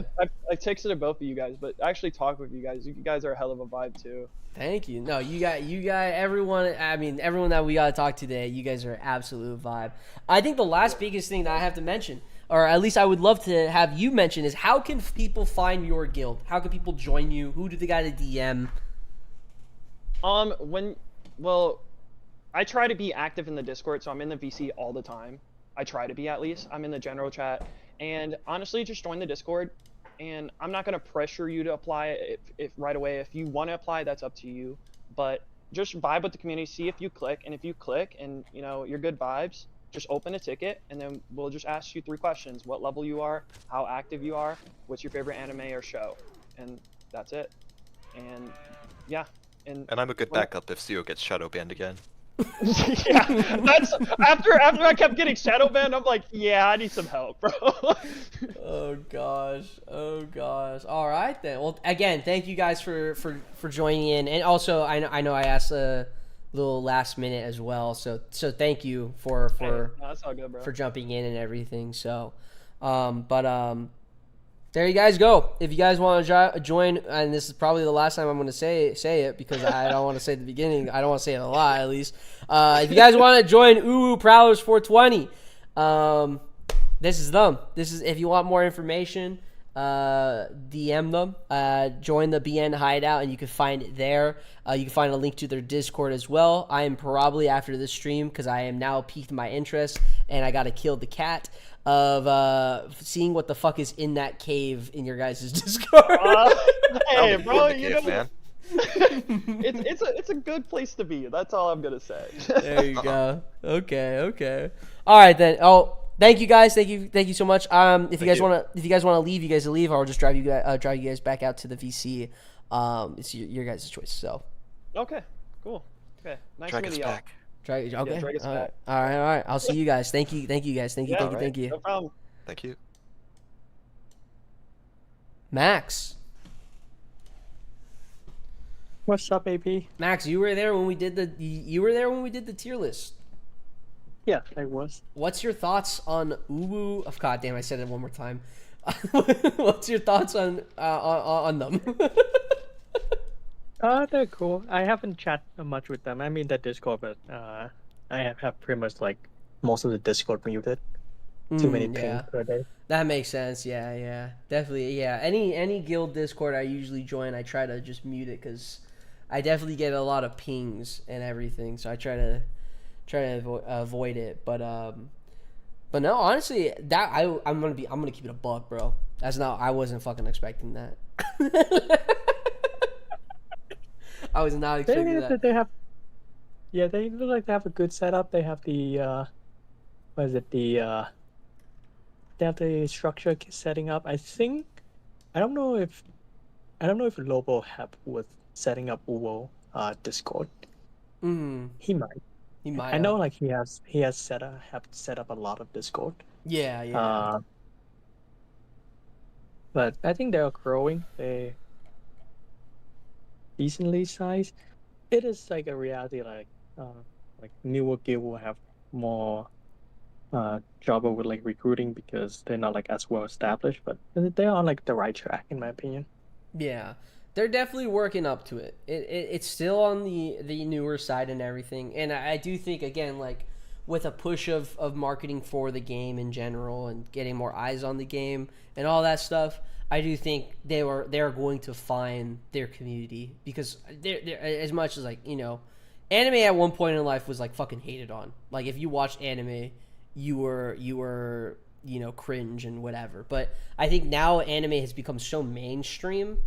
I texted both of you guys, but I actually talked with you guys. You guys are a hell of a vibe too. Thank you. No, you got everyone. I mean, everyone that we got to talk to today. You guys are an absolute vibe. I think the last biggest thing that I have to mention, or at least I would love to have you mention, is how can people find your guild? How can people join you? Who do they got to DM? Well, I try to be active in the Discord, so I'm in the VC all the time. I try to be, at least. I'm in the general chat, and honestly, just join the Discord. And I'm not gonna pressure you to apply if right away. If you want to apply, that's up to you. But just vibe with the community, see if you click, and if you click and you're good vibes, just open a ticket, and then we'll just ask you 3 questions: what level you are, how active you are, what's your favorite anime or show, and that's it. And yeah, and And I'm a good backup if Zio gets shadow banned again. yeah, that's after I kept getting shadow banned. I'm like, yeah, I need some help, bro. Oh gosh. All right then. Well, again, thank you guys for joining in, and also I know I asked a little last minute as well. So thank you for No, that's all good, bro. for jumping in and everything. So, there you guys go. If you guys want to join, and this is probably the last time I'm going to say it because I don't want to say it at the beginning. I don't want to say it a lot, at least. If you guys want to join Prowlers 420, this is them. This is if you want more information, DM them. Join the BN Hideout, and you can find it there. You can find a link to their Discord as well. I am probably after this stream because I am now piqued my interest, and I got to kill the cat of seeing what the fuck is in that cave in your guys' Discord. Hey, bro, Man. it's a good place to be. That's all I'm gonna say. There you go. Okay. All right then. Oh, thank you guys. Thank you so much. If you guys want to leave, you guys leave. I'll just drive you guys back out to the VC. It's your guys' choice. So. Okay. Cool. Okay. Nice Drag to us meet y'all. back. Okay. drag us back. All right. I'll see you guys. Thank you guys. Thank you. No problem. Thank you. Max. What's up, AP? Max, you were there when we did the tier list. Yeah, I was. What's your thoughts on Uwu? Oh, God damn, I said it one more time. What's your thoughts on them? They're cool. I haven't chatted much with them. I'm in that Discord, but I have pretty much like most of the Discord muted. Too many pings per day. That makes sense. Yeah, definitely. Yeah, any guild Discord I usually join, I try to just mute it because I definitely get a lot of pings and everything. So I try to avoid it. But no, honestly, that I'm gonna keep it a buck, bro. I wasn't fucking expecting that. I was not expecting that. They look like they have a good setup. They have the they have the structure setting up. I don't know if Lobo helped with setting up Uwo Discord. He might. I know, like he has set up a lot of Discord. Yeah. But I think they're growing. They decently sized. It is like a reality, like newer guild will have more trouble with like recruiting because they're not like as well established, but they're on like the right track in my opinion. Yeah, they're definitely working up to it. It's still on the newer side and everything, and I do think again, like with a push of marketing for the game in general and getting more eyes on the game and all that stuff, I do think they're going to find their community because they're as much as anime at one point in life was like fucking hated on. Like if you watched anime, you were cringe and whatever. But I think now anime has become so mainstream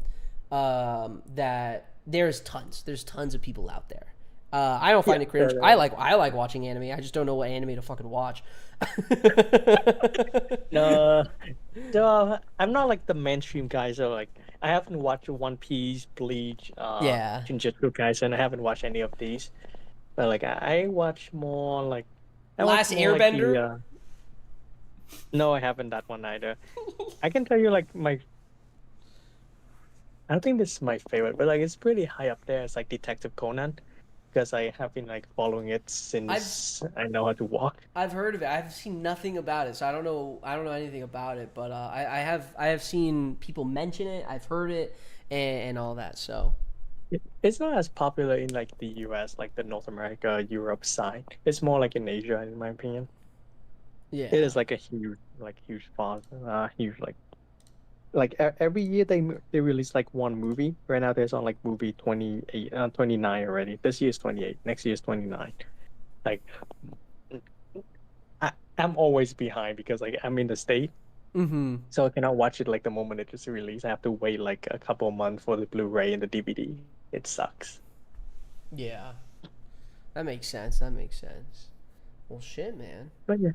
that there's tons of people out there. I don't find it cringe. I like watching anime. I just don't know what anime to fucking watch. No, I'm not like the mainstream guys. So like I haven't watched One Piece, Bleach, Jujutsu Kaisen. I haven't watched any of these. But like I watch more like Last Airbender. Like no, I haven't that one either. I can tell you like I don't think this is my favorite, but like it's pretty high up there. It's like Detective Conan because I have been like following it since I know how to walk. I've heard of it. I've seen nothing about it, so I don't know anything about it. But I have seen people mention it. I've heard it and all that. So it's not as popular in like the US, like the North America, Europe side. It's more like in Asia, in my opinion. Yeah, it is like a huge font, huge like every year they release like one movie. Right now there's on like movie 28, 29 already. This year is 28. Next year is 29. Like I'm always behind because like I'm in the state. So I cannot watch it like the moment it is released. I have to wait like a couple of months for the Blu-ray and the DVD. It sucks. Yeah, that makes sense. That makes sense. Well, shit, man. But yeah,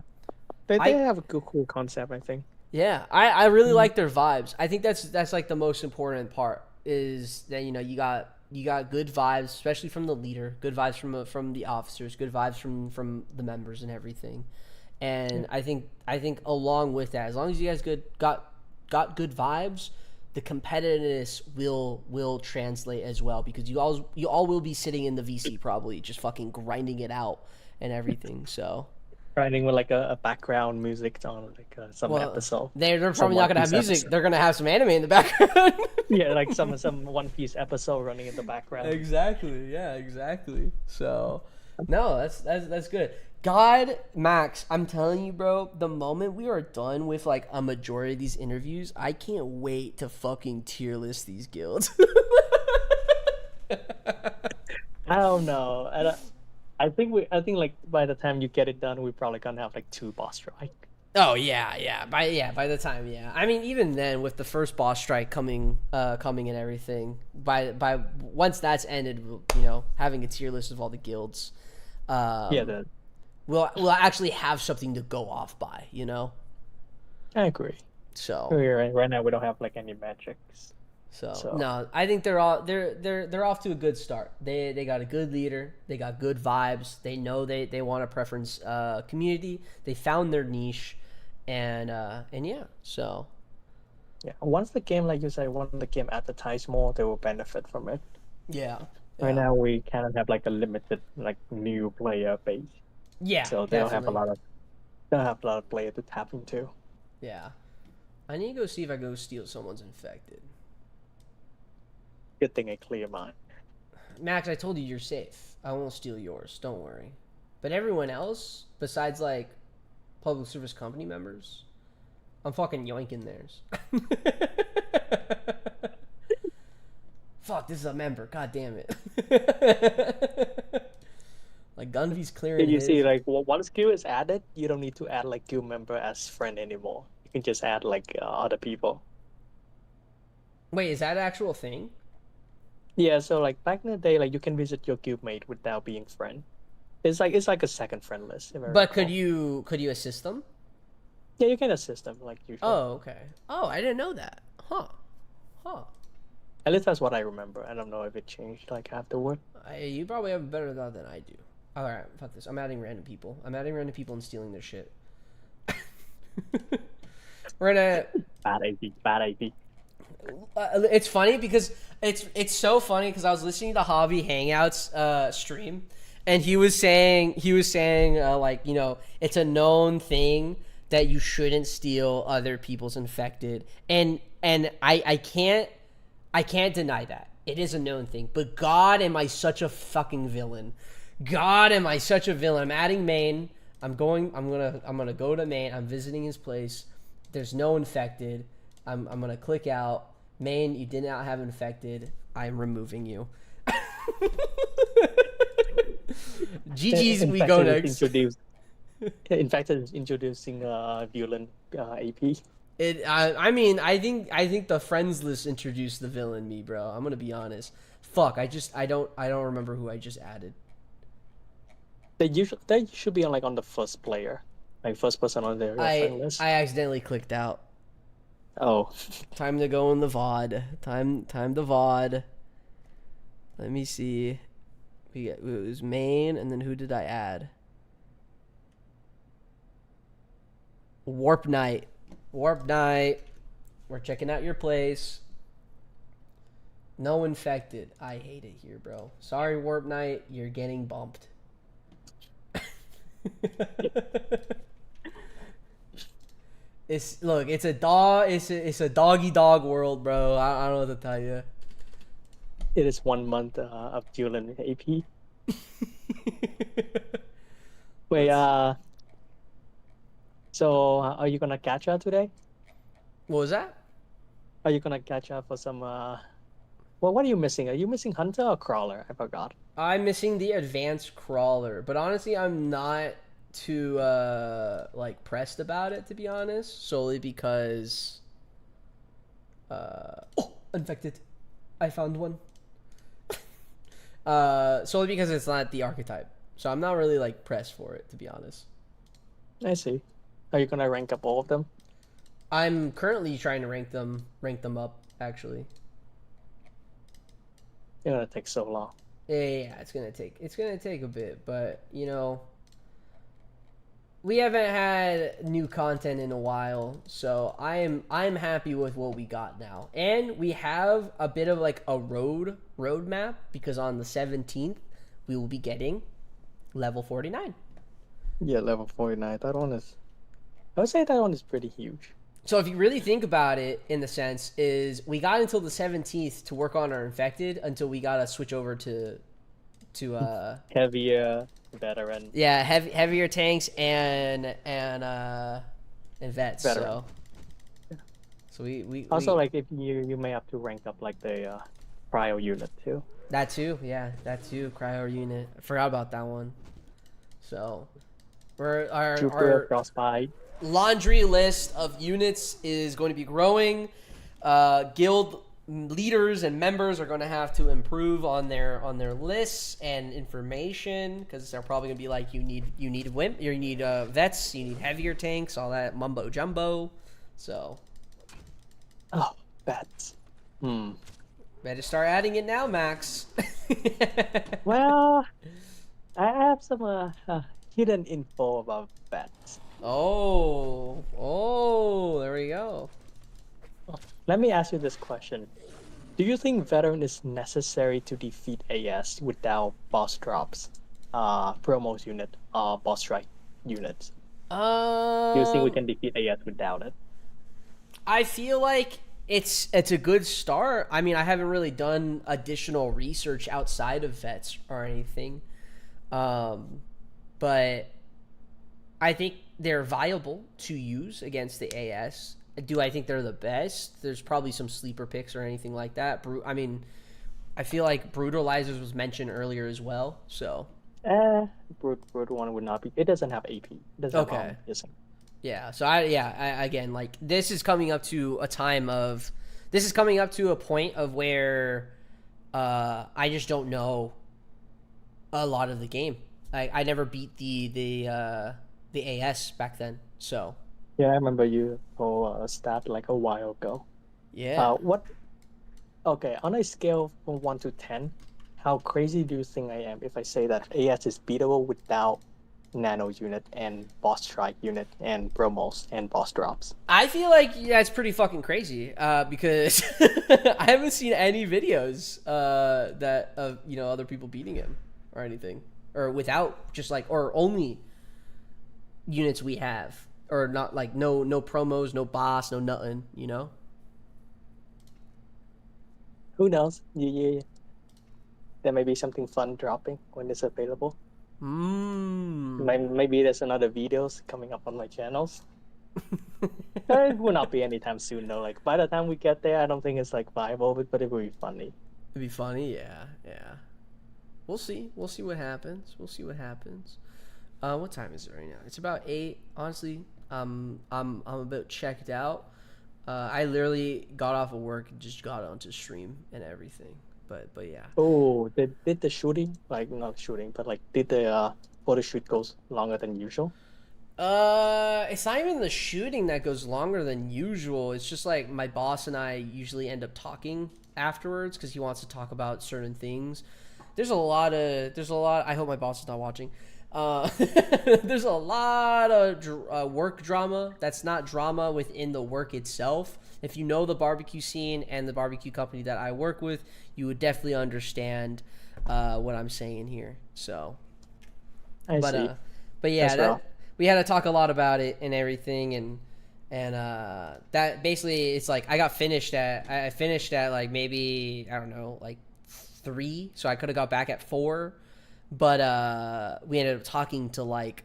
they I- have a good, cool concept, I think. Yeah, I really like their vibes. I think that's like the most important part is that you got good vibes, especially from the leader, good vibes from the officers, good vibes from the members and everything. And I think along with that, as long as you guys got good vibes, the competitiveness will translate as well, because you all will be sitting in the VC probably just fucking grinding it out and everything. So Writing with like a background music on like some episode. they're Some probably not One gonna have Piece music. episode. They're gonna have some anime in the background. Yeah, like some One Piece episode running in the background. Exactly. Yeah. Exactly. So, no, that's good. God, Max, I'm telling you, bro. The moment we are done with like a majority of these interviews, I can't wait to fucking tier list these guilds. I don't know. I think like by the time you get it done, we're probably gonna have like 2 boss strike. Oh yeah. By the time, yeah. I mean, even then, with the first boss strike coming and everything, by once that's ended, having a tier list of all the guilds. Yeah, We'll actually have something to go off by, I agree. So Right now we don't have like any metrics. So no, I think they're off to a good start. They got a good leader. They got good vibes. They know they want a preference community. They found their niche, and yeah. So Yeah, once the game, like you said, once the game advertise more, they will benefit from it. yeah. Right now we kind of have like a limited like new player base. Yeah. So they don't have definitely. a lot of player to tap into. Yeah. I need to go see if I go steal someone's infected. Good thing I clear mine. Max, I told you you're safe. I won't steal yours. Don't worry. But everyone else, besides like public service company members, I'm fucking yoinking theirs. Fuck, this is a member. God damn it. Like Gunvy's clearing You his. see, like once guild is added, you don't need to add like guild member as friend anymore. You can just add like other people. Wait, is that an actual thing? Yeah, so like back in the day, like you can visit your guildmate without being friend. It's like a second friend list. If I But could recall. you assist them? Yeah, you can assist them like usually. Oh, okay. Oh, I didn't know that. Huh. At least that's what I remember. I don't know if it changed like afterward. You probably have a better thought than I do. All right, fuck this. I'm adding random people. And stealing their shit. We're gonna. Bad idea. It's funny because it's so funny because I was listening to Hobby Hangouts stream, and he was saying like, it's a known thing that you shouldn't steal other people's infected, and I can't deny that it is a known thing. But God, am I such a fucking villain? God, am I such a villain? I'm adding Maine. I'm gonna go to Maine. I'm visiting his place. There's no infected. I'm gonna click out. Maine, you did not have infected. I'm removing you. GG's, we go next. Infected is introducing villain AP. I mean, I think the friends list introduced the villain me, bro. I'm gonna be honest. Fuck, I don't remember who I just added. They should be on the first player, like first person on their friend list. I accidentally clicked out. Oh, Time to go in the VOD. Time the VOD. Let me see. It was main, and then who did I add? Warp Night. We're checking out your place. No infected. I hate it here, bro. Sorry, Warp Night. You're getting bumped. It's a dog. It's a doggy dog world, bro. I don't know what to tell you. it is 1 month of villain AP. Wait, so are you gonna catch up today? What was that? Are you gonna catch up for some? Well, what are you missing? Are you missing Hunter or Crawler? I forgot. I'm missing the advanced crawler, but honestly, I'm not too like pressed about it, to be honest. Solely because infected. I found one. Solely because it's not the archetype. So I'm not really like pressed for it, to be honest. I see. Are you gonna rank up all of them? I'm currently trying to rank them up actually. It's gonna take so long. Yeah, it's gonna take a bit, but you know, we haven't had new content in a while, so I'm happy with what we got now, and we have a bit of like a roadmap because on the 17th we will be getting level 49. Yeah, level 49. That one is. I would say that one is pretty huge. So if you really think about it, in the sense is we got until the 17th to work on our infected until we gotta switch over to Heavier, veteran. yeah, heavier tanks and vets. Veteran. So we Also, like if you may have to rank up like the cryo unit too. that too, yeah, that too. Cryo unit, I forgot about that one. So our Trooper, frostbite. laundry list of units is going to be growing. Guild leaders and members are going to have to improve on their lists and information because they're probably going to be like, you need vets, you need heavier tanks, all that mumbo jumbo. So Oh, bats. better start adding it now, Max. Well, I have some hidden info about bats. Oh, there we go. Let me ask you this question. Do you think veteran is necessary to defeat AS without boss drops, promos unit, boss strike units? Do you think we can defeat AS without it? I feel like it's a good start. I mean, I haven't really done additional research outside of vets or anything, but I think they're viable to use against the AS. Do I think they're the best? There's probably some sleeper picks or anything like that. I mean, I feel like Brutalizers was mentioned earlier as well. So, Brutal one would not be. It doesn't have AP. It doesn't have armor piercing. yeah. So I again, like this is coming up to a point of where I just don't know a lot of the game. I never beat the AS back then. So. Yeah, I remember you told a stat like a while ago. Yeah. Okay, on a scale from 1 to 10, how crazy do you think I am if I say that AS is beatable without nano unit and boss strike unit and promos and boss drops? I feel like that's pretty fucking crazy because I haven't seen any videos that of other people beating him or anything, or without just like, or only units we have. Or not, like no promos, no boss, no nothing, Who knows? There may be something fun dropping when it's available. Maybe there's another videos coming up on my channels. It will not be anytime soon though. Like by the time we get there, I don't think it's like viable, but it will be funny. It'd be funny, yeah. We'll see what happens. What time is it right now? It's about 8. Honestly, I'm a bit checked out. I literally got off of work and just got onto stream and everything. But yeah. Oh, did the shooting, like not shooting, but like did the photo shoot goes longer than usual? It's not even the shooting that goes longer than usual. It's just like my boss and I usually end up talking afterwards because he wants to talk about certain things. There's a lot. I hope my boss is not watching. There's a lot of work drama that's not drama within the work itself. If you know the barbecue scene and the barbecue company that I work with, you would definitely understand what I'm saying here. So, I see. But yeah, we had to talk a lot about it and everything, and that basically it's like I finished at like maybe I don't know like 3, so I could have got back at 4. But we ended up talking to like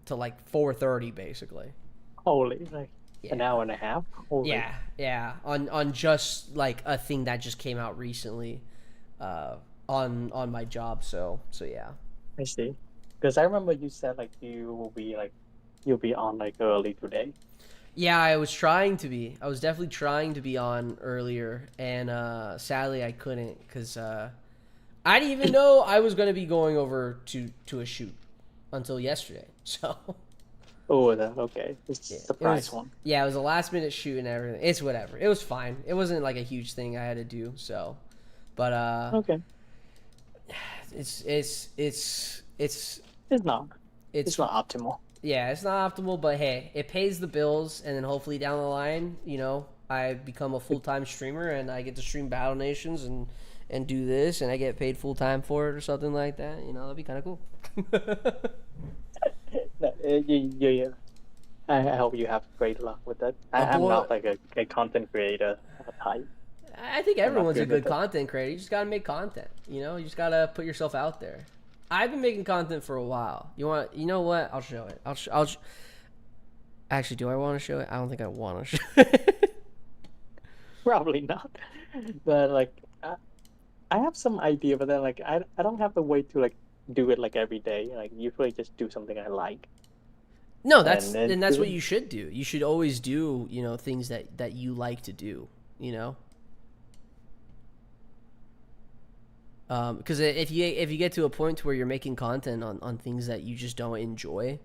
4:30 basically. Holy, like an hour and a half. Holy. Yeah. On just like a thing that just came out recently, on my job. So yeah. I see. Because I remember you said like you'll be on like early today. Yeah, I was trying to be. I was definitely trying to be on earlier, and sadly I couldn't because I didn't even know I was gonna be going over to a shoot until yesterday. So Oh, okay. It's a it surprise was, one. yeah, it was a last minute shoot and everything. It's whatever. It was fine. It wasn't like a huge thing I had to do. So, but Okay. it's It's not. it's It's not optimal. yeah, it's not optimal, but hey, it pays the bills, and then hopefully down the line, you know, I become a full-time streamer and I get to stream Battle Nations and do this, and I get paid full-time for it or something like that. You know, that'd be kind of cool. No, yeah. I hope you have great luck with that. I'm boy- not like a content creator type. I think everyone's a good good with it. content creator. You just gotta make content. You know, you just gotta put yourself out there. I've been making content for a while. You know what? I'll show it. Actually, do I want to show it? I don't think I want to show it. Probably not. But like, I have some idea, but then like I don't have the way to like do it like every day. Like usually just do something I like. No, that's And then and that's do what it. you should do. You should always do, you know, things that you like to do, you know? Because if you get to a point to where you're making content on things that you just don't enjoy,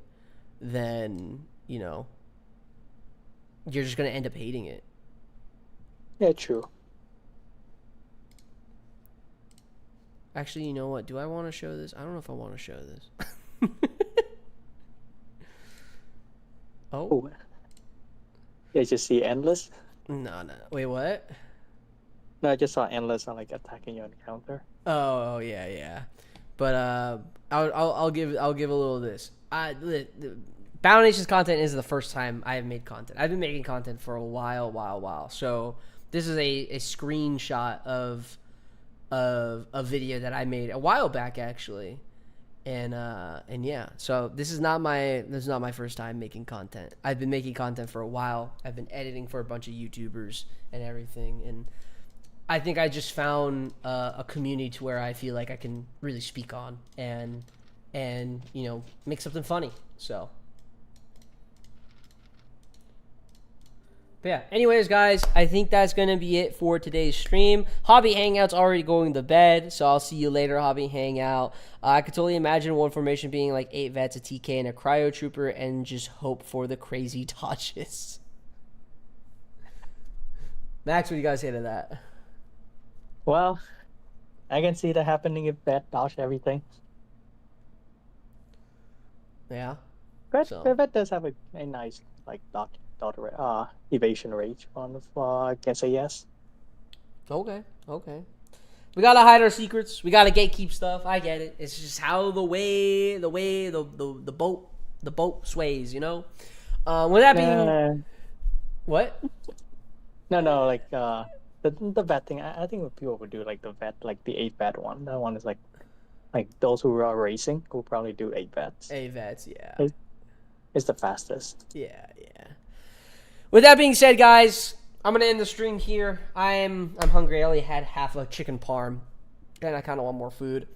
then, you know, you're just going to end up hating it. Yeah, true. Actually, you know what? Do I want to show this? I don't know if I want to show this. Oh. Oh. Yeah, just see endless. No. Wait, what? No, I just saw endless on like attacking your encounter. Oh yeah. But I'll give a little of this. Battle Nations content is the first time I have made content. I've been making content for a while. So this is a screenshot of a video that I made a while back actually, and yeah. So this is not my first time making content. I've been making content for a while. I've been editing for a bunch of YouTubers and everything, and I think I just found a community to where I feel like I can really speak on and you know, make something funny. So, but yeah. Anyways, guys, I think that's gonna be it for today's stream. Hobby Hangout's already going to bed, so I'll see you later, Hobby Hangout. I could totally imagine one formation being like 8 vets, a TK, and a cryo trooper, and just hope for the crazy dodges. Max, what do you guys say to that? Well, I can see that happening if Bat dodge everything. Yeah. But So- Bat does have a nice like evasion rate on against a yes. Okay. We gotta hide our secrets. We gotta gatekeep stuff. I get it. It's just how the boat sways, you know. With that being, what? No, like the vet thing. I think what people would do like the vet, like the 8 vet one. That one is like those who are racing will probably do 8 vets. Vets, yeah. It's the fastest. Yeah. With that being said, guys, I'm gonna end the stream here. I'm hungry. I only had half a chicken parm, and I kind of want more food,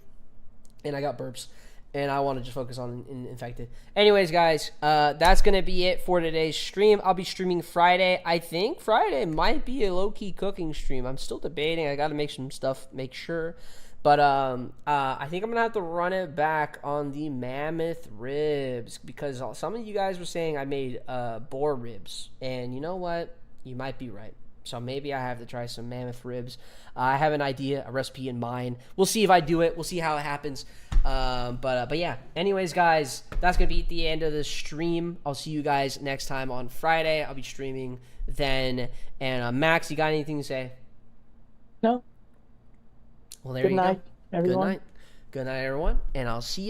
and I got burps, and I want to just focus on infected. Anyways, guys, that's gonna be it for today's stream. I'll be streaming Friday. I think Friday might be a low-key cooking stream. I'm still debating. I gotta make some stuff, make sure. But I think I'm gonna have to run it back on the mammoth ribs because some of you guys were saying I made boar ribs, and you know what? You might be right. So maybe I have to try some mammoth ribs. I have an idea, a recipe in mind. We'll see if I do it. We'll see how it happens. But yeah. Anyways, guys, that's gonna be the end of the stream. I'll see you guys next time on Friday. I'll be streaming then. And Max, you got anything to say? No. Well, there Good you night, go. everyone. Good night, everyone, and I'll see you